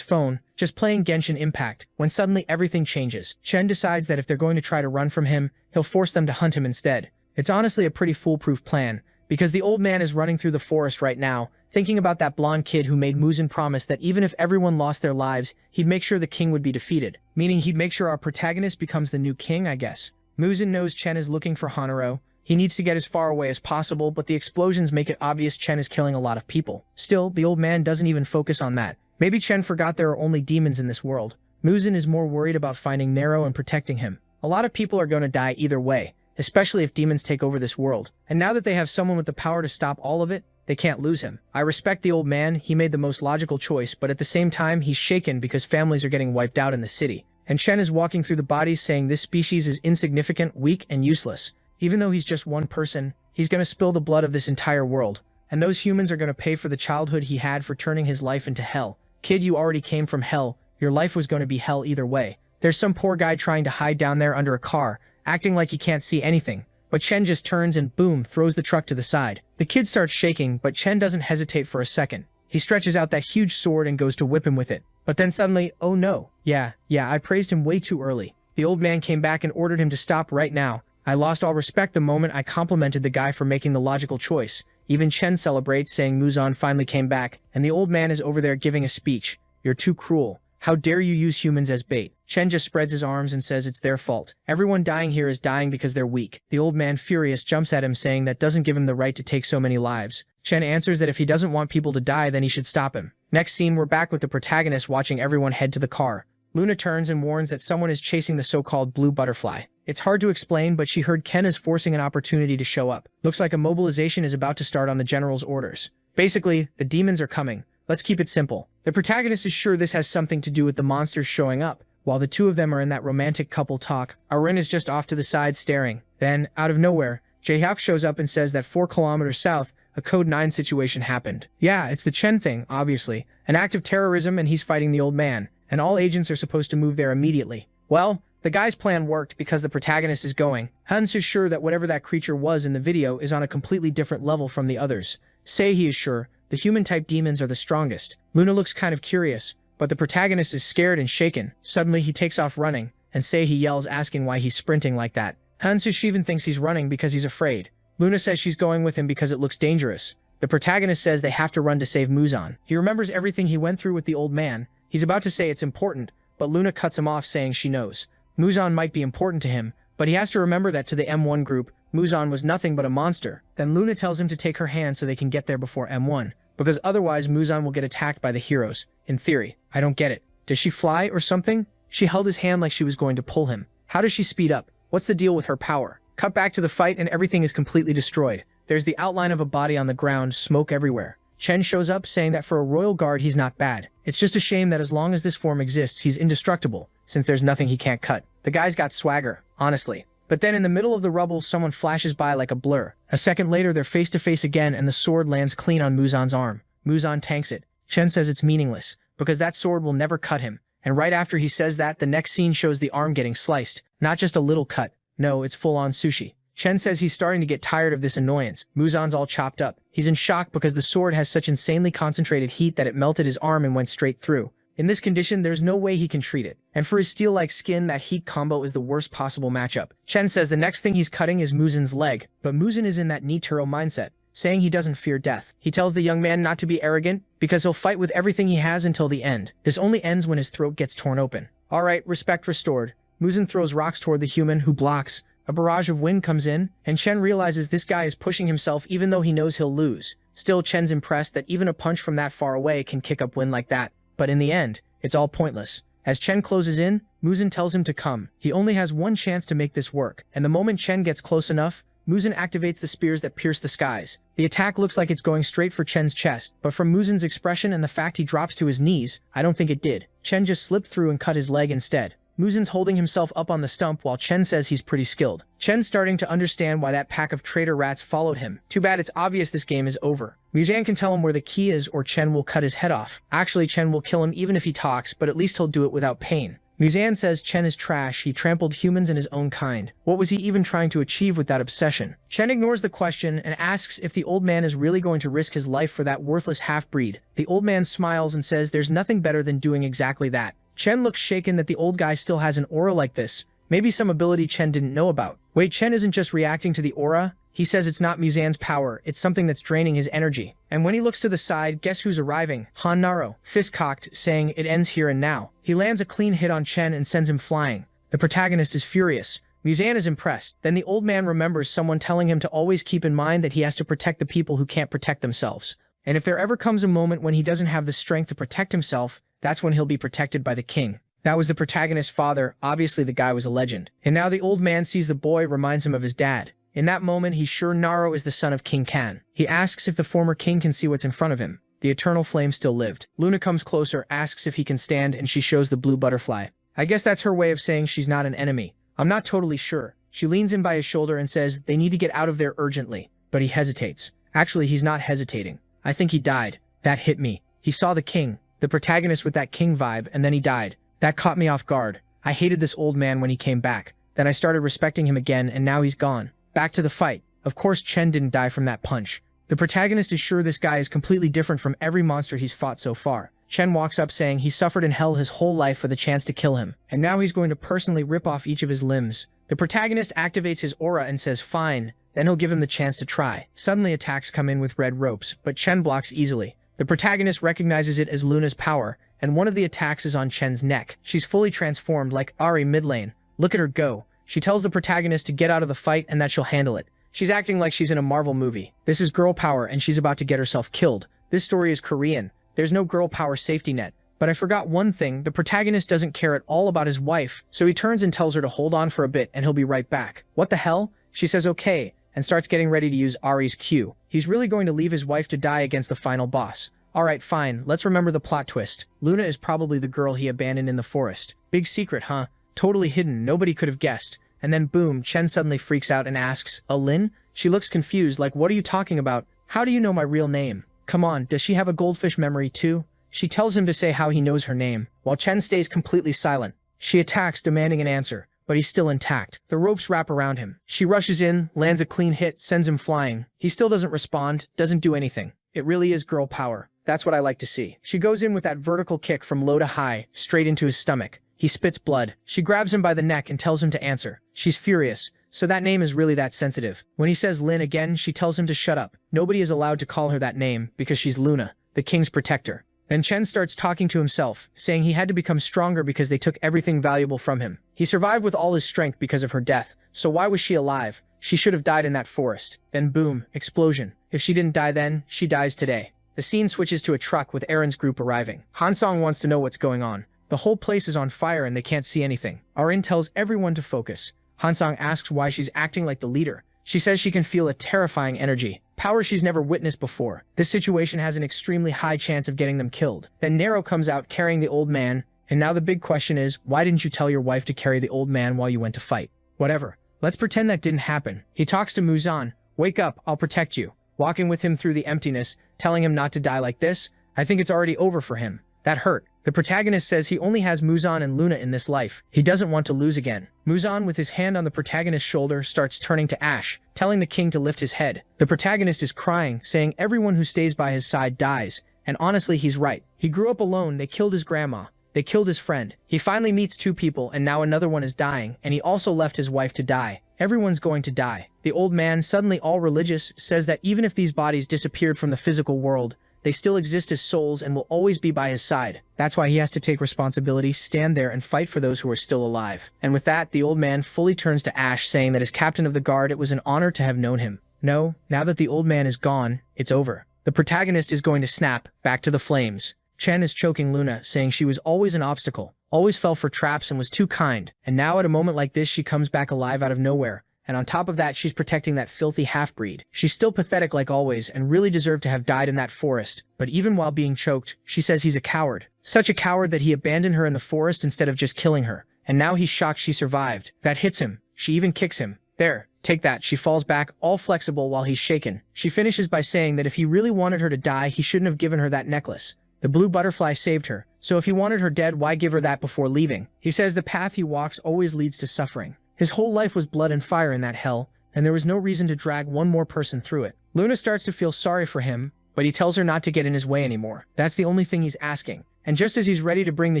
phone, just playing Genshin Impact, when suddenly everything changes. Chen decides that if they're going to try to run from him, he'll force them to hunt him instead. It's honestly a pretty foolproof plan, because the old man is running through the forest right now, thinking about that blonde kid who made Muzan promise that even if everyone lost their lives, he'd make sure the king would be defeated. Meaning he'd make sure our protagonist becomes the new king, I guess. Muzan knows Chen is looking for Hanaro. He needs to get as far away as possible, but the explosions make it obvious Chen is killing a lot of people. Still, the old man doesn't even focus on that. Maybe Chen forgot there are only demons in this world. Muzan is more worried about finding Nero and protecting him. A lot of people are going to die either way, especially if demons take over this world. And now that they have someone with the power to stop all of it, they can't lose him. I respect the old man, he made the most logical choice, but at the same time, he's shaken because families are getting wiped out in the city. And Chen is walking through the bodies saying this species is insignificant, weak, and useless. Even though he's just one person, he's going to spill the blood of this entire world. And those humans are going to pay for the childhood he had for turning his life into hell. Kid, you already came from hell. Your life was going to be hell either way. There's some poor guy trying to hide down there under a car, acting like he can't see anything. But Chen just turns and boom, throws the truck to the side. The kid starts shaking, but Chen doesn't hesitate for a second. He stretches out that huge sword and goes to whip him with it. But then suddenly, oh no. Yeah, I praised him way too early. The old man came back and ordered him to stop right now. I lost all respect the moment I complimented the guy for making the logical choice. Even Chen celebrates, saying Muzan finally came back, and the old man is over there giving a speech. You're too cruel. How dare you use humans as bait? Chen just spreads his arms and says it's their fault. Everyone dying here is dying because they're weak. The old man, furious, jumps at him saying that doesn't give him the right to take so many lives. Chen answers that if he doesn't want people to die, then he should stop him. Next scene, we're back with the protagonist watching everyone head to the car. Luna turns and warns that someone is chasing the so-called blue butterfly. It's hard to explain, but she heard Ken is forcing an opportunity to show up. Looks like a mobilization is about to start on the general's orders. Basically, the demons are coming. Let's keep it simple. The protagonist is sure this has something to do with the monsters showing up. While the two of them are in that romantic couple talk, Arin is just off to the side staring. Then, out of nowhere, Jaehyuk shows up and says that 4 kilometers south, a Code 9 situation happened. Yeah, it's the Chen thing, obviously. An act of terrorism and he's fighting the old man. And all agents are supposed to move there immediately. Well, the guy's plan worked because the protagonist is going. Hans is sure that whatever that creature was in the video is on a completely different level from the others. He is sure the human-type demons are the strongest. Luna looks kind of curious, but the protagonist is scared and shaken. Suddenly he takes off running, and he yells asking why he's sprinting like that. Hans even thinks he's running because he's afraid. Luna says she's going with him because it looks dangerous. The protagonist says they have to run to save Muzan. He remembers everything he went through with the old man. He's about to say it's important, but Luna cuts him off saying she knows. Muzan might be important to him, but he has to remember that to the M1 group, Muzan was nothing but a monster. Then Luna tells him to take her hand so they can get there before M1, because otherwise Muzan will get attacked by the heroes. In theory, I don't get it. Does she fly or something? She held his hand like she was going to pull him. How does she speed up? What's the deal with her power? Cut back to the fight and everything is completely destroyed. There's the outline of a body on the ground, smoke everywhere. Chen shows up saying that for a royal guard he's not bad. It's just a shame that as long as this form exists he's indestructible, since there's nothing he can't cut. The guy's got swagger, honestly. But then in the middle of the rubble someone flashes by like a blur. A second later they're face to face again and the sword lands clean on Muzan's arm. Muzan tanks it. Chen says it's meaningless, because that sword will never cut him. And right after he says that, the next scene shows the arm getting sliced. Not just a little cut. No, it's full-on sushi. Chen says he's starting to get tired of this annoyance. Muzan's all chopped up. He's in shock because the sword has such insanely concentrated heat that it melted his arm and went straight through. In this condition, there's no way he can treat it. And for his steel-like skin, that heat combo is the worst possible matchup. Chen says the next thing he's cutting is Muzan's leg, but Muzan is in that Nituro mindset, saying he doesn't fear death. He tells the young man not to be arrogant, because he'll fight with everything he has until the end. This only ends when his throat gets torn open. Alright, respect restored. Muzan throws rocks toward the human, who blocks. A barrage of wind comes in, and Chen realizes this guy is pushing himself even though he knows he'll lose. Still, Chen's impressed that even a punch from that far away can kick up wind like that. But in the end, it's all pointless. As Chen closes in, Muzan tells him to come. He only has one chance to make this work, and the moment Chen gets close enough, Muzan activates the spears that pierce the skies. The attack looks like it's going straight for Chen's chest, but from Muzan's expression and the fact he drops to his knees, I don't think it did. Chen just slipped through and cut his leg instead. Muzan's holding himself up on the stump while Chen says he's pretty skilled. Chen's starting to understand why that pack of traitor rats followed him. Too bad it's obvious this game is over. Muzan can tell him where the key is or Chen will cut his head off. Actually, Chen will kill him even if he talks, but at least he'll do it without pain. Muzan says Chen is trash, he trampled humans and his own kind. What was he even trying to achieve with that obsession? Chen ignores the question and asks if the old man is really going to risk his life for that worthless half-breed. The old man smiles and says there's nothing better than doing exactly that. Chen looks shaken that the old guy still has an aura like this. Maybe some ability Chen didn't know about. Wait, Chen isn't just reacting to the aura? He says it's not Muzan's power, it's something that's draining his energy. And when he looks to the side, guess who's arriving? Han Naro, fist cocked, saying it ends here and now. He lands a clean hit on Chen and sends him flying. The protagonist is furious. Muzan is impressed. Then the old man remembers someone telling him to always keep in mind that he has to protect the people who can't protect themselves. And if there ever comes a moment when he doesn't have the strength to protect himself, that's when he'll be protected by the king. That was the protagonist's father. Obviously the guy was a legend. And now the old man sees the boy, reminds him of his dad. In that moment, he's sure Naro is the son of King Kan. He asks if the former king can see what's in front of him. The eternal flame still lived. Luna comes closer, asks if he can stand, and she shows the blue butterfly. I guess that's her way of saying she's not an enemy. I'm not totally sure. She leans in by his shoulder and says they need to get out of there urgently. But he hesitates. Actually, he's not hesitating. I think he died. That hit me. He saw the king, the protagonist with that king vibe, and then he died. That caught me off guard. I hated this old man when he came back. Then I started respecting him again, and now he's gone. Back to the fight. Of course Chen didn't die from that punch. The protagonist is sure this guy is completely different from every monster he's fought so far. Chen walks up saying he suffered in hell his whole life for the chance to kill him, and now he's going to personally rip off each of his limbs. The protagonist activates his aura and says fine, then he'll give him the chance to try. Suddenly attacks come in with red ropes, but Chen blocks easily. The protagonist recognizes it as Luna's power, and one of the attacks is on Chen's neck. She's fully transformed like Ari mid lane. Look at her go. She tells the protagonist to get out of the fight and that she'll handle it. She's acting like she's in a Marvel movie. This is girl power and she's about to get herself killed. This story is Korean. There's no girl power safety net. But I forgot one thing, the protagonist doesn't care at all about his wife, so he turns and tells her to hold on for a bit and he'll be right back. What the hell? She says okay, and starts getting ready to use Ari's Q. He's really going to leave his wife to die against the final boss. Alright, fine, let's remember the plot twist. Luna is probably the girl he abandoned in the forest. Big secret, huh? Totally hidden, nobody could have guessed. And then boom, Chen suddenly freaks out and asks, Lin? She looks confused, like what are you talking about? How do you know my real name? Come on, does she have a goldfish memory too? She tells him to say how he knows her name, while Chen stays completely silent. She attacks, demanding an answer, but he's still intact. The ropes wrap around him. She rushes in, lands a clean hit, sends him flying. He still doesn't respond, doesn't do anything. It really is girl power. That's what I like to see. She goes in with that vertical kick from low to high, straight into his stomach. He spits blood. She grabs him by the neck and tells him to answer. She's furious. So that name is really that sensitive. When he says Lin again, she tells him to shut up. Nobody is allowed to call her that name because she's Luna, the king's protector. Then Chen starts talking to himself, saying he had to become stronger because they took everything valuable from him. He survived with all his strength because of her death, so why was she alive? She should have died in that forest. Then boom, explosion. If she didn't die then, she dies today. The scene switches to a truck with Aaron's group arriving. Hansong wants to know what's going on. The whole place is on fire and they can't see anything. Arin tells everyone to focus. Hansong asks why she's acting like the leader. She says she can feel a terrifying energy, power she's never witnessed before. This situation has an extremely high chance of getting them killed. Then Nero comes out carrying the old man, and now the big question is, why didn't you tell your wife to carry the old man while you went to fight? Whatever. Let's pretend that didn't happen. He talks to Muzan. Wake up, I'll protect you. Walking with him through the emptiness, telling him not to die like this. I think it's already over for him. That hurt. The protagonist says he only has Muzan and Luna in this life. He doesn't want to lose again. Muzan, with his hand on the protagonist's shoulder, starts turning to ash, telling the king to lift his head. The protagonist is crying, saying everyone who stays by his side dies. And honestly, he's right. He grew up alone, they killed his grandma. They killed his friend. He finally meets two people and now another one is dying, and he also left his wife to die. Everyone's going to die. The old man, suddenly all religious, says that even if these bodies disappeared from the physical world, they still exist as souls and will always be by his side. That's why he has to take responsibility, stand there and fight for those who are still alive. And with that, the old man fully turns to ash, saying that as captain of the guard, it was an honor to have known him. No, now that the old man is gone, it's over. The protagonist is going to snap back to the flames. Chen is choking Luna, saying she was always an obstacle, always fell for traps and was too kind. And now at a moment like this, she comes back alive out of nowhere. And on top of that, she's protecting that filthy half-breed. She's still pathetic like always and really deserved to have died in that forest. But even while being choked, she says he's a coward. Such a coward that he abandoned her in the forest instead of just killing her. And now he's shocked she survived. That hits him. She even kicks him. There, take that. She falls back, all flexible while he's shaken. She finishes by saying that if he really wanted her to die, he shouldn't have given her that necklace. The blue butterfly saved her, so if he wanted her dead, why give her that before leaving? He says the path he walks always leads to suffering. His whole life was blood and fire in that hell, and there was no reason to drag one more person through it. Luna starts to feel sorry for him, but he tells her not to get in his way anymore. That's the only thing he's asking. And just as he's ready to bring the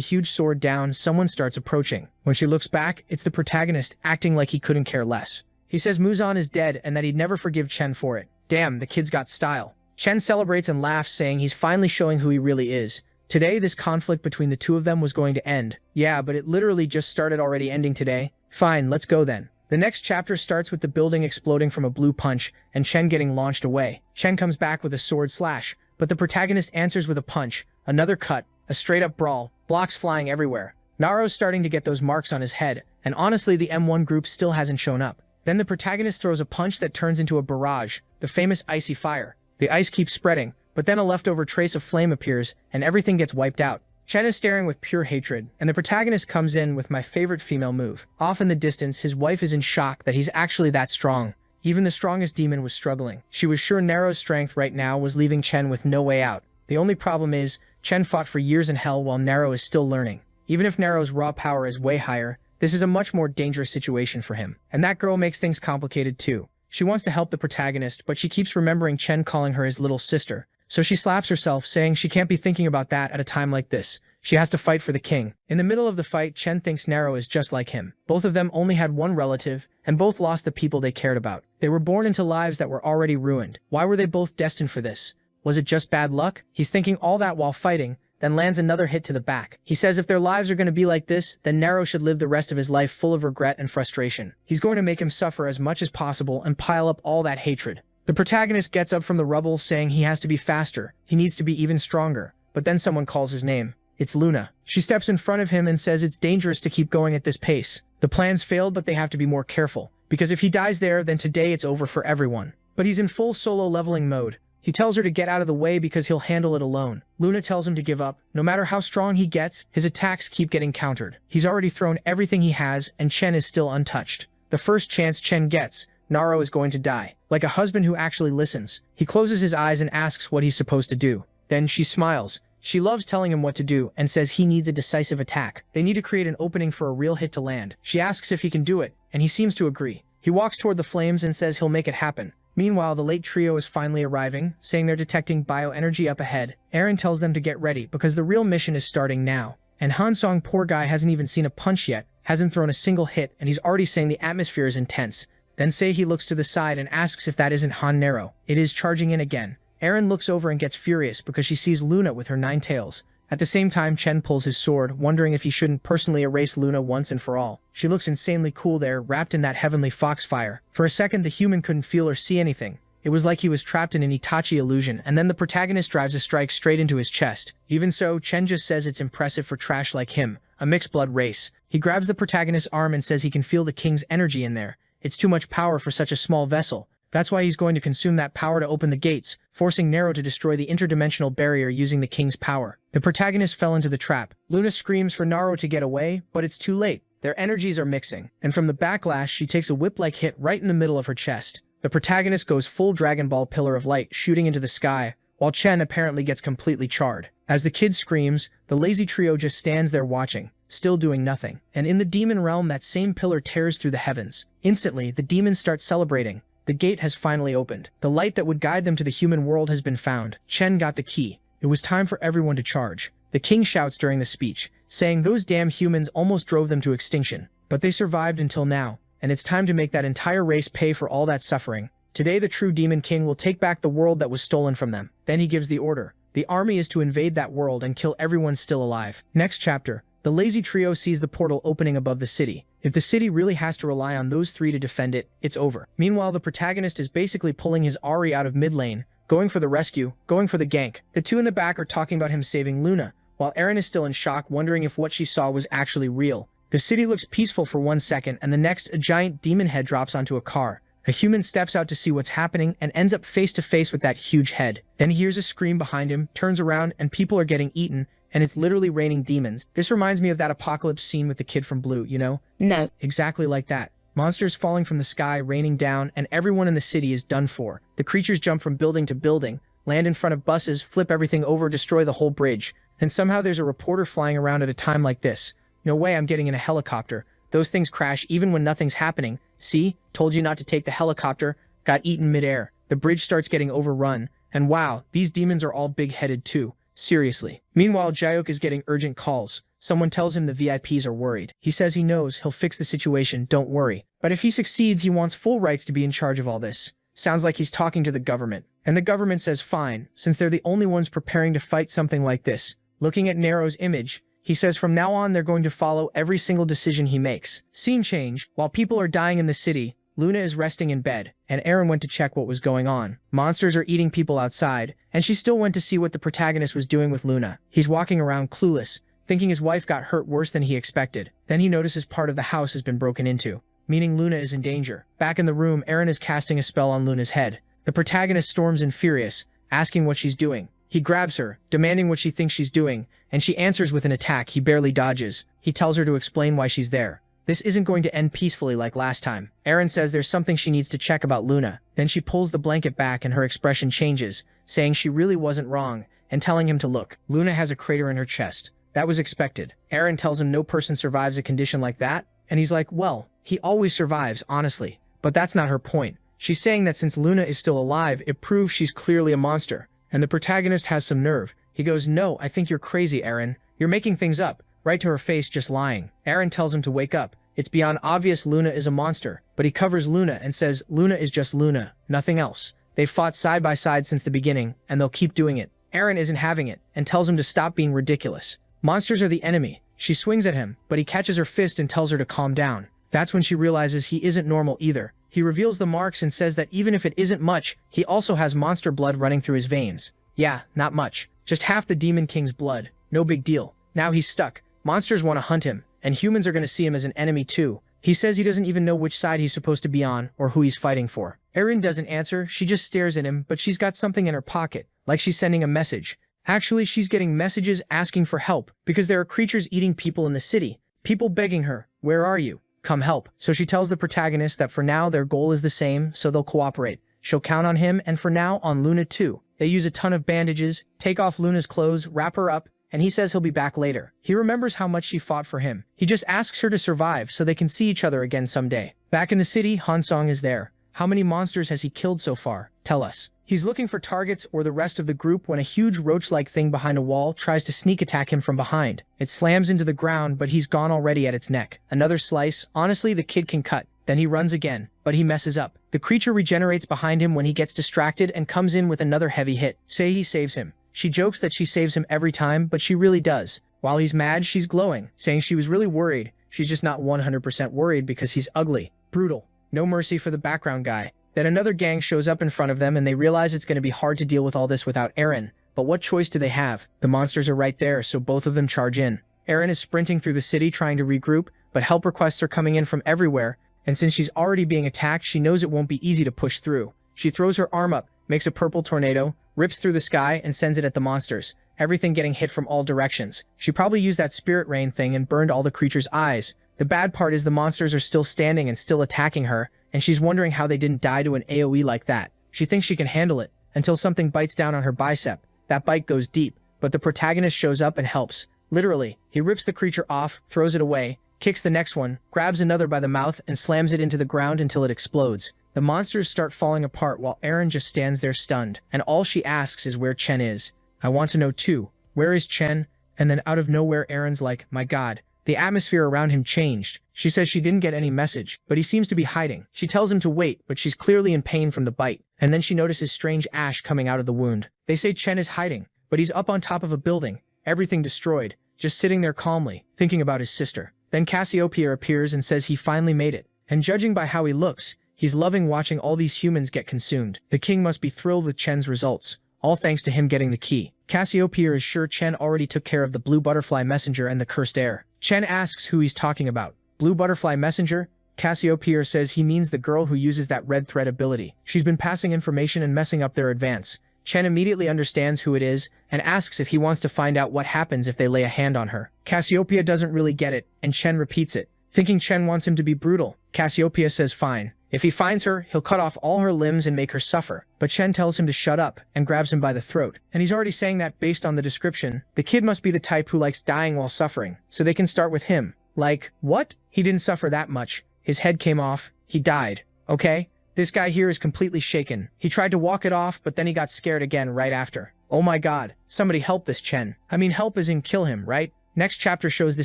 huge sword down, someone starts approaching. When she looks back, it's the protagonist, acting like he couldn't care less. He says Muzan is dead and that he'd never forgive Chen for it. Damn, the kid's got style. Chen celebrates and laughs, saying he's finally showing who he really is. Today, this conflict between the two of them was going to end. Yeah, but it literally just started already ending today. Fine, let's go then. The next chapter starts with the building exploding from a blue punch and Chen getting launched away. Chen comes back with a sword slash, but the protagonist answers with a punch, another cut, a straight-up brawl, blocks flying everywhere. Naro's starting to get those marks on his head, and honestly the M1 group still hasn't shown up. Then the protagonist throws a punch that turns into a barrage, the famous icy fire. The ice keeps spreading, but then a leftover trace of flame appears, and everything gets wiped out. Chen is staring with pure hatred, and the protagonist comes in with my favorite female move. Off in the distance, his wife is in shock that he's actually that strong. Even the strongest demon was struggling. She was sure Naro's strength right now was leaving Chen with no way out. The only problem is, Chen fought for years in hell while Naro is still learning. Even if Naro's raw power is way higher, this is a much more dangerous situation for him. And that girl makes things complicated too. She wants to help the protagonist, but she keeps remembering Chen calling her his little sister. So she slaps herself, saying she can't be thinking about that at a time like this. She has to fight for the king. In the middle of the fight, Chen thinks Naro is just like him. Both of them only had one relative, and both lost the people they cared about. They were born into lives that were already ruined. Why were they both destined for this? Was it just bad luck? He's thinking all that while fighting, then lands another hit to the back. He says if their lives are going to be like this, then Naro should live the rest of his life full of regret and frustration. He's going to make him suffer as much as possible and pile up all that hatred. The protagonist gets up from the rubble, saying he has to be faster. He needs to be even stronger. But then someone calls his name. It's Luna. She steps in front of him and says it's dangerous to keep going at this pace. The plans failed, but they have to be more careful. Because if he dies there, then today it's over for everyone. But he's in full solo leveling mode. He tells her to get out of the way because he'll handle it alone. Luna tells him to give up. No matter how strong he gets, his attacks keep getting countered. He's already thrown everything he has, and Chen is still untouched. The first chance Chen gets, Naro is going to die. Like a husband who actually listens. He closes his eyes and asks what he's supposed to do. Then she smiles. She loves telling him what to do and says he needs a decisive attack. They need to create an opening for a real hit to land. She asks if he can do it, and he seems to agree. He walks toward the flames and says he'll make it happen. Meanwhile, the late trio is finally arriving, saying they're detecting bioenergy up ahead. Aaron tells them to get ready because the real mission is starting now. And Hansong, poor guy, hasn't even seen a punch yet, hasn't thrown a single hit, and he's already saying the atmosphere is intense. Then he looks to the side and asks if that isn't Han Nero. It is, charging in again. Aaron looks over and gets furious because she sees Luna with her 9 tails. At the same time, Chen pulls his sword, wondering if he shouldn't personally erase Luna once and for all. She looks insanely cool there, wrapped in that heavenly foxfire. For a second, the human couldn't feel or see anything. It was like he was trapped in an Itachi illusion, and then the protagonist drives a strike straight into his chest. Even so, Chen just says it's impressive for trash like him, a mixed blood race. He grabs the protagonist's arm and says he can feel the king's energy in there. It's too much power for such a small vessel. That's why he's going to consume that power to open the gates, forcing Nero to destroy the interdimensional barrier using the king's power. The protagonist fell into the trap. Luna screams for Naro to get away, but it's too late. Their energies are mixing, and from the backlash, she takes a whip-like hit right in the middle of her chest. The protagonist goes full Dragon Ball Pillar of Light, shooting into the sky, while Chen apparently gets completely charred. As the kid screams, the lazy trio just stands there watching, still doing nothing. And in the demon realm, that same pillar tears through the heavens. Instantly, the demons start celebrating. The gate has finally opened. The light that would guide them to the human world has been found. Chen got the key. It was time for everyone to charge. The king shouts during the speech, saying those damn humans almost drove them to extinction. But they survived until now, and it's time to make that entire race pay for all that suffering. Today the true demon king will take back the world that was stolen from them. Then he gives the order. The army is to invade that world and kill everyone still alive. Next chapter. The lazy trio sees the portal opening above the city. If the city really has to rely on those three to defend it, it's over. Meanwhile, the protagonist is basically pulling his Ari out of mid lane, going for the rescue, going for the gank. The two in the back are talking about him saving Luna, while Eren is still in shock, wondering if what she saw was actually real. The city looks peaceful for 1 second, and the next, a giant demon head drops onto a car. A human steps out to see what's happening and ends up face to face with that huge head. Then he hears a scream behind him, turns around, and people are getting eaten, and it's literally raining demons. This reminds me of that apocalypse scene with the kid from Blue, you know? No. Exactly like that. Monsters falling from the sky, raining down, and everyone in the city is done for. The creatures jump from building to building, land in front of buses, flip everything over, destroy the whole bridge. And somehow there's a reporter flying around at a time like this. No way I'm getting in a helicopter. Those things crash even when nothing's happening. See? Told you not to take the helicopter. Got eaten midair. The bridge starts getting overrun. And wow, these demons are all big-headed too. Seriously. Meanwhile, Jayok is getting urgent calls. Someone tells him the VIPs are worried. He says he knows he'll fix the situation, don't worry. But if he succeeds, he wants full rights to be in charge of all this. Sounds like he's talking to the government. And the government says fine, since they're the only ones preparing to fight something like this. Looking at Nero's image, he says from now on they're going to follow every single decision he makes. Scene change. While people are dying in the city, Luna is resting in bed, and Eren went to check what was going on. Monsters are eating people outside, and she still went to see what the protagonist was doing with Luna. He's walking around clueless, thinking his wife got hurt worse than he expected. Then he notices part of the house has been broken into, meaning Luna is in danger. Back in the room, Eren is casting a spell on Luna's head. The protagonist storms in furious, asking what she's doing. He grabs her, demanding what she thinks she's doing, and she answers with an attack he barely dodges. He tells her to explain why she's there. This isn't going to end peacefully like last time. Eren says there's something she needs to check about Luna. Then she pulls the blanket back and her expression changes, saying she really wasn't wrong, and telling him to look. Luna has a crater in her chest. That was expected. Eren tells him no person survives a condition like that, and he's like, well, he always survives, honestly. But that's not her point. She's saying that since Luna is still alive, it proves she's clearly a monster. And the protagonist has some nerve. He goes, no, I think you're crazy, Eren. You're making things up. Right to her face, just lying. Eren tells him to wake up. It's beyond obvious Luna is a monster, but he covers Luna and says Luna is just Luna, nothing else. They've fought side by side since the beginning, and they'll keep doing it. Eren isn't having it, and tells him to stop being ridiculous. Monsters are the enemy. She swings at him, but he catches her fist and tells her to calm down. That's when she realizes he isn't normal either. He reveals the marks and says that even if it isn't much, he also has monster blood running through his veins. Yeah, not much. Just half the Demon King's blood. No big deal. Now he's stuck. Monsters want to hunt him, and humans are going to see him as an enemy too. He says he doesn't even know which side he's supposed to be on or who he's fighting for. Eren doesn't answer, she just stares at him, but she's got something in her pocket, like she's sending a message. Actually, she's getting messages asking for help, because there are creatures eating people in the city. People begging her, where are you? Come help. So she tells the protagonist that for now their goal is the same, so they'll cooperate. She'll count on him, and for now on Luna too. They use a ton of bandages, take off Luna's clothes, wrap her up, and he says he'll be back later. He remembers how much she fought for him. He just asks her to survive so they can see each other again someday. Back in the city, Hansong is there. How many monsters has he killed so far? Tell us. He's looking for targets or the rest of the group when a huge roach-like thing behind a wall tries to sneak attack him from behind. It slams into the ground, but he's gone already at its neck. Another slice. Honestly, the kid can cut. Then he runs again, but he messes up. The creature regenerates behind him when he gets distracted and comes in with another heavy hit. Say he saves him. She jokes that she saves him every time, but she really does. While he's mad, she's glowing, saying she was really worried. She's just not 100% worried because he's ugly. Brutal. No mercy for the background guy. Then another gang shows up in front of them and they realize it's going to be hard to deal with all this without Eren. But what choice do they have? The monsters are right there, so both of them charge in. Eren is sprinting through the city trying to regroup, but help requests are coming in from everywhere, and since she's already being attacked, she knows it won't be easy to push through. She throws her arm up, makes a purple tornado, rips through the sky, and sends it at the monsters, everything getting hit from all directions. She probably used that spirit rain thing and burned all the creatures' eyes. The bad part is the monsters are still standing and still attacking her, and she's wondering how they didn't die to an AoE like that. She thinks she can handle it, until something bites down on her bicep. That bite goes deep, but the protagonist shows up and helps. Literally, he rips the creature off, throws it away, kicks the next one, grabs another by the mouth and slams it into the ground until it explodes. The monsters start falling apart while Eren just stands there stunned, and all she asks is where Chen is. I want to know too, where is Chen? And then out of nowhere Eren's like, my god. The atmosphere around him changed. She says she didn't get any message, but he seems to be hiding. She tells him to wait, but she's clearly in pain from the bite, and then she notices strange ash coming out of the wound. They say Chen is hiding, but he's up on top of a building, everything destroyed, just sitting there calmly, thinking about his sister. Then Cassiopeia appears and says he finally made it, and judging by how he looks, he's loving watching all these humans get consumed. The king must be thrilled with Chen's results, all thanks to him getting the key. Cassiopeia is sure Chen already took care of the blue butterfly messenger and the cursed air. Chen asks who he's talking about. Blue butterfly messenger? Cassiopeia says he means the girl who uses that red thread ability. She's been passing information and messing up their advance. Chen immediately understands who it is and asks if he wants to find out what happens if they lay a hand on her. Cassiopeia doesn't really get it, and Chen repeats it, thinking Chen wants him to be brutal. Cassiopeia says fine. If he finds her, he'll cut off all her limbs and make her suffer. But Chen tells him to shut up and grabs him by the throat. And he's already saying that based on the description, the kid must be the type who likes dying while suffering, so they can start with him. Like, what? He didn't suffer that much. His head came off. He died. Okay? This guy here is completely shaken. He tried to walk it off, but then he got scared again right after. Oh my god. Somebody help this Chen. I mean, help as in kill him, right? Next chapter shows the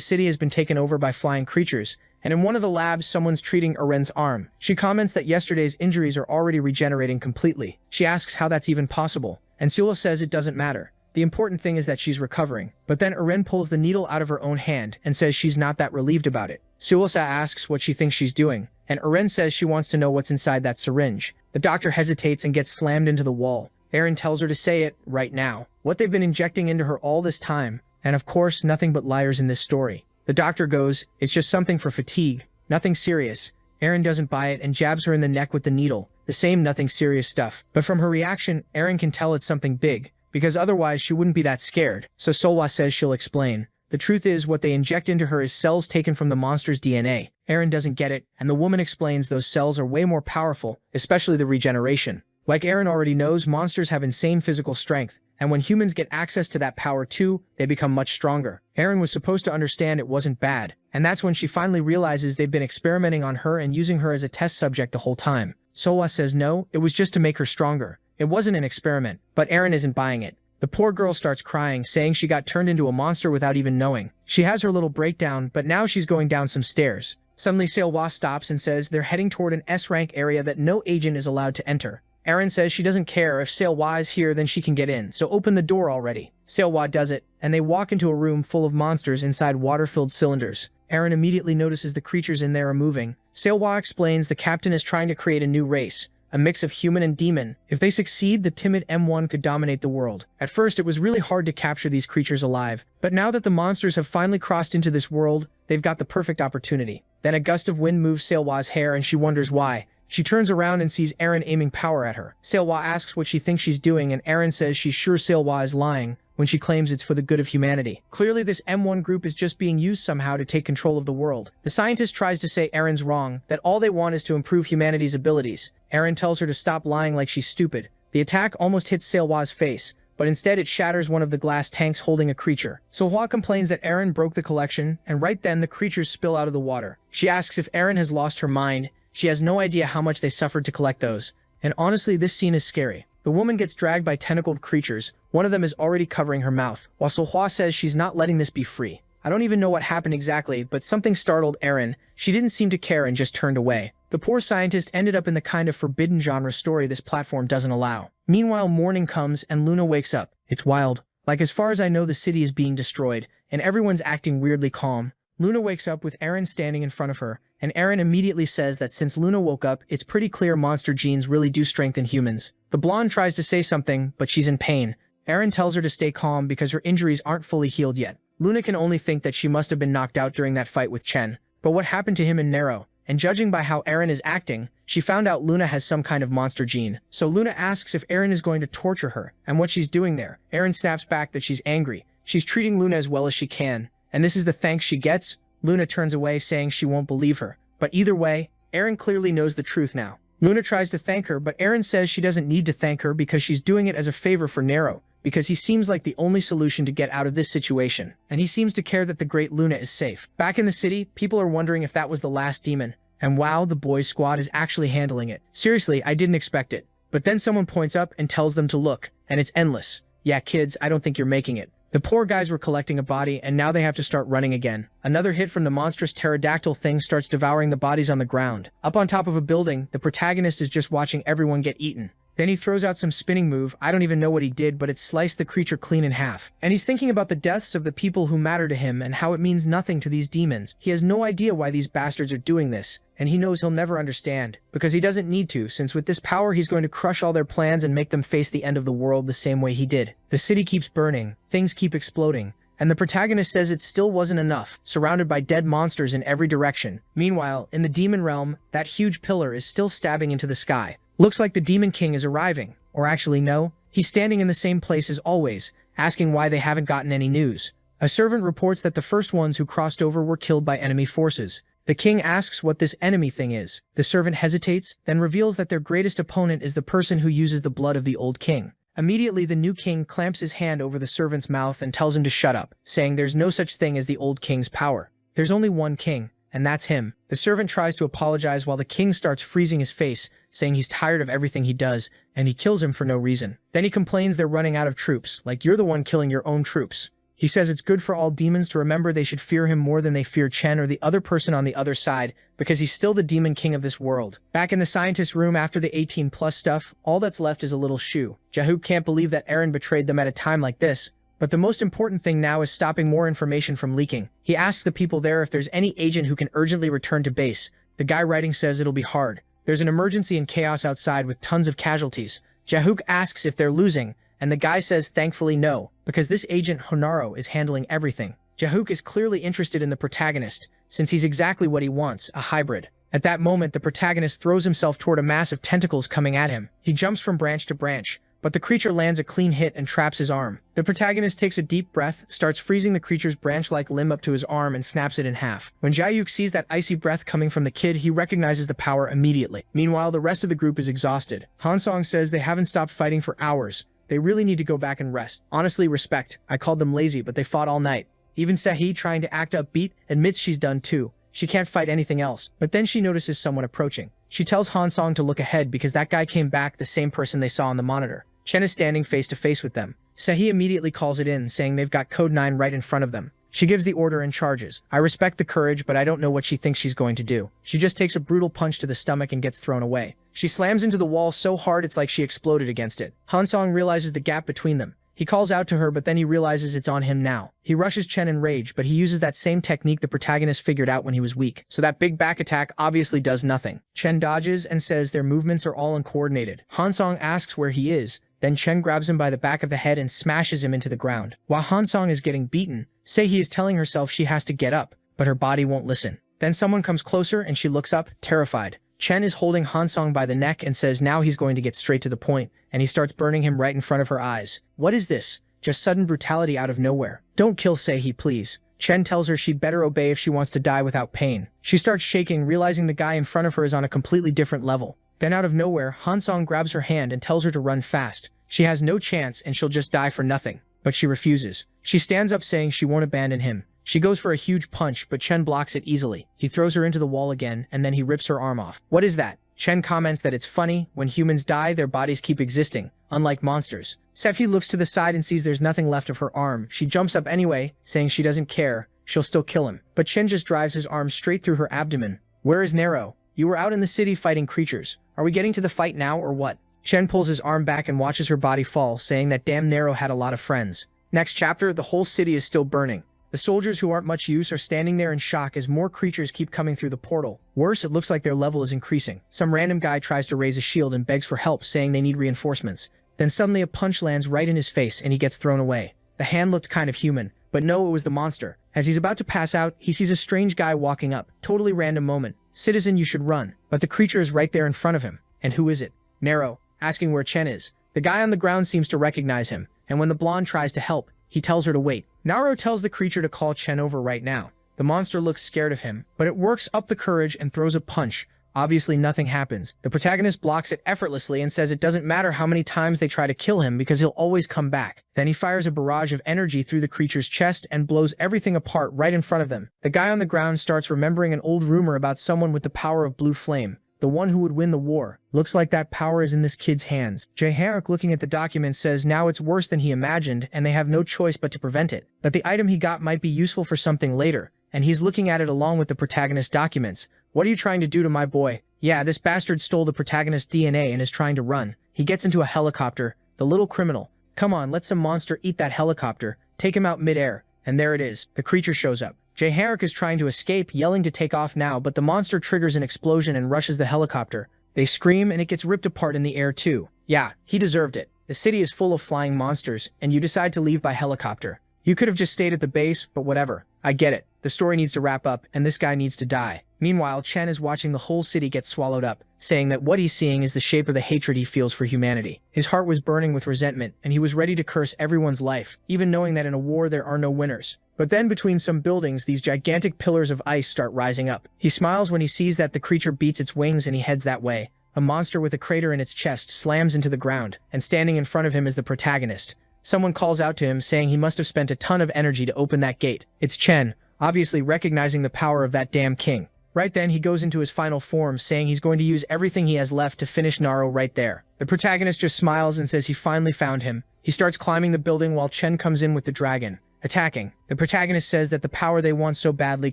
city has been taken over by flying creatures, and in one of the labs someone's treating Eren's arm. She comments that yesterday's injuries are already regenerating completely. She asks how that's even possible, and Sula says it doesn't matter. The important thing is that she's recovering. But then Eren pulls the needle out of her own hand and says she's not that relieved about it. Suilsa asks what she thinks she's doing, and Eren says she wants to know what's inside that syringe. The doctor hesitates and gets slammed into the wall. Eren tells her to say it right now. What they've been injecting into her all this time, and of course nothing but liars in this story. The doctor goes, it's just something for fatigue, nothing serious. Eren doesn't buy it and jabs her in the neck with the needle, the same nothing serious stuff. But from her reaction, Eren can tell it's something big, because otherwise she wouldn't be that scared. So Solwa says she'll explain. The truth is what they inject into her is cells taken from the monster's DNA. Eren doesn't get it, and the woman explains those cells are way more powerful, especially the regeneration. Like Eren already knows, monsters have insane physical strength, and when humans get access to that power too, they become much stronger. Eren was supposed to understand it wasn't bad, and that's when she finally realizes they've been experimenting on her and using her as a test subject the whole time. Solwa says no, it was just to make her stronger. It wasn't an experiment, but Eren isn't buying it. The poor girl starts crying, saying she got turned into a monster without even knowing. She has her little breakdown, but now she's going down some stairs. Suddenly Seilwa stops and says they're heading toward an S-rank area that no agent is allowed to enter. Eren says she doesn't care if Seilwa is here, then she can get in, so open the door already. Seilwa does it, and they walk into a room full of monsters inside water-filled cylinders. Eren immediately notices the creatures in there are moving. Seilwa explains the captain is trying to create a new race, a mix of human and demon. If they succeed, the timid M1 could dominate the world. At first, it was really hard to capture these creatures alive, but now that the monsters have finally crossed into this world, they've got the perfect opportunity. Then a gust of wind moves Seilwa's hair and she wonders why. She turns around and sees Eren aiming power at her. Seilwa asks what she thinks she's doing, and Eren says she's sure Seilwa is lying when she claims it's for the good of humanity. Clearly, this M1 group is just being used somehow to take control of the world. The scientist tries to say Eren's wrong, that all they want is to improve humanity's abilities. Eren tells her to stop lying like she's stupid. The attack almost hits Seilwa's face, but instead it shatters one of the glass tanks holding a creature. Seilwa complains that Eren broke the collection, and right then the creatures spill out of the water. She asks if Eren has lost her mind. She has no idea how much they suffered to collect those. And honestly, this scene is scary. The woman gets dragged by tentacled creatures. One of them is already covering her mouth, while Seilwa says she's not letting this be free. I don't even know what happened exactly, but something startled Eren. She didn't seem to care and just turned away. The poor scientist ended up in the kind of forbidden genre story this platform doesn't allow. Meanwhile, morning comes and Luna wakes up. It's wild. Like, as far as I know, the city is being destroyed, and everyone's acting weirdly calm. Luna wakes up with Eren standing in front of her, and Eren immediately says that since Luna woke up, it's pretty clear monster genes really do strengthen humans. The blonde tries to say something, but she's in pain. Eren tells her to stay calm because her injuries aren't fully healed yet. Luna can only think that she must have been knocked out during that fight with Chen. But what happened to him in Nero? And judging by how Eren is acting, she found out Luna has some kind of monster gene. So Luna asks if Eren is going to torture her, and what she's doing there. Eren snaps back that she's angry. She's treating Luna as well as she can, and this is the thanks she gets? Luna turns away saying she won't believe her. But either way, Eren clearly knows the truth now. Luna tries to thank her, but Eren says she doesn't need to thank her because she's doing it as a favor for Nero. because he seems like the only solution to get out of this situation, and he seems to care that the Great Luna is safe. Back in the city, people are wondering if that was the last demon, and wow, the boys squad is actually handling it. Seriously, I didn't expect it. But then someone points up and tells them to look, and it's endless. Yeah, kids, I don't think you're making it. The poor guys were collecting a body, and now they have to start running again. Another hit from the monstrous pterodactyl thing starts devouring the bodies on the ground. Up on top of a building, the protagonist is just watching everyone get eaten. Then he throws out some spinning move. I don't even know what he did, but it sliced the creature clean in half. And he's thinking about the deaths of the people who matter to him and how it means nothing to these demons. He has no idea why these bastards are doing this, and he knows he'll never understand, because he doesn't need to, since with this power he's going to crush all their plans and make them face the end of the world the same way he did. The city keeps burning, things keep exploding, and the protagonist says it still wasn't enough, surrounded by dead monsters in every direction. Meanwhile, in the demon realm, that huge pillar is still stabbing into the sky. Looks like the Demon King is arriving. Or actually no, he's standing in the same place as always, asking why they haven't gotten any news. A servant reports that the first ones who crossed over were killed by enemy forces. The king asks what this enemy thing is. The servant hesitates, then reveals that their greatest opponent is the person who uses the blood of the old king. Immediately, the new king clamps his hand over the servant's mouth and tells him to shut up, saying there's no such thing as the old king's power. There's only one king, and that's him. The servant tries to apologize while the king starts freezing his face, saying he's tired of everything he does, and he kills him for no reason. Then he complains they're running out of troops, like you're the one killing your own troops. He says it's good for all demons to remember they should fear him more than they fear Chen or the other person on the other side, because he's still the demon king of this world. Back in the scientist room after the 18+ stuff, all that's left is a little Shu. Jahook can't believe that Eren betrayed them at a time like this, but the most important thing now is stopping more information from leaking. He asks the people there if there's any agent who can urgently return to base. The guy writing says it'll be hard. There's an emergency and chaos outside with tons of casualties. Jahook asks if they're losing, and the guy says thankfully no, because this agent Honaro is handling everything. Jahook is clearly interested in the protagonist, since he's exactly what he wants, a hybrid. At that moment, the protagonist throws himself toward a mass of tentacles coming at him. He jumps from branch to branch, but the creature lands a clean hit and traps his arm. The protagonist takes a deep breath, starts freezing the creature's branch-like limb up to his arm and snaps it in half. When Jahook sees that icy breath coming from the kid, he recognizes the power immediately. Meanwhile, the rest of the group is exhausted. Hansong says they haven't stopped fighting for hours. They really need to go back and rest. Honestly, respect. I called them lazy, but they fought all night. Even Sehi, trying to act upbeat, admits she's done too. She can't fight anything else. But then she notices someone approaching. She tells Hansong to look ahead because that guy came back, the same person they saw on the monitor. Chen is standing face to face with them. Sehi immediately calls it in, saying they've got Code 9 right in front of them. She gives the order and charges. I respect the courage, but I don't know what she thinks she's going to do. She just takes a brutal punch to the stomach and gets thrown away. She slams into the wall so hard it's like she exploded against it. Hansong realizes the gap between them. He calls out to her, but then he realizes it's on him now. He rushes Chen in rage, but he uses that same technique the protagonist figured out when he was weak. So that big back attack obviously does nothing. Chen dodges and says their movements are all uncoordinated. Hansong asks where he is. Then Chen grabs him by the back of the head and smashes him into the ground. While Hansong is getting beaten, Sehi is telling herself she has to get up, but her body won't listen. Then someone comes closer and she looks up, terrified. Chen is holding Hansong by the neck and says now he's going to get straight to the point, and he starts burning him right in front of her eyes. What is this? Just sudden brutality out of nowhere. Don't kill Sehi, please. Chen tells her she'd better obey if she wants to die without pain. She starts shaking, realizing the guy in front of her is on a completely different level. Then out of nowhere, Hansong grabs her hand and tells her to run fast. She has no chance and she'll just die for nothing. But she refuses. She stands up saying she won't abandon him. She goes for a huge punch, but Chen blocks it easily. He throws her into the wall again, and then he rips her arm off. What is that? Chen comments that it's funny, when humans die, their bodies keep existing, unlike monsters. Sefi looks to the side and sees there's nothing left of her arm. She jumps up anyway, saying she doesn't care, she'll still kill him. But Chen just drives his arm straight through her abdomen. Where is Nero? You were out in the city fighting creatures. Are we getting to the fight now or what? Chen pulls his arm back and watches her body fall, saying that damn Nero had a lot of friends. Next chapter, the whole city is still burning. The soldiers who aren't much use are standing there in shock as more creatures keep coming through the portal. Worse, it looks like their level is increasing. Some random guy tries to raise a shield and begs for help, saying they need reinforcements. Then suddenly a punch lands right in his face and he gets thrown away. The hand looked kind of human, but no, it was the monster. As he's about to pass out, he sees a strange guy walking up. Totally random moment. Citizen, you should run. But the creature is right there in front of him. And who is it? Nero, asking where Chen is. The guy on the ground seems to recognize him, and when the blonde tries to help, he tells her to wait. Naro tells the creature to call Chen over right now. The monster looks scared of him, but it works up the courage and throws a punch, Obviously, nothing happens. The protagonist blocks it effortlessly and says it doesn't matter how many times they try to kill him because he'll always come back. Then he fires a barrage of energy through the creature's chest and blows everything apart right in front of them. The guy on the ground starts remembering an old rumor about someone with the power of blue flame, the one who would win the war. Looks like that power is in this kid's hands. Jae-hyuk, looking at the document, says now it's worse than he imagined and they have no choice but to prevent it. But the item he got might be useful for something later, and he's looking at it along with the protagonist's documents. What are you trying to do to my boy? Yeah, this bastard stole the protagonist's DNA and is trying to run. He gets into a helicopter. The little criminal. Come on, let some monster eat that helicopter. Take him out mid-air. And there it is. The creature shows up. Jae-hyuk is trying to escape, yelling to take off now, but the monster triggers an explosion and rushes the helicopter. They scream and it gets ripped apart in the air too. Yeah, he deserved it. The city is full of flying monsters, and you decide to leave by helicopter. You could have just stayed at the base, but whatever. I get it. The story needs to wrap up, and this guy needs to die. Meanwhile, Chen is watching the whole city get swallowed up, saying that what he's seeing is the shape of the hatred he feels for humanity. His heart was burning with resentment, and he was ready to curse everyone's life, even knowing that in a war there are no winners. But then between some buildings, these gigantic pillars of ice start rising up. He smiles when he sees that the creature beats its wings and he heads that way. A monster with a crater in its chest slams into the ground, and standing in front of him is the protagonist. Someone calls out to him saying he must have spent a ton of energy to open that gate. It's Chen, obviously recognizing the power of that damn king. Right then, he goes into his final form, saying he's going to use everything he has left to finish Naro right there. The protagonist just smiles and says he finally found him. He starts climbing the building while Chen comes in with the dragon, attacking. The protagonist says that the power they want so badly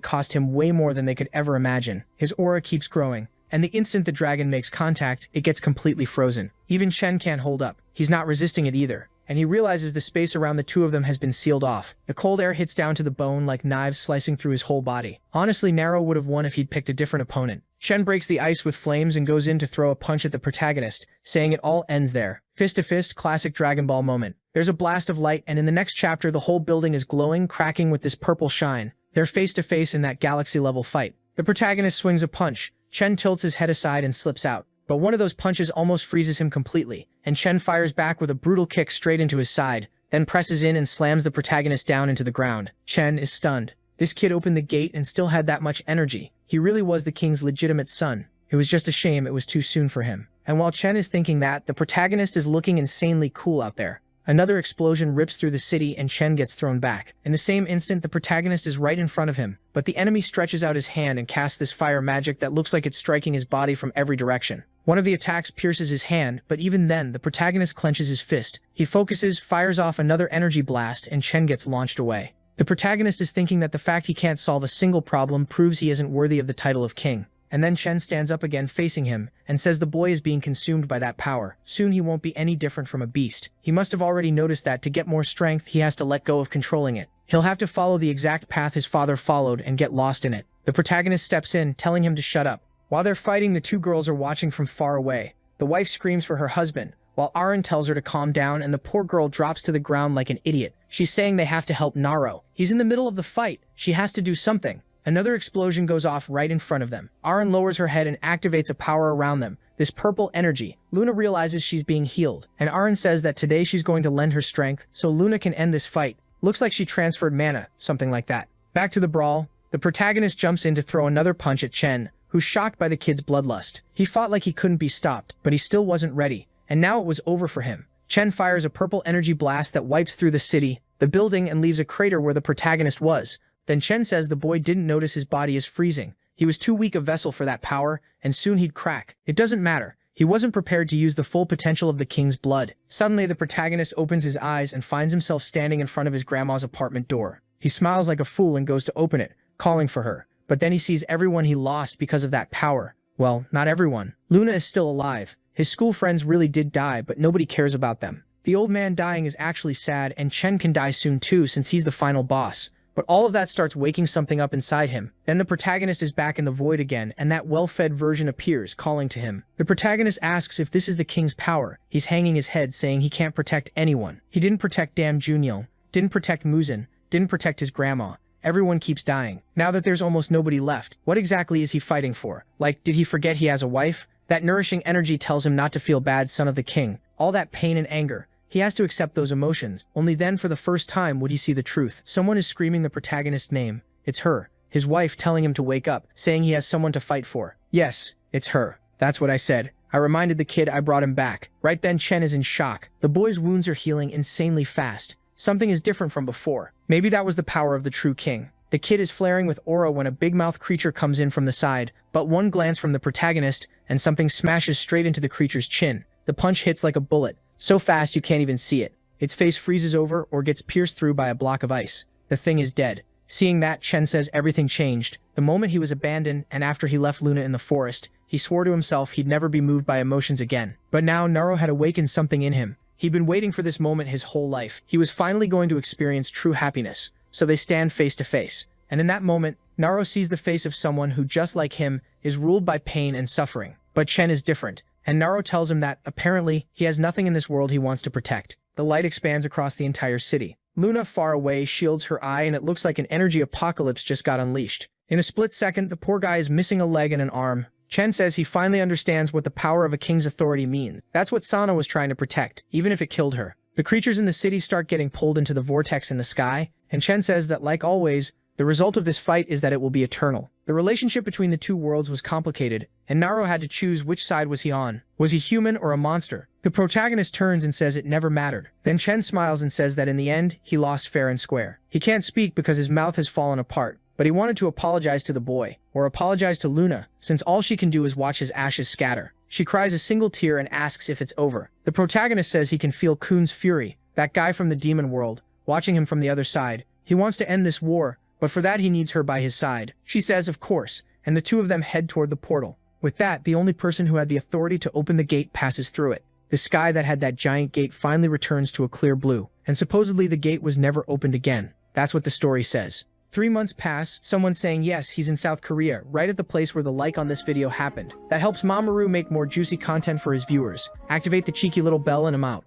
cost him way more than they could ever imagine. His aura keeps growing, and the instant the dragon makes contact, it gets completely frozen. Even Chen can't hold up. He's not resisting it either, and he realizes the space around the two of them has been sealed off. The cold air hits down to the bone like knives slicing through his whole body. Honestly, Naro would have won if he'd picked a different opponent. Chen breaks the ice with flames and goes in to throw a punch at the protagonist, saying it all ends there. Fist to fist, classic Dragon Ball moment. There's a blast of light, and in the next chapter the whole building is glowing, cracking with this purple shine. They're face to face in that galaxy-level fight. The protagonist swings a punch. Chen tilts his head aside and slips out. But one of those punches almost freezes him completely, and Chen fires back with a brutal kick straight into his side, then presses in and slams the protagonist down into the ground. Chen is stunned. This kid opened the gate and still had that much energy. He really was the king's legitimate son. It was just a shame it was too soon for him. And while Chen is thinking that, the protagonist is looking insanely cool out there. Another explosion rips through the city and Chen gets thrown back. In the same instant, the protagonist is right in front of him, but the enemy stretches out his hand and casts this fire magic that looks like it's striking his body from every direction. One of the attacks pierces his hand, but even then, the protagonist clenches his fist. He focuses, fires off another energy blast, and Chen gets launched away. The protagonist is thinking that the fact he can't solve a single problem proves he isn't worthy of the title of king. And then Chen stands up again facing him, and says the boy is being consumed by that power. Soon he won't be any different from a beast. He must have already noticed that to get more strength, he has to let go of controlling it. He'll have to follow the exact path his father followed and get lost in it. The protagonist steps in, telling him to shut up. While they're fighting, the two girls are watching from far away. The wife screams for her husband, while Aaron tells her to calm down, and the poor girl drops to the ground like an idiot. She's saying they have to help Naro. He's in the middle of the fight. She has to do something. Another explosion goes off right in front of them. Aaron lowers her head and activates a power around them, this purple energy. Luna realizes she's being healed, and Aaron says that today she's going to lend her strength so Luna can end this fight. Looks like she transferred mana, something like that. Back to the brawl. The protagonist jumps in to throw another punch at Chen, who's shocked by the kid's bloodlust. He fought like he couldn't be stopped, but he still wasn't ready, and now it was over for him. Chen fires a purple energy blast that wipes through the city, the building, and leaves a crater where the protagonist was. Then Chen says the boy didn't notice his body is freezing. He was too weak a vessel for that power, and soon he'd crack. It doesn't matter. He wasn't prepared to use the full potential of the king's blood. Suddenly, the protagonist opens his eyes and finds himself standing in front of his grandma's apartment door. He smiles like a fool and goes to open it, calling for her. But then he sees everyone he lost because of that power. Well, not everyone. Luna is still alive. His school friends really did die, but nobody cares about them. The old man dying is actually sad, and Chen can die soon too since he's the final boss. But all of that starts waking something up inside him. Then the protagonist is back in the void again, and that well-fed version appears, calling to him. The protagonist asks if this is the king's power. He's hanging his head, saying he can't protect anyone. He didn't protect Dam Junyo, didn't protect Muzin, didn't protect his grandma. Everyone keeps dying. Now that there's almost nobody left, what exactly is he fighting for? Like, did he forget he has a wife? That nourishing energy tells him not to feel bad, son of the king. All that pain and anger. He has to accept those emotions. Only then, for the first time, would he see the truth. Someone is screaming the protagonist's name. It's her. his wife telling him to wake up, saying he has someone to fight for. Yes, it's her. That's what I said. I reminded the kid I brought him back. Right then Chen is in shock. The boy's wounds are healing insanely fast. Something is different from before. Maybe that was the power of the true king. The kid is flaring with aura when a big-mouthed creature comes in from the side, but one glance from the protagonist and something smashes straight into the creature's chin. The punch hits like a bullet, so fast you can't even see it. Its face freezes over or gets pierced through by a block of ice. The thing is dead. Seeing that, Chen says everything changed. The moment he was abandoned and after he left Luna in the forest, he swore to himself he'd never be moved by emotions again. But now Naro had awakened something in him. He'd been waiting for this moment his whole life. He was finally going to experience true happiness. So they stand face to face. And in that moment, Naro sees the face of someone who, just like him, is ruled by pain and suffering. But Chen is different. And Naro tells him that, apparently, he has nothing in this world he wants to protect. The light expands across the entire city. Luna, far away, shields her eye and it looks like an energy apocalypse just got unleashed. In a split second, the poor guy is missing a leg and an arm. Chen says he finally understands what the power of a king's authority means. That's what Sana was trying to protect, even if it killed her. The creatures in the city start getting pulled into the vortex in the sky, and Chen says that, like always, the result of this fight is that it will be eternal. The relationship between the two worlds was complicated, and Naro had to choose which side was he on. Was he human or a monster? The protagonist turns and says it never mattered. Then Chen smiles and says that in the end, he lost fair and square. He can't speak because his mouth has fallen apart, but he wanted to apologize to the boy, or apologize to Luna, since all she can do is watch his ashes scatter. She cries a single tear and asks if it's over. The protagonist says he can feel Kun's fury, that guy from the demon world, watching him from the other side. He wants to end this war, but for that he needs her by his side. She says, of course, and the two of them head toward the portal. With that, the only person who had the authority to open the gate passes through it. The sky that had that giant gate finally returns to a clear blue, and supposedly the gate was never opened again. That's what the story says. 3 months pass, someone saying yes, he's in South Korea, right at the place where the like on this video happened. That helps Mamoru make more juicy content for his viewers. Activate the cheeky little bell and I'm out.